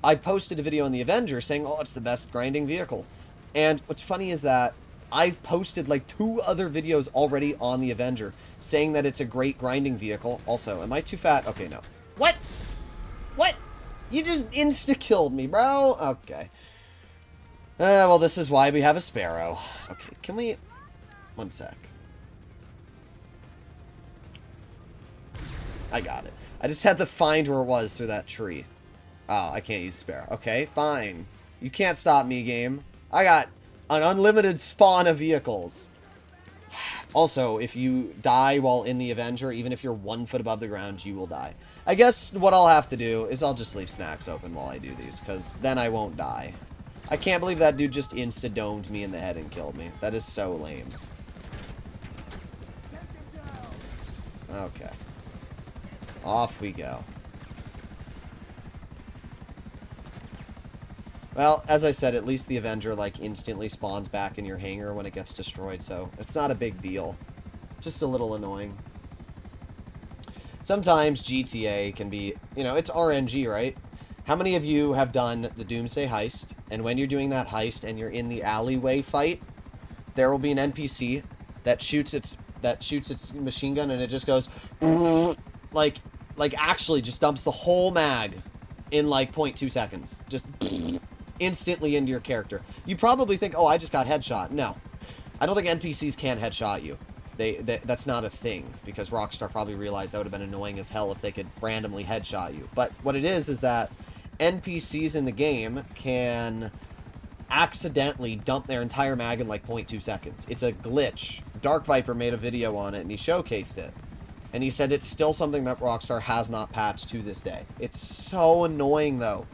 I posted a video on the Avenger saying, oh, it's the best grinding vehicle. And what's funny is that I've posted like 2 other videos already on the Avenger saying that it's a great grinding vehicle. Also, am I too fat? Okay, no. What? What? You just insta-killed me, bro. Okay. Well, this is why we have a Sparrow. Okay, can we... One sec. I got it. I just had to find where it was through that tree. Oh, I can't use Sparrow. Okay, fine. You can't stop me, game. I got an unlimited spawn of vehicles. Also, if you die while in the Avenger, even if you're 1 foot above the ground, you will die. I guess what I'll have to do is I'll just leave snacks open while I do these, because then I won't die. I can't believe that dude just insta-domed me in the head and killed me. That is so lame. Okay. Off we go. Well, as I said, at least the Avenger, like, instantly spawns back in your hangar when it gets destroyed, so it's not a big deal. Just a little annoying. Sometimes GTA can be, you know, it's RNG, right? How many of you have done the Doomsday Heist, and when you're doing that heist and you're in the alleyway fight, there will be an NPC that shoots its machine gun and it just goes, like actually just dumps the whole mag in, like, 0.2 seconds. Just instantly into your character. You probably think, oh, I just got headshot. No. I don't think NPCs can headshot you. That's not a thing, because Rockstar probably realized that would have been annoying as hell if they could randomly headshot you. But what it is that NPCs in the game can accidentally dump their entire mag in like 0.2 seconds. It's a glitch. Dark Viper made a video on it, and he showcased it. And he said it's still something that Rockstar has not patched to this day. It's so annoying, though.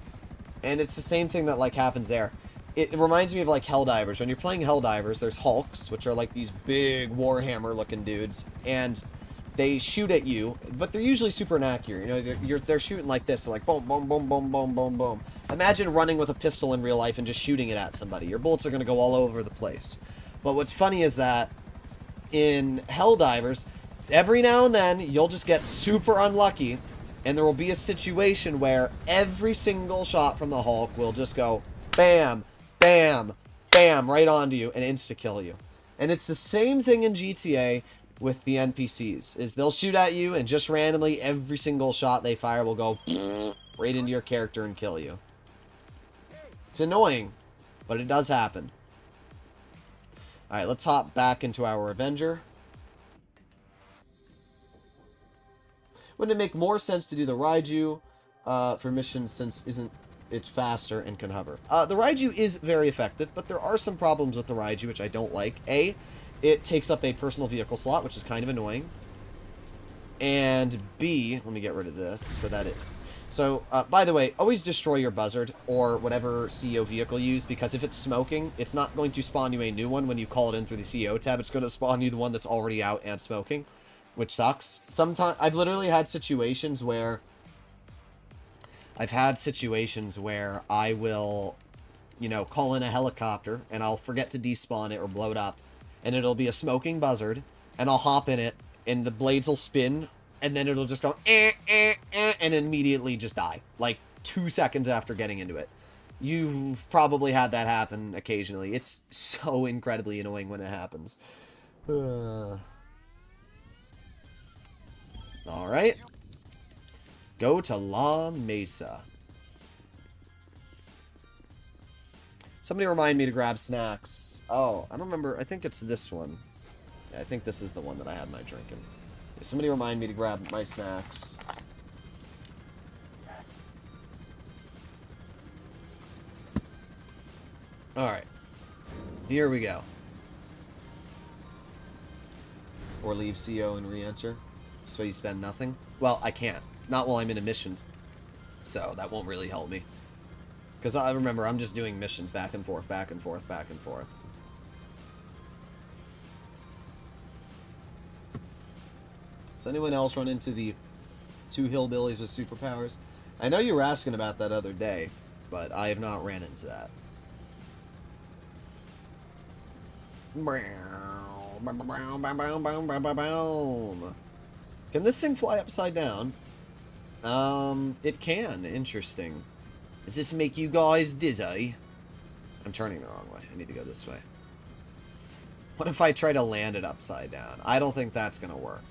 And it's the same thing that, like, happens there. It reminds me of, like, Helldivers. When you're playing Helldivers, there's Hulks, which are, like, these big Warhammer-looking dudes. And they shoot at you, but they're usually super inaccurate. You know, they're shooting like this, so like, boom, boom, boom, boom, boom, boom, boom. Imagine running with a pistol in real life and just shooting it at somebody. Your bullets are going to go all over the place. But what's funny is that in Helldivers, every now and then, you'll just get super unlucky, and there will be a situation where every single shot from the Hulk will just go bam, bam, bam, right onto you and insta-kill you. And it's the same thing in GTA with the NPCs, is they'll shoot at you, and just randomly, every single shot they fire will go right into your character and kill you. It's annoying, but it does happen. Alright, let's hop back into our Avenger. Wouldn't it make more sense to do the Raiju for missions since it's faster and can hover? The Raiju is very effective, but there are some problems with the Raiju which I don't like. A, it takes up a personal vehicle slot, which is kind of annoying. And B, let me get rid of this so that it... So, by the way, always destroy your buzzard or whatever CEO vehicle you use, because if it's smoking, it's not going to spawn you a new one when you call it in through the CEO tab. It's going to spawn you the one that's already out and smoking, which sucks. Sometimes I've literally had situations where I will, you know, call in a helicopter and I'll forget to despawn it or blow it up, and it'll be a smoking buzzard, and I'll hop in it, and the blades will spin, and then it'll just go, and immediately just die. Like, 2 seconds after getting into it. You've probably had that happen occasionally. It's so incredibly annoying when it happens. Alright. Go to La Mesa. Somebody remind me to grab snacks. Oh, I don't remember. I think it's this one. Yeah, I think this is the one that I had my drink in. Somebody remind me to grab my snacks. Alright. Here we go. Or leave CO and re-enter. So you spend nothing? Well, I can't. Not while I'm in a mission. So that won't really help me. Because I remember, I'm just doing missions back and forth, back and forth, back and forth. Does anyone else run into the 2 hillbillies with superpowers? I know you were asking about that other day, but I have not ran into that. Can this thing fly upside down? It can. Interesting. Does this make you guys dizzy? I'm turning the wrong way. I need to go this way. What if I try to land it upside down? I don't think that's gonna work.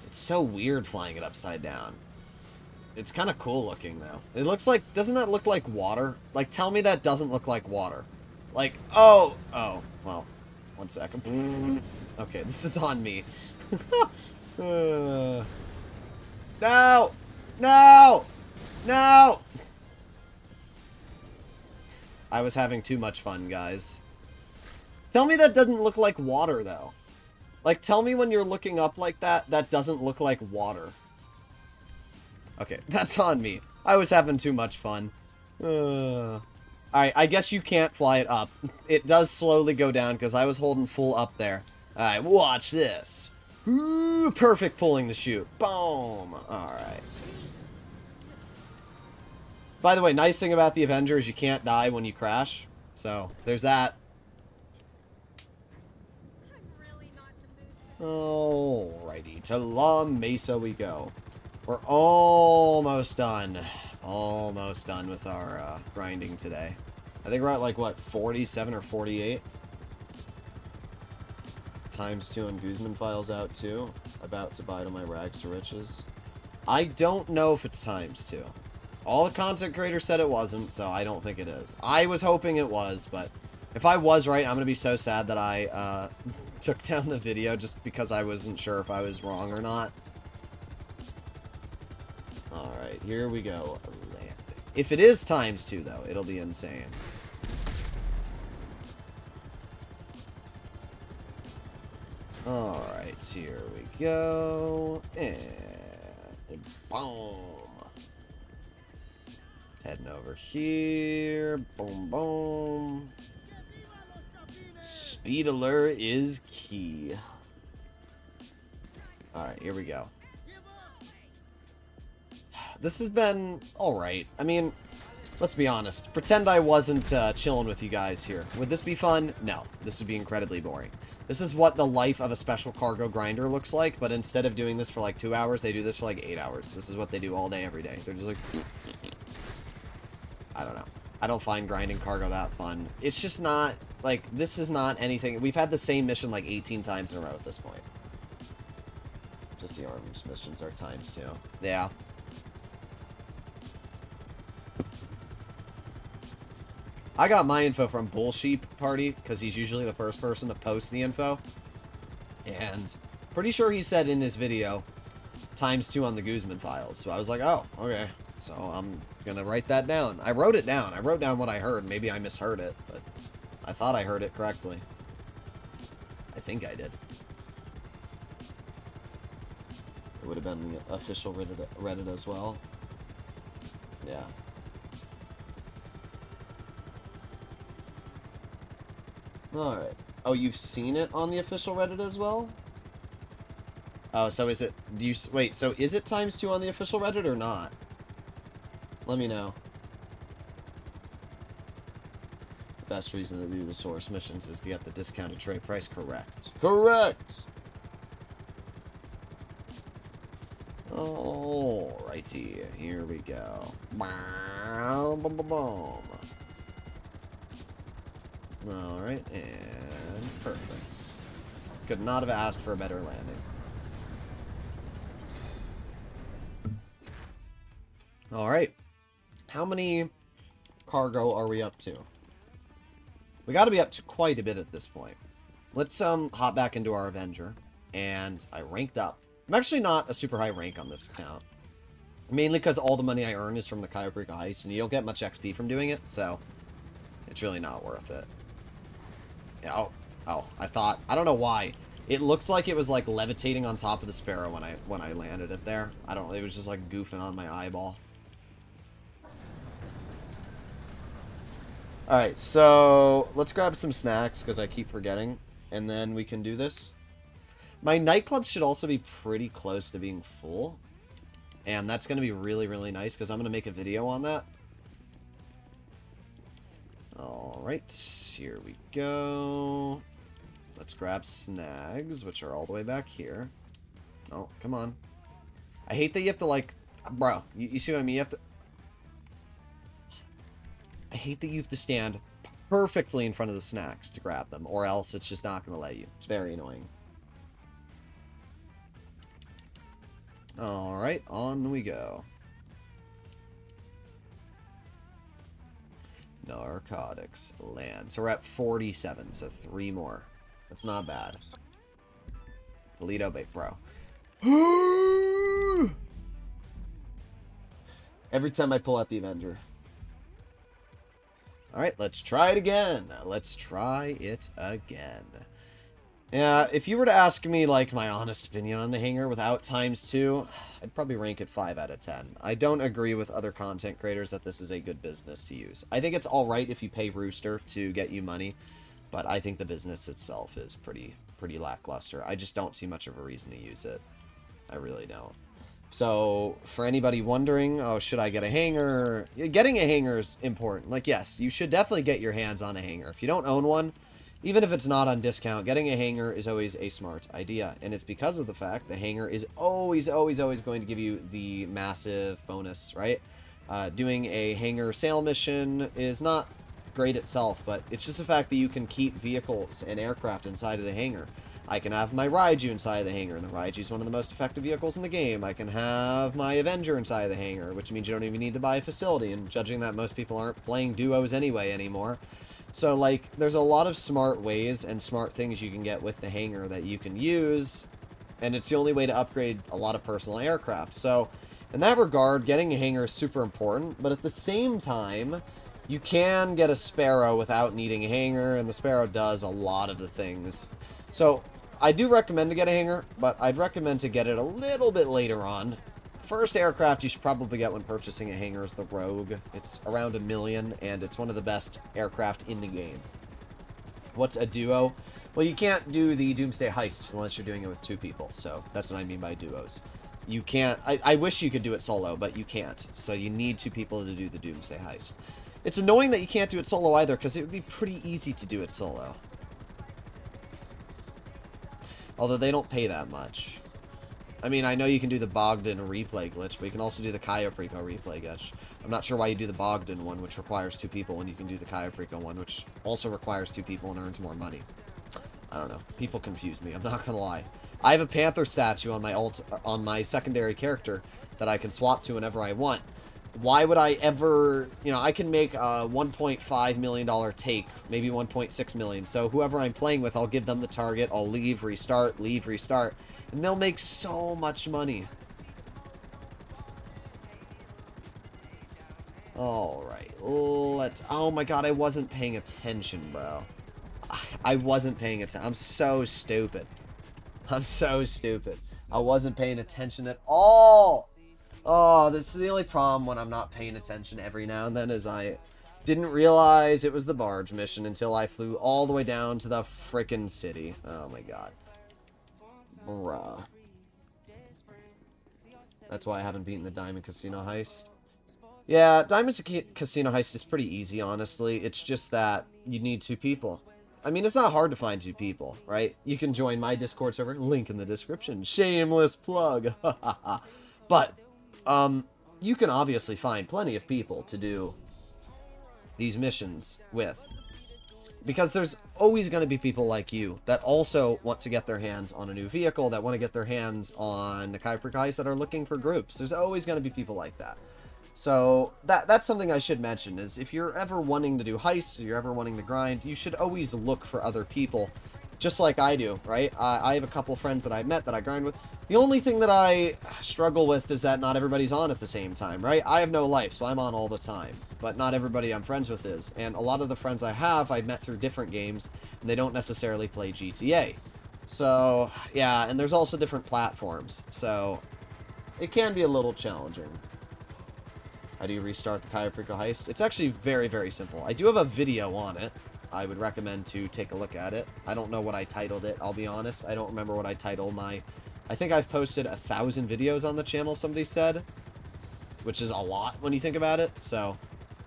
It's so weird flying it upside down. It's kind of cool looking, though. It looks like... Doesn't that look like water? Like, tell me that doesn't look like water. Like, oh, well, 1 second. Okay, this is on me. No! No! No! I was having too much fun, guys. Tell me that doesn't look like water, though. Like, tell me when you're looking up like that, that doesn't look like water. Okay, that's on me. I was having too much fun. Alright, I guess you can't fly it up. It does slowly go down, because I was holding full up there. Alright, watch this. Ooh, perfect pulling the chute. Boom. Alright. By the way, nice thing about the Avenger is you can't die when you crash. So, there's that. Alrighty, to La Mesa we go. We're almost done. Almost done with our grinding today. I think we're at like, what, 47 or 48? ×2 and Guzman files out too. About to buy to my rags to riches. I don't know if it's ×2. All the content creators said it wasn't, so I don't think it is. I was hoping it was, but if I was right, I'm going to be so sad that I took down the video just because I wasn't sure if I was wrong or not. Alright, here we go. If it is ×2, though, it'll be insane. Alright, here we go. And boom. Heading over here. Boom, boom. Speed alert is key. Alright, here we go. This has been alright. I mean, let's be honest. Pretend I wasn't chilling with you guys here. Would this be fun? No. This would be incredibly boring. This is what the life of a special cargo grinder looks like, but instead of doing this for like 2 hours, they do this for like 8 hours. This is what they do all day, every day. They're just like... I don't know. I don't find grinding cargo that fun. It's just not... Like, this is not anything... We've had the same mission like 18 times in a row at this point. Just the orange missions are times 2. Yeah. I got my info from Bullsheep Party, because he's usually the first person to post the info. And pretty sure he said in his video, ×2 on the Guzman files. So I was like, oh, okay. So I'm going to write that down. I wrote it down. I wrote down what I heard. Maybe I misheard it, but I thought I heard it correctly. I think I did. It would have been the official Reddit as well. Yeah. Alright. Oh, you've seen it on the official Reddit as well? Oh, so is it... Do you... Wait, so is it ×2 on the official Reddit or not? Let me know. The best reason to do the source missions is to get the discounted trade price correct. Correct! Alrighty, here we go. Boom, boom, boom, boom. Alright, and perfect. Could not have asked for a better landing. Alright. How many cargo are we up to? We gotta be up to quite a bit at this point. Let's hop back into our Avenger. And I ranked up. I'm actually not a super high rank on this account. Mainly because all the money I earn is from the Kaioprika Heist, and you don't get much XP from doing it, so it's really not worth it. Yeah, oh, I don't know why. It looked like it was like levitating on top of the Sparrow when I landed it there. It was just like goofing on my eyeball. Alright, so let's grab some snacks because I keep forgetting, and then we can do this. My nightclub should also be pretty close to being full, and that's going to be really, really nice because I'm going to make a video on that. Alright, here we go. Let's grab snags, which are all the way back here. Oh, come on. I hate that you have to, like... Bro, you see what I mean? You have to... I hate that you have to stand perfectly in front of the snacks to grab them, or else it's just not going to let you. It's very annoying. Alright, on we go. Narcotics. Land. So we're at 47, so 3 more. That's not bad. Toledo bait, bro. Every time I pull out the Avenger. Alright, let's try it again. Let's try it again. Yeah, if you were to ask me, like, my honest opinion on the Hangar without ×2, I'd probably rank it 5 out of 10. I don't agree with other content creators that this is a good business to use. I think it's alright if you pay Rooster to get you money, but I think the business itself is pretty lackluster. I just don't see much of a reason to use it. I really don't. So, for anybody wondering, oh, should I get a Hangar? Getting a Hangar is important. Like, yes, you should definitely get your hands on a Hangar. If you don't own one, even if it's not on discount, getting a Hangar is always a smart idea. And it's because of the fact the Hangar is always, always, always going to give you the massive bonus, right? Doing a Hangar sale mission is not great itself, but it's just the fact that you can keep vehicles and aircraft inside of the Hangar. I can have my Raiju inside of the Hangar, and the Raiju is one of the most effective vehicles in the game. I can have my Avenger inside of the Hangar, which means you don't even need to buy a facility, and judging that most people aren't playing duos anyway anymore. So, like, there's a lot of smart ways and smart things you can get with the Hangar that you can use, and it's the only way to upgrade a lot of personal aircraft. So, in that regard, getting a Hangar is super important, but at the same time, you can get a Sparrow without needing a Hangar, and the Sparrow does a lot of the things. So, I do recommend to get a hangar, but I'd recommend to get it a little bit later on. First aircraft you should probably get when purchasing a hangar is the Rogue. It's around $1 million, and it's one of the best aircraft in the game. What's a duo? Well, you can't do the Doomsday Heists unless you're doing it with 2 people, so that's what I mean by duos. You can't... I wish you could do it solo, but you can't. So you need 2 people to do the Doomsday Heist. It's annoying that you can't do it solo either, because it would be pretty easy to do it solo. Although they don't pay that much. I mean, I know you can do the Bogdan replay glitch, but you can also do the Kayaprico replay glitch. I'm not sure why you do the Bogdan one, which requires 2 people, when you can do the Kayaprico one, which also requires 2 people and earns more money. I don't know. People confuse me. I'm not gonna lie. I have a Panther statue on my secondary character that I can swap to whenever I want. Why would I ever... You know, I can make a $1.5 million take, maybe $1.6 million. So whoever I'm playing with, I'll give them the target. I'll leave, restart, and they'll make so much money. Alright, let's... Oh my god, I wasn't paying attention, bro. I wasn't paying attention. I'm so stupid. I'm so stupid. I wasn't paying attention at all. Oh, this is the only problem when I'm not paying attention every now and then, is I didn't realize it was the barge mission until I flew all the way down to the frickin' city. Oh my god. Bruh. That's why I haven't beaten the Diamond Casino Heist. Yeah, Diamond Casino Heist is pretty easy, honestly. It's just that you need 2 people. I mean, it's not hard to find 2 people, right? You can join my Discord server, link in the description. Shameless plug. But, you can obviously find plenty of people to do these missions with. Because there's always going to be people like you that also want to get their hands on a new vehicle, that want to get their hands on the Kayaprico Heist, that are looking for groups. There's always going to be people like that. So that's something I should mention, is if you're ever wanting to do heists, or you're ever wanting to grind, you should always look for other people, just like I do, right? I have a couple friends that I met that I grind with. The only thing that I struggle with is that not everybody's on at the same time, right? I have no life, so I'm on all the time, but not everybody I'm friends with is. And a lot of the friends I have, I've met through different games, and they don't necessarily play GTA. So, yeah, and there's also different platforms, so it can be a little challenging. How do you restart the Kayaprico Heist? It's actually very, very simple. I do have a video on it. I would recommend to take a look at it. I don't know what I titled it, I'll be honest. I don't remember what I titled my... I think I've posted 1,000 videos on the channel, somebody said. Which is a lot when you think about it. So,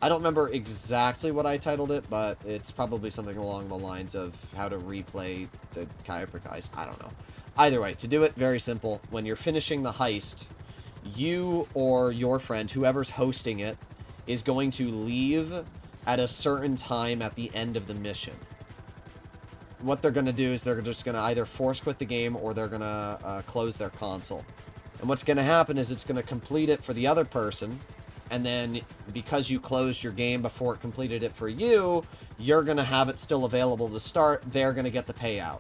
I don't remember exactly what I titled it, but it's probably something along the lines of how to replay the Kayaprico Heist. I don't know. Either way, to do it, very simple. When you're finishing the heist, you or your friend, whoever's hosting it, is going to leave at a certain time at the end of the mission. What they're going to do is they're just going to either force quit the game, or they're going to close their console. And what's going to happen is it's going to complete it for the other person, and then because you closed your game before it completed it for you, you're going to have it still available to start. They're going to get the payout.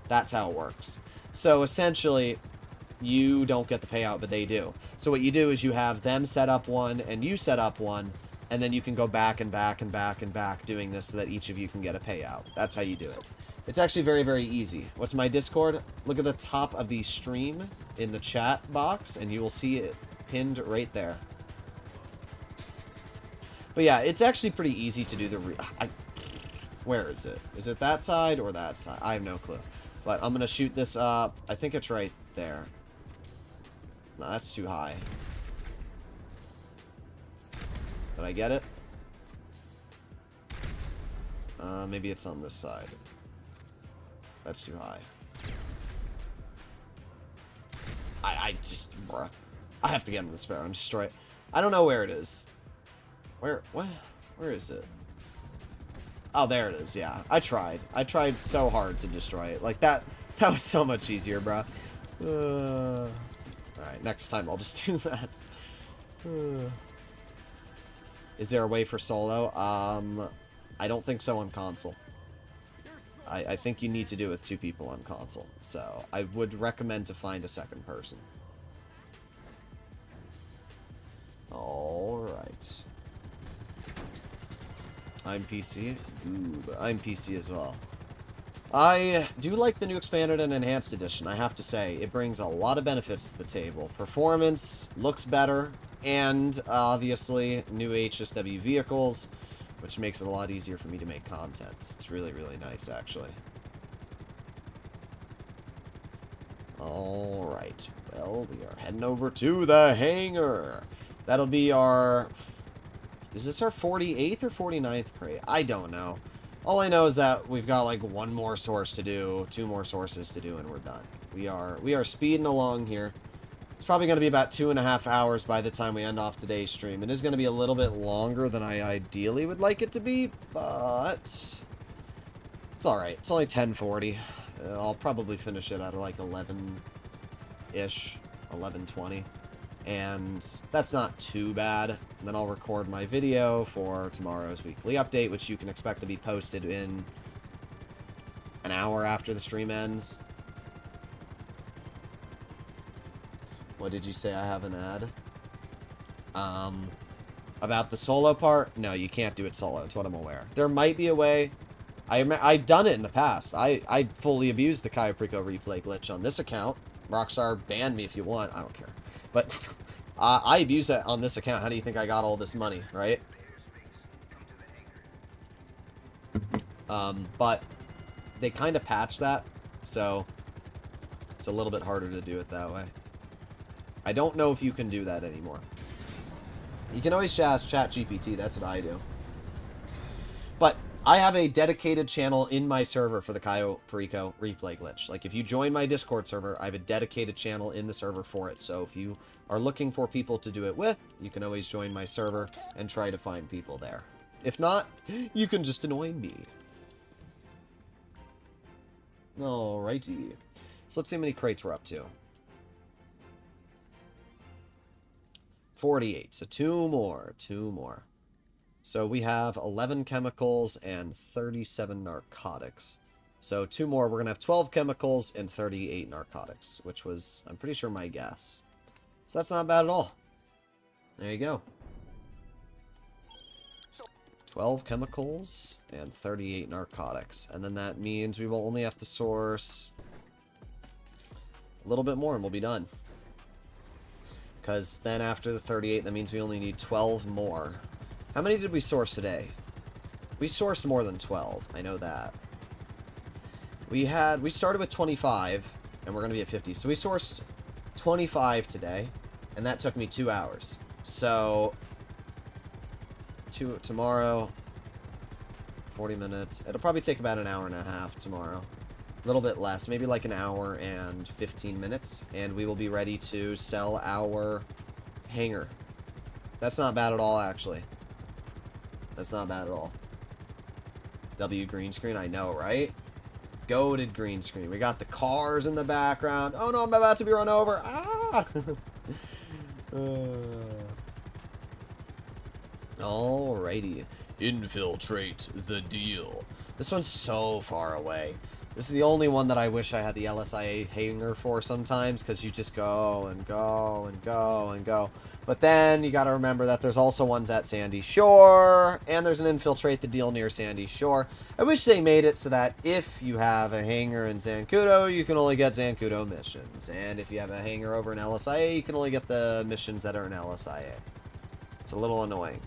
That's how it works. So essentially, you don't get the payout, but they do. So what you do is you have them set up one, and you set up one, and then you can go back and back and back and back doing this so that each of you can get a payout. That's how you do it. It's actually very, very easy. What's my Discord? Look at the top of the stream in the chat box, and you will see it pinned right there. But yeah, it's actually pretty easy to do the... Where is it? Is it that side or that side? I have no clue. But I'm going to shoot this up. I think it's right there. No, that's too high. Did I get it? Maybe it's on this side. That's too high. I just... Bruh. I have to get in the Sparrow and destroy it. I don't know where it is. Where... What? Where is it? Oh, there it is, yeah. I tried. I tried so hard to destroy it. Like, that was so much easier, bro. Alright, next time I'll just do that. Is there a way for solo? I don't think so on console. I think you need to do it with 2 people on console. So, I would recommend to find a second person. Alright. I'm PC? Ooh, but I'm PC as well. I do like the new expanded and enhanced edition, I have to say. It brings a lot of benefits to the table. Performance looks better, and obviously new HSW vehicles, which makes it a lot easier for me to make content. It's really, really nice, actually. Alright, well, we are heading over to the hangar. That'll be our... Is this our 48th or 49th crate? I don't know. All I know is that we've got like one more source to do, two more sources to do, and we're done. We are speeding along here. It's probably going to be about 2.5 hours by the time we end off today's stream. It is going to be a little bit longer than I ideally would like it to be, but it's alright. It's only 10:40. I'll probably finish it at like 11-ish, 11:20. And that's not too bad. And then I'll record my video for tomorrow's weekly update, which you can expect to be posted in an hour after the stream ends. What did you say? I have an ad? About the solo part? No, you can't do it solo. It's what I'm aware. There might be a way. I've done it in the past. I fully abused the Caio Perico replay glitch on this account. Rockstar, ban me if you want. I don't care. But I abused it on this account. How do you think I got all this money, right? But they kind of patched that, so it's a little bit harder to do it that way. I don't know if you can do that anymore. You can always ask ChatGPT. That's what I do. But I have a dedicated channel in my server for the Caio Perico replay glitch. Like, if you join my Discord server, I have a dedicated channel in the server for it. So if you are looking for people to do it with, you can always join my server and try to find people there. If not, you can just annoy me. Alrighty. So let's see how many crates we're up to. 48. So two more. So we have 11 chemicals and 37 narcotics. So two more. We're going to have 12 chemicals and 38 narcotics, which was, I'm pretty sure, my guess. So that's not bad at all. There you go. 12 chemicals and 38 narcotics. And then that means we will only have to source a little bit more and we'll be done. Because then after the 38, that means we only need 12 more. How many did we source today? We sourced more than 12. I know that. We started with 25, and we're going to be at 50. So we sourced 25 today, and that took me 2 hours. So, tomorrow, 40 minutes. It'll probably take about an hour and a half tomorrow. A little bit less, maybe like an hour and 15 minutes, and we will be ready to sell our hangar. That's not bad at all, actually. That's not bad at all. W green screen, I know, right? Goated green screen. We got the cars in the background. Oh no, I'm about to be run over. Ah! Alrighty. Infiltrate the deal. This one's so far away. This is the only one that I wish I had the LSIA hangar for sometimes, because you just go and go and go and go. But then you got to remember that there's also ones at Sandy Shore, and there's an infiltrate the deal near Sandy Shore. I wish they made it so that if you have a hangar in Zancudo, you can only get Zancudo missions. And if you have a hangar over in LSIA, you can only get the missions that are in LSIA. It's a little annoying.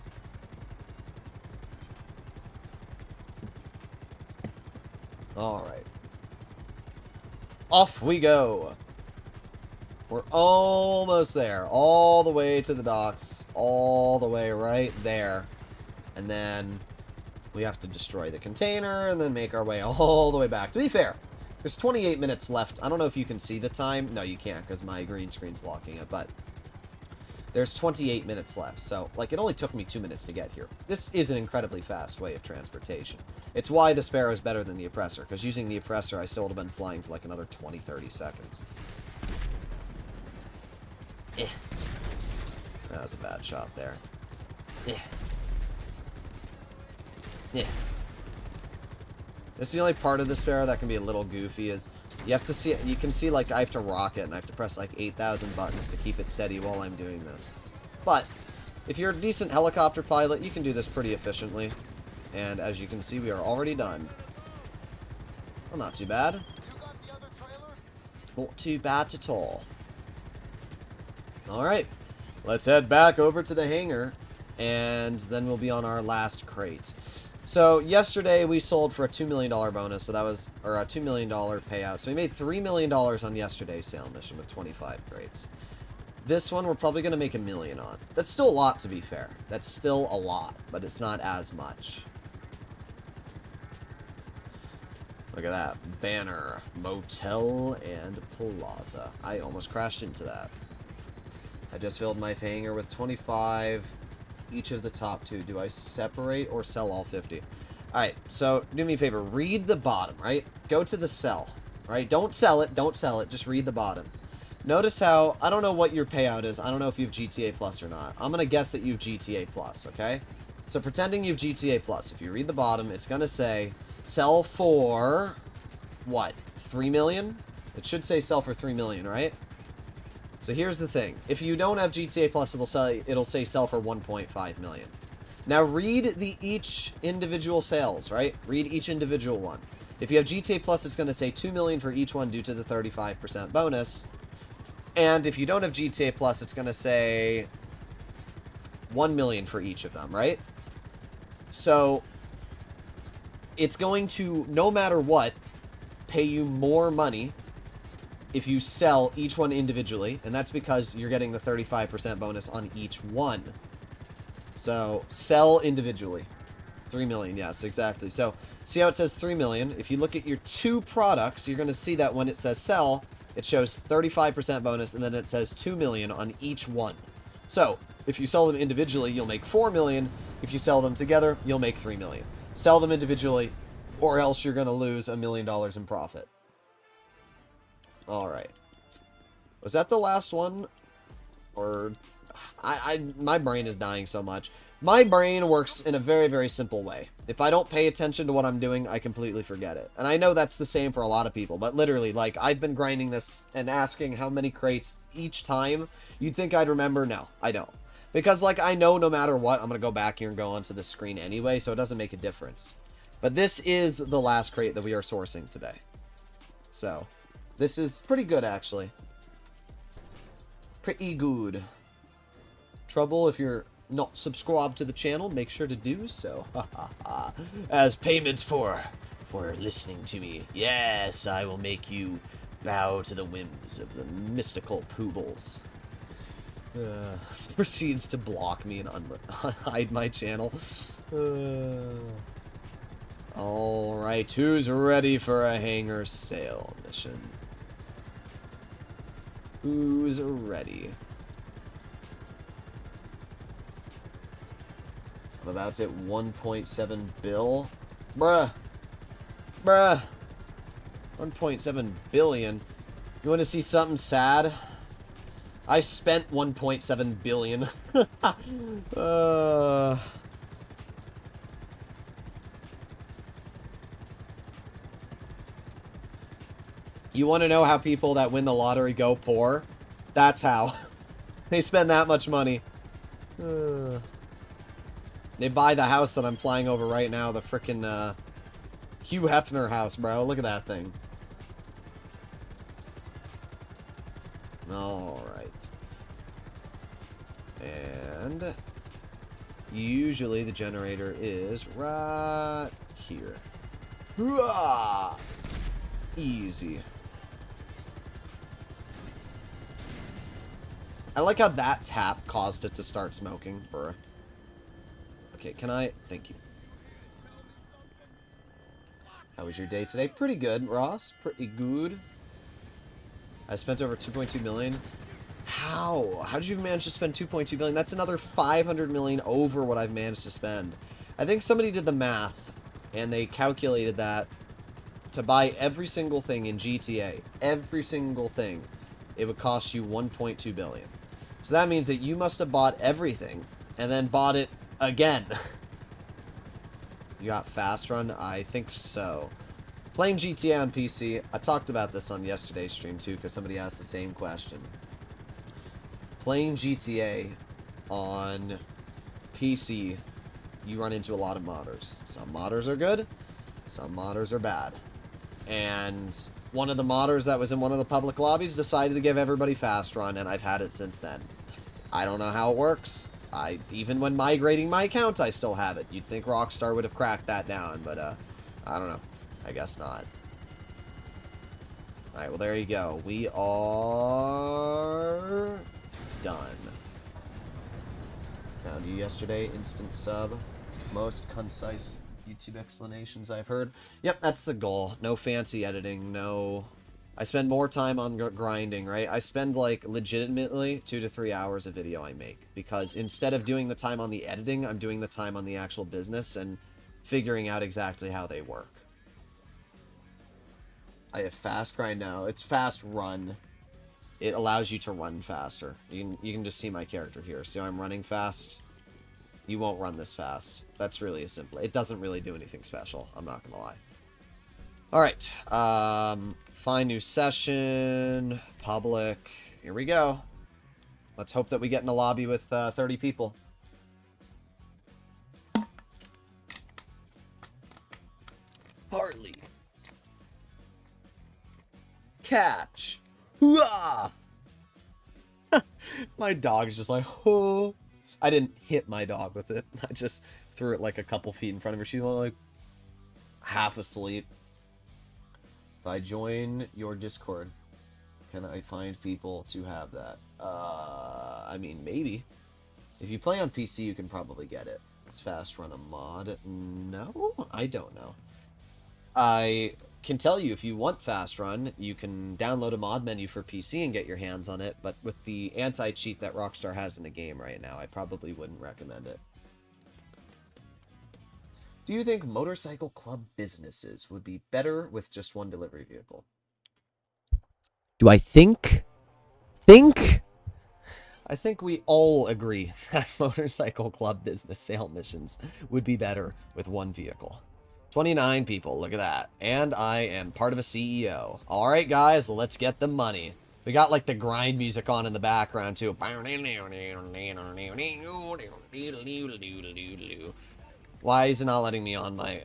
Alright. Off we go. We're almost there. All the way to the docks. All the way right there. And then we have to destroy the container and then make our way all the way back. To be fair, there's 28 minutes left. I don't know if you can see the time. No, you can't because my green screen's blocking it. But there's 28 minutes left. So, like, it only took me 2 minutes to get here. This is an incredibly fast way of transportation. It's why the Sparrow is better than the Oppressor. Because using the Oppressor, I still would have been flying for like another 20-30 seconds. Eh. That was a bad shot there. Yeah. Yeah. This is the only part of the Sparrow that can be a little goofy is you have to see, you can see like I have to rock it and I have to press like 8,000 buttons to keep it steady while I'm doing this. But if you're a decent helicopter pilot, you can do this pretty efficiently. And as you can see, we are already done. Well, not too bad. Not too bad at all. Alright. Let's head back over to the hangar. And then we'll be on our last crate. So, yesterday we sold for a $2 million bonus, but that was, or a $2 million payout. So we made $3 million on yesterday's sale mission with 25 crates. This one we're probably going to make $1 million on. That's still a lot, to be fair. That's still a lot, but it's not as much. Look at that. Banner. Motel and Plaza. I almost crashed into that. I just filled my hangar with 25. Each of the top 2. Do I separate or sell all 50? Alright, so do me a favor. Read the bottom, right? Go to the sell, right? Don't sell it. Don't sell it. Just read the bottom. Notice how, I don't know what your payout is. I don't know if you have GTA Plus or not. I'm going to guess that you have GTA Plus, okay? So pretending you have GTA Plus. If you read the bottom, it's going to say sell for, what, 3 million? It should say sell for 3 million, right? So here's the thing. If you don't have GTA Plus, it'll say sell for 1.5 million. Now read each individual sales, right? Read each individual one. If you have GTA Plus, it's going to say 2 million for each one due to the 35% bonus. And if you don't have GTA Plus, it's going to say 1 million for each of them, right? So it's going to, no matter what, pay you more money if you sell each one individually, and that's because you're getting the 35% bonus on each one. So, sell individually. 3 million, yes, exactly. So, see how it says 3 million? If you look at your 2 products, you're going to see that when it says sell, it shows 35% bonus, and then it says 2 million on each one. So, if you sell them individually, you'll make 4 million. If you sell them together, you'll make 3 million. Sell them individually, or else you're going to lose $1 million in profit. Alright. Was that the last one? Or... my brain is dying so much. My brain works in a very, very simple way. If I don't pay attention to what I'm doing, I completely forget it. And I know that's the same for a lot of people, but literally, like, I've been grinding this and asking how many crates each time. You'd think I'd remember? No, I don't. Because, like, I know no matter what, I'm going to go back here and go onto the screen anyway, so it doesn't make a difference. But this is the last crate that we are sourcing today. So... this is pretty good, actually. Pretty good. Trouble, if you're not subscribed to the channel, make sure to do so. As payments for listening to me. Yes, I will make you bow to the whims of the mystical poobles. Proceeds to block me and hide my channel. Alright, who's ready for a hangar sale mission? Who's ready? I'm about to hit 1.7 bill. Bruh. 1.7 billion. You want to see something sad? I spent 1.7 billion. You want to know how people that win the lottery go poor? That's how. They spend that much money. They buy the house that I'm flying over right now, the frickin' Hugh Hefner house, bro. Look at that thing. Alright. And usually the generator is right here. Hooah! Easy. I like how that tap caused it to start smoking. Bruh. Okay, can I... thank you. How was your day today? Pretty good, Ross. Pretty good. I spent over 2.2 million. How? How did you manage to spend 2.2 million? That's another 500 million over what I've managed to spend. I think somebody did the math, and they calculated that to buy every single thing in GTA, every single thing, it would cost you 1.2 billion. So that means that you must have bought everything, and then bought it again. You got Fast Run? I think so. Playing GTA on PC, I talked about this on yesterday's stream too, because somebody asked the same question. Playing GTA on PC, you run into a lot of modders. Some modders are good, some modders are bad. And one of the modders that was in one of the public lobbies decided to give everybody fast run, and I've had it since then. I don't know how it works. Even when migrating my account, I still have it. You'd think Rockstar would have cracked that down, but I don't know. I guess not. Alright, well, there you go. We are done. Found you yesterday. Instant sub. Most concise YouTube explanations I've heard. Yep, that's the goal. No fancy editing. No... I spend more time on grinding, right? I spend, like, legitimately 2 to 3 hours a video I make. Because instead of doing the time on the editing, I'm doing the time on the actual business and figuring out exactly how they work. I have fast grind now. It's fast run. It allows you to run faster. You can just see my character here. See how I'm running fast? You won't run this fast. That's really a simple. It doesn't really do anything special. I'm not gonna lie. Alright. Find new session. Public. Here we go. Let's hope that we get in a lobby with 30 people. Harley. Catch. Hooah! My dog's just like, oh. I didn't hit my dog with it. I just threw it like a couple feet in front of her. She's like half asleep. If I join your Discord, can I find people to have that? I mean, maybe. If you play on PC, you can probably get it. It's fast run a mod. No, I don't know. I can tell you, if you want fast run, you can download a mod menu for PC and get your hands on it, but with the anti-cheat that Rockstar has in the game right now, I probably wouldn't recommend it. Do you think motorcycle club businesses would be better with just one delivery vehicle? Do I think? I think we all agree that motorcycle club business sale missions would be better with one vehicle. 29 people, look at that. And I am part of a CEO. Alright guys, let's get the money. We got like the grind music on in the background too. Why is it not letting me on my...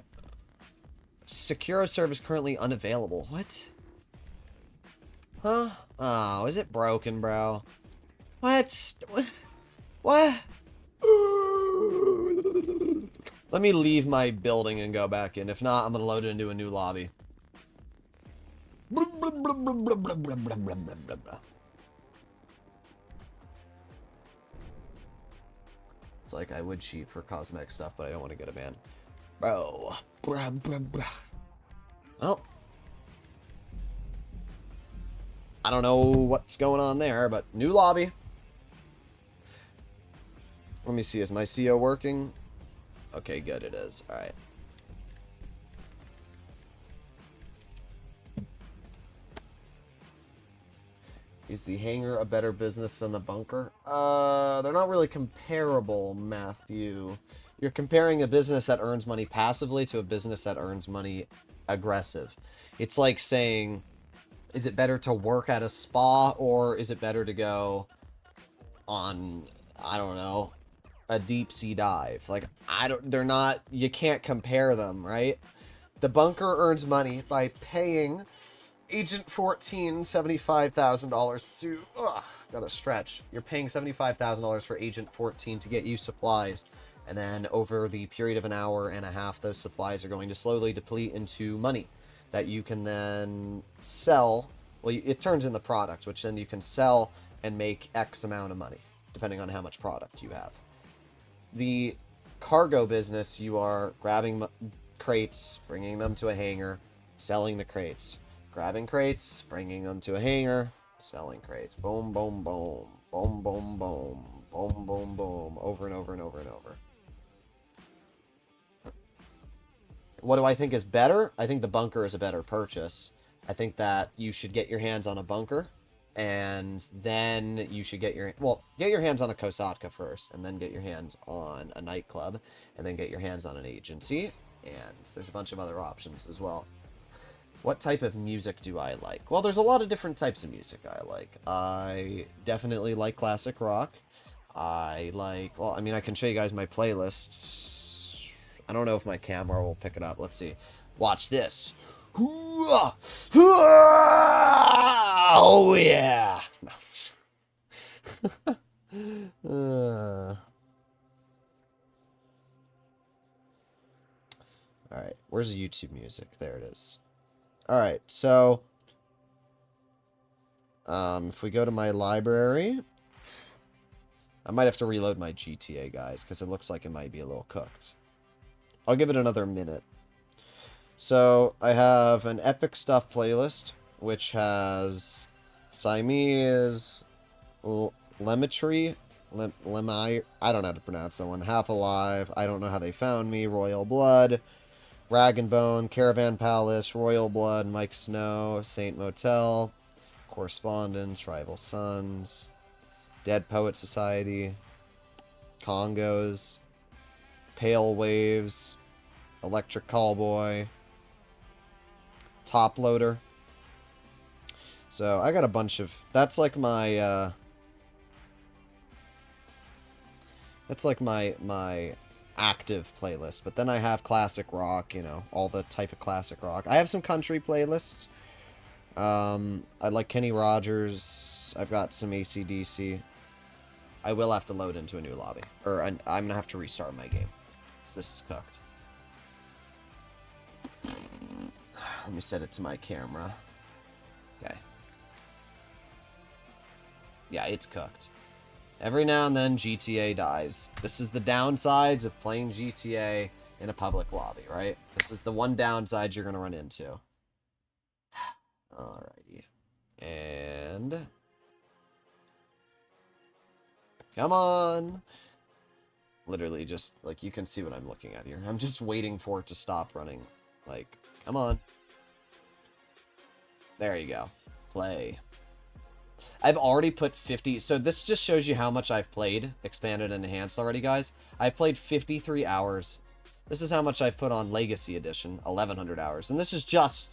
Secure service currently unavailable. What? Huh? Oh, is it broken, bro? What? What? Let me leave my building and go back in. If not, I'm going to load it into a new lobby. It's like I would cheat for cosmetic stuff, but I don't want to get a ban. Bro. Well. I don't know what's going on there, but new lobby. Let me see, is my CO working? Okay, good, it is. Alright. Is the hangar a better business than the bunker? They're not really comparable, Matthew. You're comparing a business that earns money passively to a business that earns money aggressive. It's like saying, is it better to work at a spa or is it better to go on, I don't know, a deep sea dive? Like, they're not, you can't compare them, right? The bunker earns money by paying Agent 14 $75,000 to, gotta stretch. You're paying $75,000 for Agent 14 to get you supplies. And then over the period of an hour and a half, those supplies are going to slowly deplete into money that you can then sell. Well, it turns into product, which then you can sell and make X amount of money, depending on how much product you have. The cargo business, you are grabbing crates, bringing them to a hangar, selling the crates. Grabbing crates, bringing them to a hangar, selling crates. Boom, boom, boom. Boom, boom, boom. Boom, boom, boom. Over and over and over and over. What do I think is better? I think the bunker is a better purchase. I think that you should get your hands on a bunker, and then you should get your hands on a Kosatka first, and then get your hands on a nightclub, and then get your hands on an agency, and there's a bunch of other options as well. What type of music do I like? Well, there's a lot of different types of music I like. I definitely like classic rock. I like, well, I mean, I can show you guys my playlists. I don't know if my camera will pick it up. Let's see. Watch this. Oh yeah. All right, where's the YouTube music? There it is. All right, so if we go to my library, I might have to reload my GTA, guys, because it looks like it might be a little cooked. I'll give it another minute. So I have an epic stuff playlist, which has Siamese, Lemetry, Lemire, I don't know how to pronounce that one, Half Alive, I Don't Know How They Found Me, Royal Blood, Rag and Bone, Caravan Palace, Royal Blood, Mike Snow, Saint Motel, Correspondence, Rival Sons, Dead Poet Society, Congos, Pale Waves, Electric Callboy, Top Loader. So I got a bunch of, that's like my my active playlist. But then I have classic rock, you know, all the type of classic rock. I have some country playlists. I like Kenny Rogers. I've got some AC/DC. I will have to load into a new lobby, or I'm gonna have to restart my game. So this is cooked. Let me set it to my camera. Okay. Yeah, it's cooked. Every now and then, GTA dies. This is the downsides of playing GTA in a public lobby, right? This is the one downside you're going to run into. Alrighty. And... come on! Literally just, like, you can see what I'm looking at here. I'm just waiting for it to stop running. Like, come on. There you go. Play. I've already put 50... so this just shows you how much I've played, expanded and enhanced already, guys. I've played 53 hours. This is how much I've put on Legacy Edition, 1,100 hours. And this is just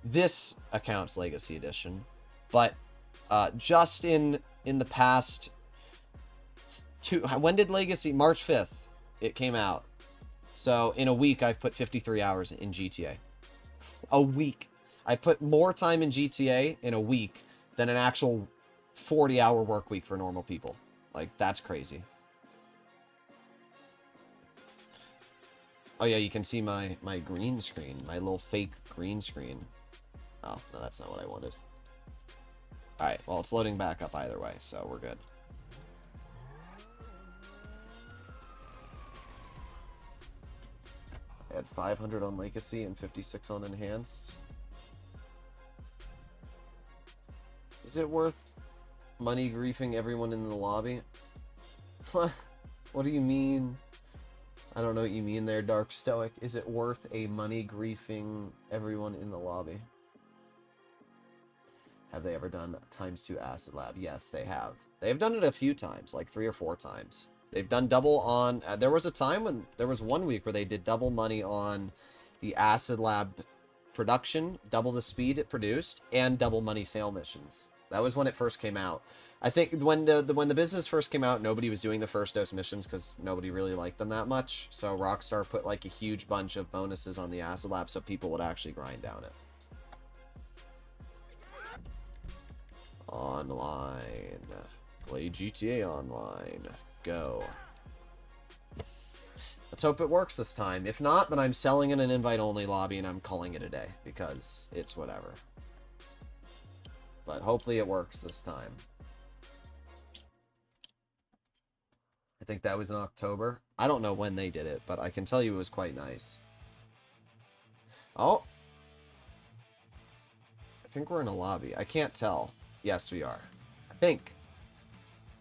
this account's Legacy Edition. But just in the past... when did Legacy... March 5th, it came out. So in a week, I've put 53 hours in GTA. A week. I put more time in GTA in a week than an actual 40-hour work week for normal people. Like, that's crazy. Oh yeah, you can see my green screen, my little fake green screen. Oh, no, that's not what I wanted. Alright, well, it's loading back up either way, so we're good. I had 500 on Legacy and 56 on Enhanced. Is it worth money griefing everyone in the lobby? What do you mean? I don't know what you mean there, Dark Stoic. Is it worth a money griefing everyone in the lobby? Have they ever done ×2 Acid Lab? Yes, they have. They've done it a few times, like 3 or 4 times. They've done double on... there was a time when... there was 1 week where they did double money on the Acid Lab production, double the speed it produced, and double money sale missions. That was when it first came out. I think when the business first came out, nobody was doing the first dose missions because nobody really liked them that much. So Rockstar put like a huge bunch of bonuses on the Acid Lab so people would actually grind down it. Online. Play GTA Online. Go. Let's hope it works this time. If not, then I'm selling in an invite-only lobby and I'm calling it a day because it's whatever. But hopefully it works this time. I think that was in October. I don't know when they did it, but I can tell you it was quite nice. Oh. I think we're in a lobby. I can't tell. Yes, we are. I think.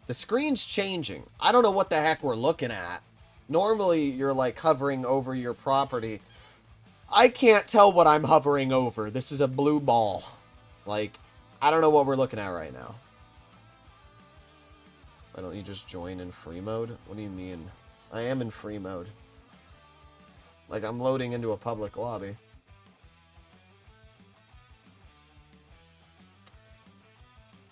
The screen's changing. I don't know what the heck we're looking at. Normally, you're like hovering over your property. I can't tell what I'm hovering over. This is a blue ball. Like, I don't know what we're looking at right now. Why don't you just join in free mode? What do you mean? I am in free mode. Like, I'm loading into a public lobby.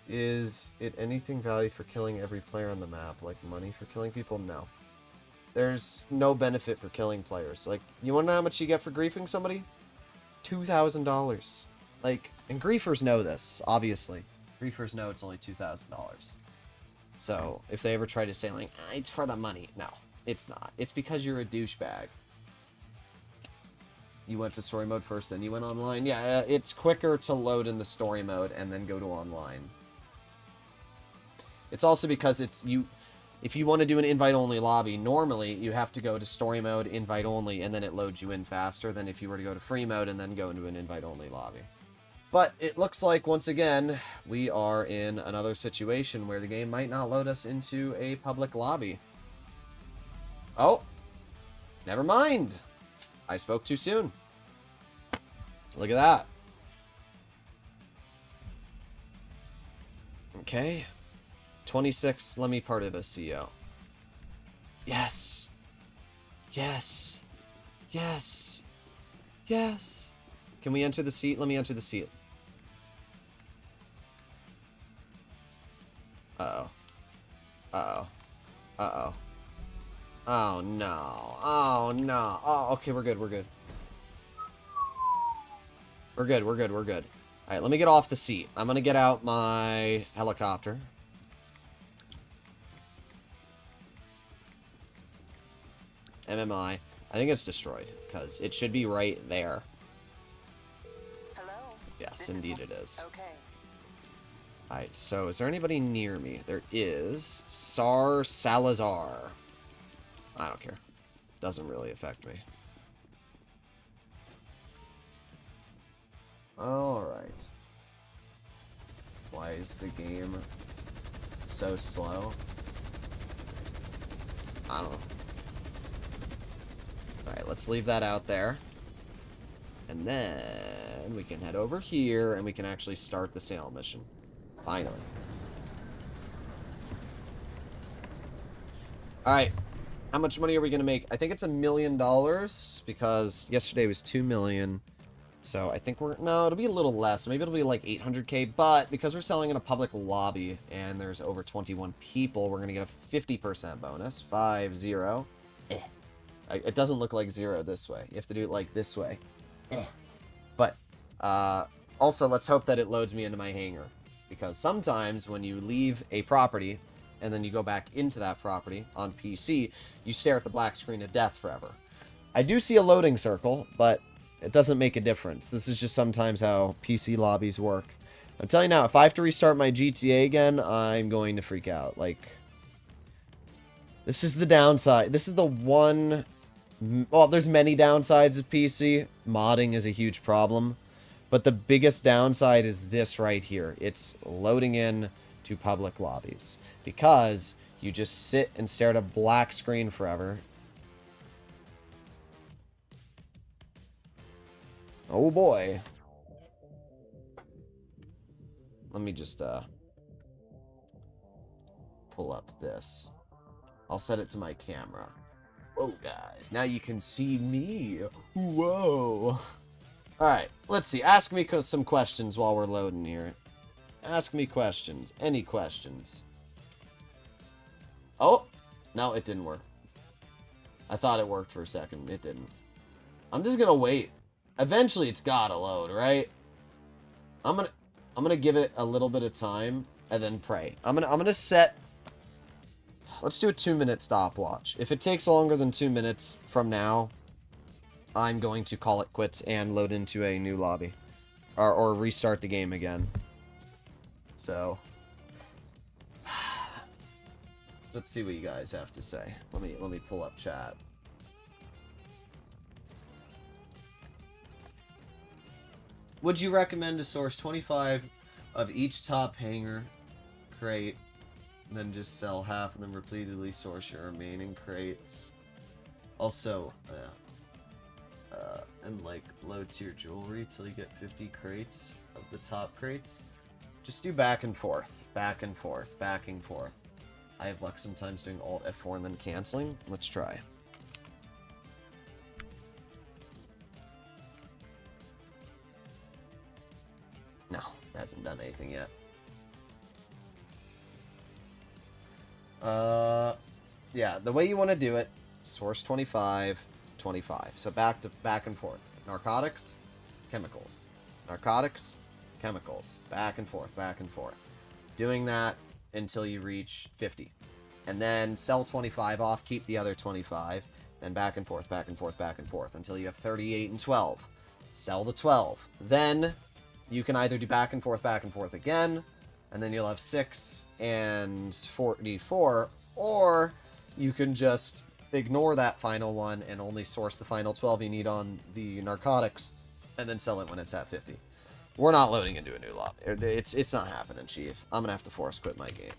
Is it anything value for killing every player on the map? Like money for killing people? No. There's no benefit for killing players. Like, you want to know how much you get for griefing somebody? $2,000. Like, and griefers know this, obviously. Griefers know it's only $2,000. So, if they ever try to say, like, it's for the money. No, it's not. It's because you're a douchebag. You went to story mode first, then you went online? Yeah, it's quicker to load in the story mode and then go to online. It's also because if you want to do an invite-only lobby, normally you have to go to story mode, invite-only, and then it loads you in faster than if you were to go to free mode and then go into an invite-only lobby. But it looks like, once again, we are in another situation where the game might not load us into a public lobby. Oh, never mind. I spoke too soon. Look at that. Okay. 26, let me part of a CO. Yes. Yes. Yes. Yes. Can we enter the seat? Let me enter the seat. Uh-oh. Uh-oh. Uh-oh. Oh, no. Oh, no. Oh, okay, we're good, we're good. We're good, we're good, we're good. Alright, let me get off the seat. I'm gonna get out my helicopter. MMI. I think it's destroyed, because it should be right there. Hello? Yes, indeed it is. Okay. Alright, so is there anybody near me? There is. Sar Salazar. I don't care. Doesn't really affect me. Alright. Why is the game so slow? I don't know. Alright, let's leave that out there. And then we can head over here and we can actually start the sail mission. Finally. Alright. How much money are we going to make? I think it's $1 million because yesterday was 2 million. So I think no, it'll be a little less. Maybe it'll be like 800K, but because we're selling in a public lobby and there's over 21 people, we're going to get a 50% bonus. 50. It doesn't look like 0 this way. You have to do it like this way. But also, let's hope that it loads me into my hangar. Because sometimes when you leave a property and then you go back into that property on PC, you stare at the black screen of death forever. I do see a loading circle, but it doesn't make a difference. This is just sometimes how PC lobbies work. I'm telling you now, if I have to restart my GTA again, I'm going to freak out. Like, this is the downside. This is the one... Well, there's many downsides of PC. Modding is a huge problem. But the biggest downside is this right here. It's loading in to public lobbies. Because you just sit and stare at a black screen forever. Oh boy. Let me just pull up this. I'll set it to my camera. Whoa, guys. Now you can see me. Whoa. Alright, let's see. Ask me some questions while we're loading here. Ask me questions. Any questions? Oh! No, it didn't work. I thought it worked for a second. It didn't. I'm just gonna wait. Eventually it's gotta load, right? I'm gonna give it a little bit of time and then pray. I'm gonna set... Let's do a 2-minute stopwatch. If it takes longer than 2 minutes from now, I'm going to call it quits and load into a new lobby. Or restart the game again. So... Let's see what you guys have to say. Let me pull up chat. Would you recommend to source 25 of each top hanger crate, then just sell half and then repeatedly source your remaining crates? Also, and like low tier jewelry till you get 50 crates of the top crates. Just do back and forth, back and forth, back and forth. I have luck sometimes doing Alt F4 and then canceling. Let's try. No, hasn't done anything yet. Yeah, the way you want to do it, source 25, 25. So back and forth. Narcotics, chemicals. Narcotics, chemicals. Back and forth, back and forth. Doing that until you reach 50. And then sell 25 off, keep the other 25, and back and forth, back and forth, back and forth, until you have 38 and 12. Sell the 12. Then you can either do back and forth again, and then you'll have 6 and 44, or you can just ignore that final one and only source the final 12 you need on the narcotics, and then sell it when it's at 50. We're not loading into a new lobby. It's not happening, Chief. I'm gonna have to force quit my game.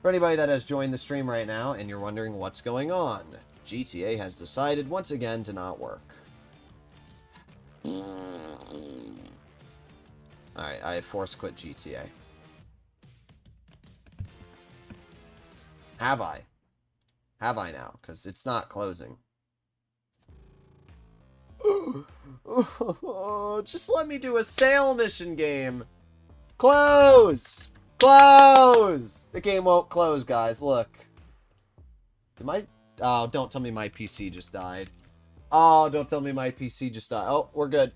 For anybody that has joined the stream right now and you're wondering what's going on, GTA has decided once again to not work. Alright, I force quit GTA. Have I? Have I now? Because it's not closing. Just let me do a sale mission game. Close! Close! The game won't close, guys. Look. Did my... Oh, don't tell me my PC just died. Oh, don't tell me my PC just died. Oh, we're good.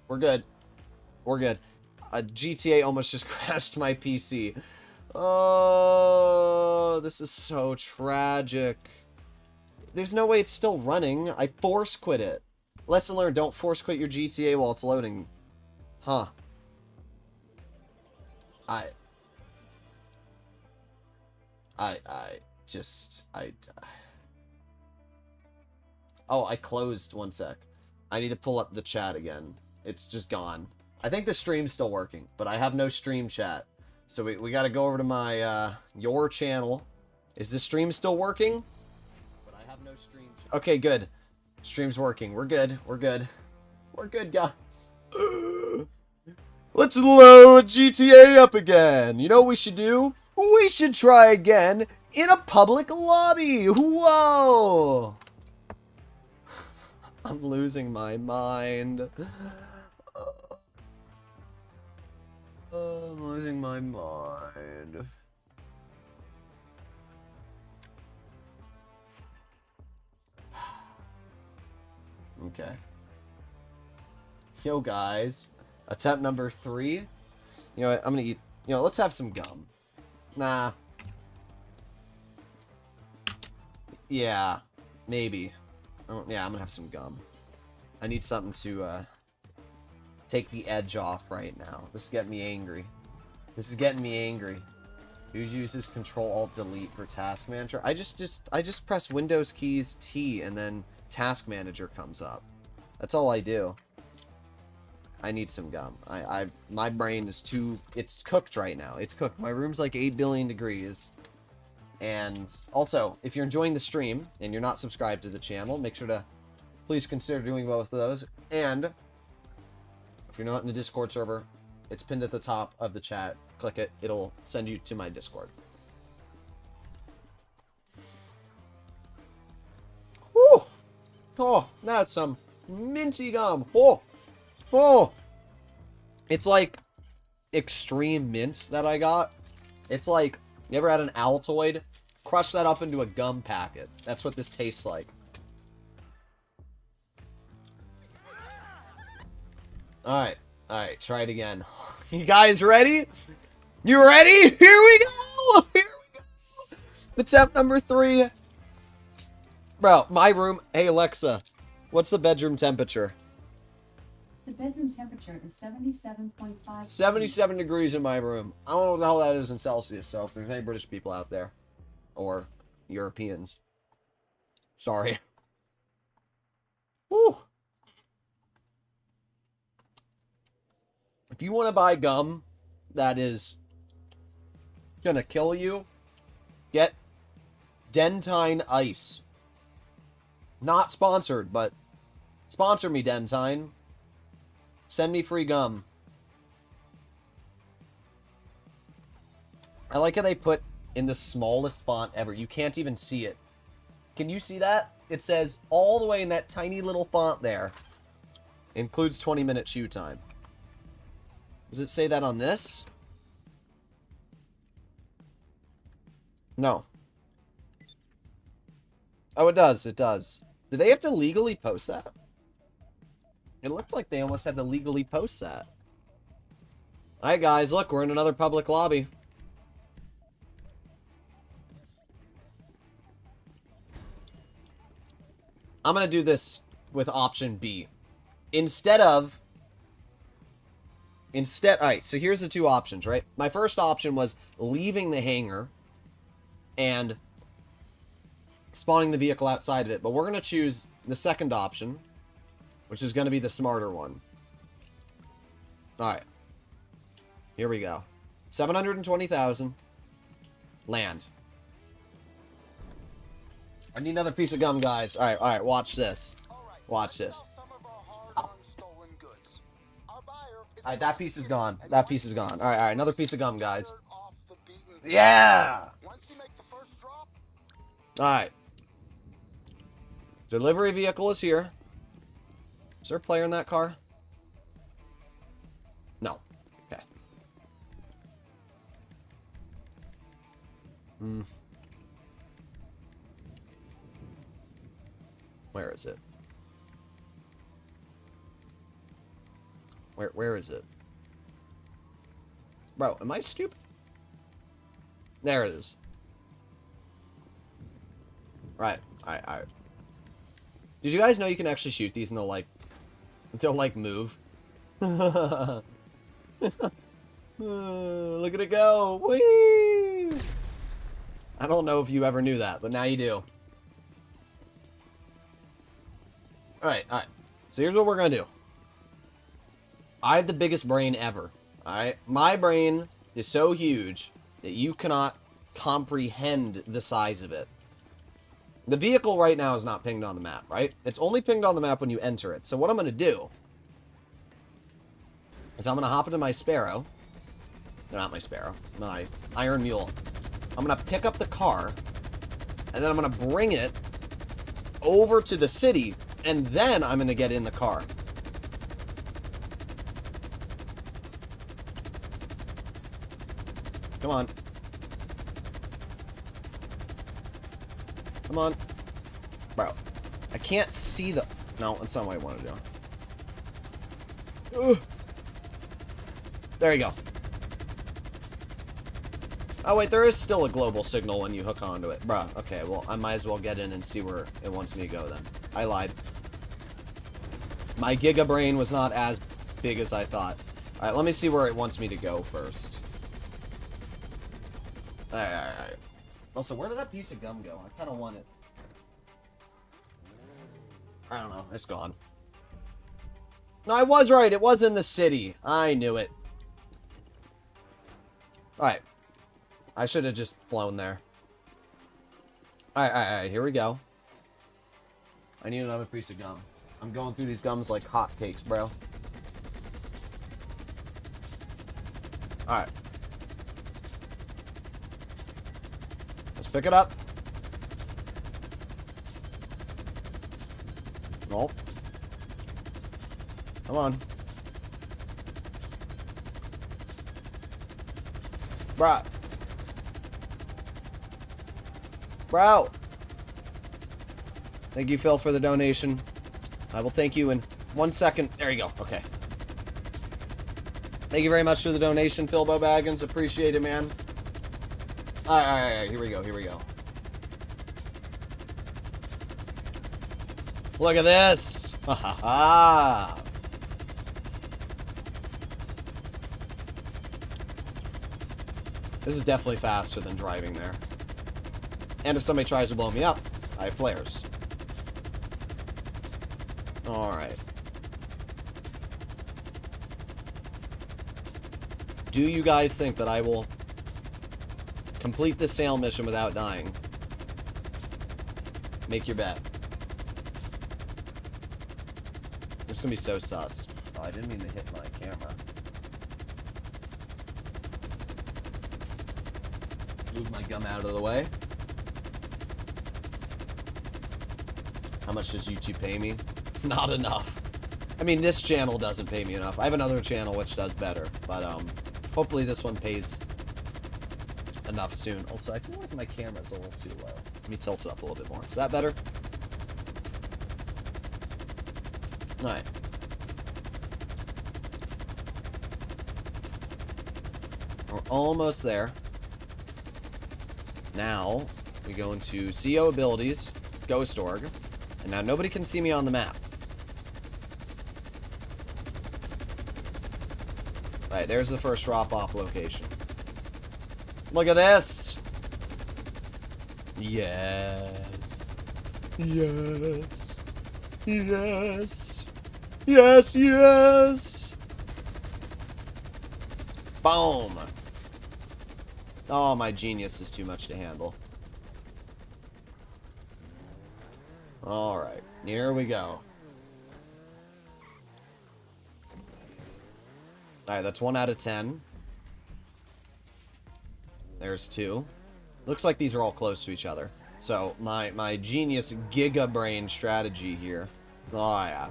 We're good. We're good. GTA almost just crashed my PC. Oh, this is so tragic. There's no way it's still running. I force quit it. Lesson learned, don't force quit your GTA while it's loading. Huh. Oh, I closed. One sec. I need to pull up the chat again. It's just gone. I think the stream's still working, but I have no stream chat. So we got to go over to my, your channel. Is the stream still working? But I have no stream chat. Okay, good. Stream's working. We're good. We're good. We're good, guys. Let's load GTA up again. You know what we should do? We should try again in a public lobby. Whoa! I'm losing my mind. I'm losing my mind. Okay. Yo, guys. Attempt number 3. You know what? I'm gonna eat... You know, let's have some gum. Nah. Yeah. Maybe. Oh, yeah, I'm gonna have some gum. I need something to, take the edge off right now. This is getting me angry. This is getting me angry. Who uses Control-Alt-Delete for Task Manager? I just press Windows keys T and then Task Manager comes up. That's all I do. I need some gum. My brain is too... It's cooked right now. It's cooked. My room's like 8 billion degrees. And also, if you're enjoying the stream and you're not subscribed to the channel, make sure to please consider doing both of those. And if you're not in the Discord server, it's pinned at the top of the chat. Click it. It'll send you to my Discord. Woo! Oh, that's some minty gum. Oh! Oh! It's like extreme mint that I got. It's like, you ever had an Altoid? Crush that up into a gum packet. That's what this tastes like. Alright. Alright, try it again. You guys ready? You ready? Here we go! Here we go! Attempt number 3. Bro, my room. Hey, Alexa. What's the bedroom temperature? The bedroom temperature is 77.5. 77 degrees in my room. I don't know what the hell that is in Celsius, so if there's any British people out there. Or Europeans. Sorry. Woo! If you want to buy gum that is gonna kill you, get Dentine Ice. Not sponsored, but sponsor me, Dentine. Send me free gum. I like how they put in the smallest font ever. You can't even see it. Can you see that? It says all the way in that tiny little font there. Includes 20-minute chew time. Does it say that on this? No. Oh, it does. It does. Do they have to legally post that? It looked like they almost had to legally post that. Alright, guys, look, we're in another public lobby. I'm gonna do this with option B. Alright, so here's the two options, right? My first option was leaving the hangar and spawning the vehicle outside of it, but we're gonna choose the second option, which is gonna be the smarter one. Alright. Here we go. 720,000. Land. I need another piece of gum, guys. Alright, watch this. Watch this. Alright, that piece is gone. That piece is gone. Alright, another piece of gum, guys. Yeah! Alright. Delivery vehicle is here. Is there a player in that car? No. Okay. Where is it? Where is it? Bro, am I stupid? There it is. Right. Alright. Did you guys know you can actually shoot these and they'll move? Look at it go! Whee! I don't know if you ever knew that, but now you do. Alright. So here's what we're gonna do. I have the biggest brain ever. Alright? My brain is so huge that you cannot comprehend the size of it. The vehicle right now is not pinged on the map, right? It's only pinged on the map when you enter it. So what I'm going to do is I'm going to hop into my Sparrow. No, not my Sparrow. My Iron Mule. I'm going to pick up the car, and then I'm going to bring it over to the city, and then I'm going to get in the car. Come on. Come on. Bro. I can't see the... No, that's not what I want to do. Ugh. There you go. Oh, wait, there is still a global signal when you hook onto it. Bruh, okay, well, I might as well get in and see where it wants me to go then. I lied. My Giga Brain was not as big as I thought. Alright, let me see where it wants me to go first. Alright. Also, where did that piece of gum go? I kind of want it. I don't know. It's gone. No, I was right. It was in the city. I knew it. Alright. I should have just flown there. Alright. Here we go. I need another piece of gum. I'm going through these gums like hotcakes, bro. Alright. Let's pick it up. Nope. Come on. Bruh. Bro. Thank you, Phil, for the donation. I will thank you in 1 second. There you go. Okay. Thank you very much for the donation, Phil Baggins. Appreciate it, man. Alright. Here we go. Look at this. Ha ha ha. This is definitely faster than driving there. And if somebody tries to blow me up, I have flares. Alright. Do you guys think that I will complete this sail mission without dying? Make your bet. This is gonna be so sus. Oh, I didn't mean to hit my camera. Move my gum out of the way. How much does YouTube pay me? Not enough. I mean, this channel doesn't pay me enough. I have another channel which does better, but hopefully this one pays enough soon. Also, I feel like my camera's a little too low. Let me tilt it up a little bit more. Is that better? Alright. We're almost there. Now, we go into CO abilities, Ghost Org, and now nobody can see me on the map. Alright, there's the first drop-off location. Look at this! Yes. Yes. Yes. Yes, yes! Boom! Oh, my genius is too much to handle. Alright, here we go. Alright, that's 1 out of 10. There's 2. Looks like these are all close to each other. So, my genius Giga Brain strategy here. Oh, yeah.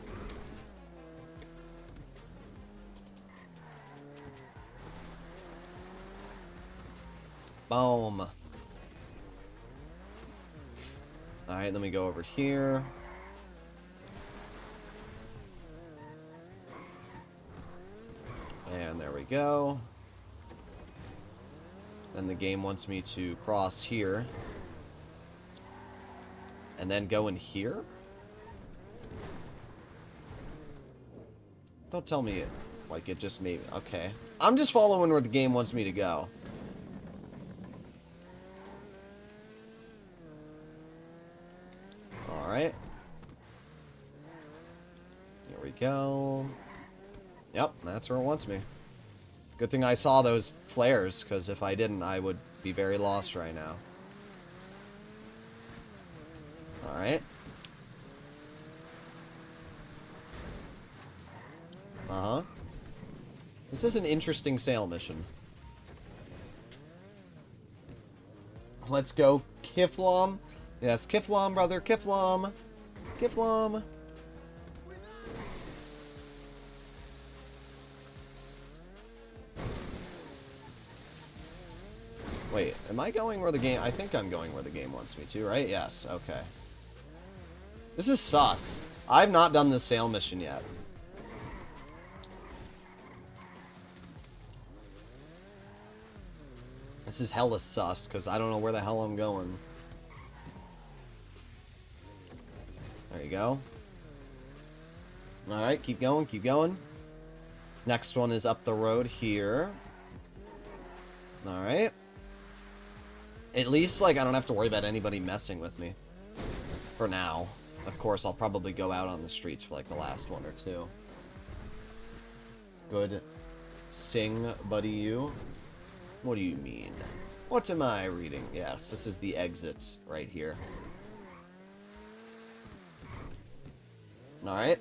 Boom. Alright, then we go over here. And there we go. Then the game wants me to cross here. And then go in here? Don't tell me it, like it just made... Okay. I'm just following where the game wants me to go. Alright. Here we go. Yep, that's where it wants me. Good thing I saw those flares, because if I didn't, I would be very lost right now. Alright. Uh-huh. This is an interesting sail mission. Let's go, Kiflom. Yes, Kiflom, brother, Kiflom. Kiflom. Wait, am I going where the game... I think I'm going where the game wants me to, right? Yes, okay. This is sus. I've not done this sail mission yet. This is hella sus, because I don't know where the hell I'm going. There you go. Alright, keep going, keep going. Next one is up the road here. Alright. At least, like, I don't have to worry about anybody messing with me. For now. Of course, I'll probably go out on the streets for, like, the last one or two. Good. Sing, buddy, you. What do you mean? What am I reading? Yes, this is the exit right here. Alright.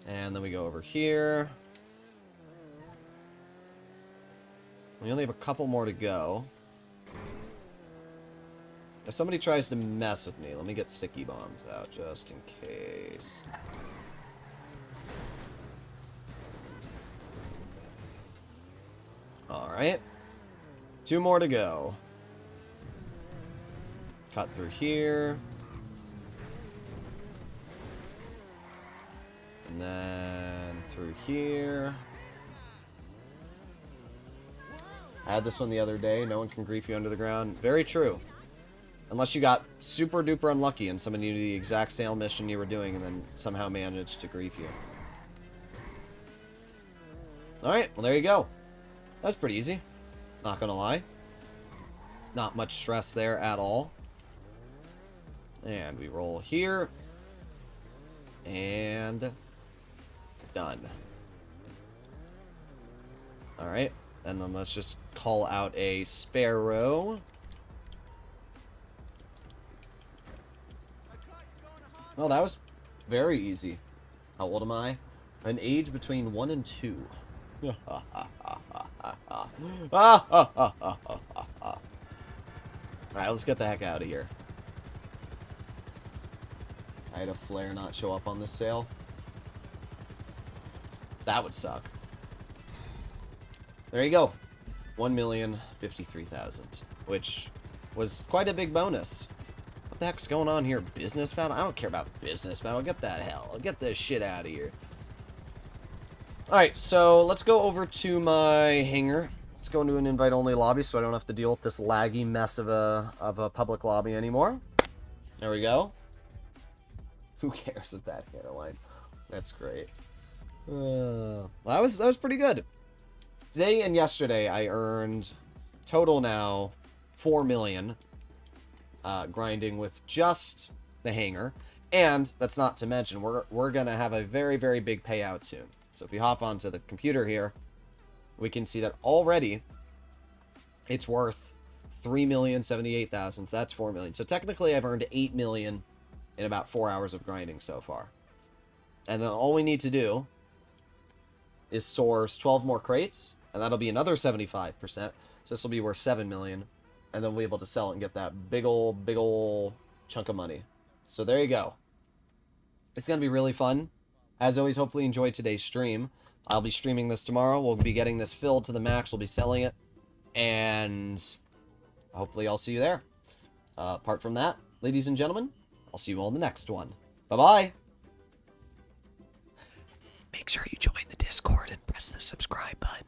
And then we go over here. We only have a couple more to go. If somebody tries to mess with me, let me get sticky bombs out just in case. Alright. 2 more to go. Cut through here. And then through here. I had this one the other day. No one can grief you under the ground. Very true. Unless you got super duper unlucky and somebody knew the exact sail mission you were doing and then somehow managed to grief you. Alright, well there you go. That's pretty easy. Not gonna lie. Not much stress there at all. And we roll here. And done. Alright. And then let's just call out a sparrow. Oh, that was very easy. How old am I? An age between 1 and 2. Alright, let's get the heck out of here. I had a flare not show up on this sale. That would suck. There you go. 1,053,000, which was quite a big bonus. What the heck's going on here? Business battle? I don't care about business battle. Get that hell. Get this shit out of here. Alright, so let's go over to my hangar. Let's go into an invite-only lobby so I don't have to deal with this laggy mess of a public lobby anymore. There we go. Who cares with that hairline? That's great. Well, that was pretty good. Today and yesterday I earned total now 4 million grinding with just the hangar. And that's not to mention we're gonna have a very, very big payout soon. So if we hop onto the computer here, we can see that already it's worth 3,078,000. So that's 4 million. So technically I've earned 8 million in about 4 hours of grinding so far. And then all we need to do is source 12 more crates, and that'll be another 75%. So this will be worth 7 million, and then we'll be able to sell it and get that big ol' chunk of money. So there you go. It's going to be really fun. As always, hopefully you enjoyed today's stream. I'll be streaming this tomorrow. We'll be getting this filled to the max. We'll be selling it, and hopefully I'll see you there. Apart from that, ladies and gentlemen, I'll see you all in the next one. Bye-bye. Make sure you join the Discord and press the subscribe button.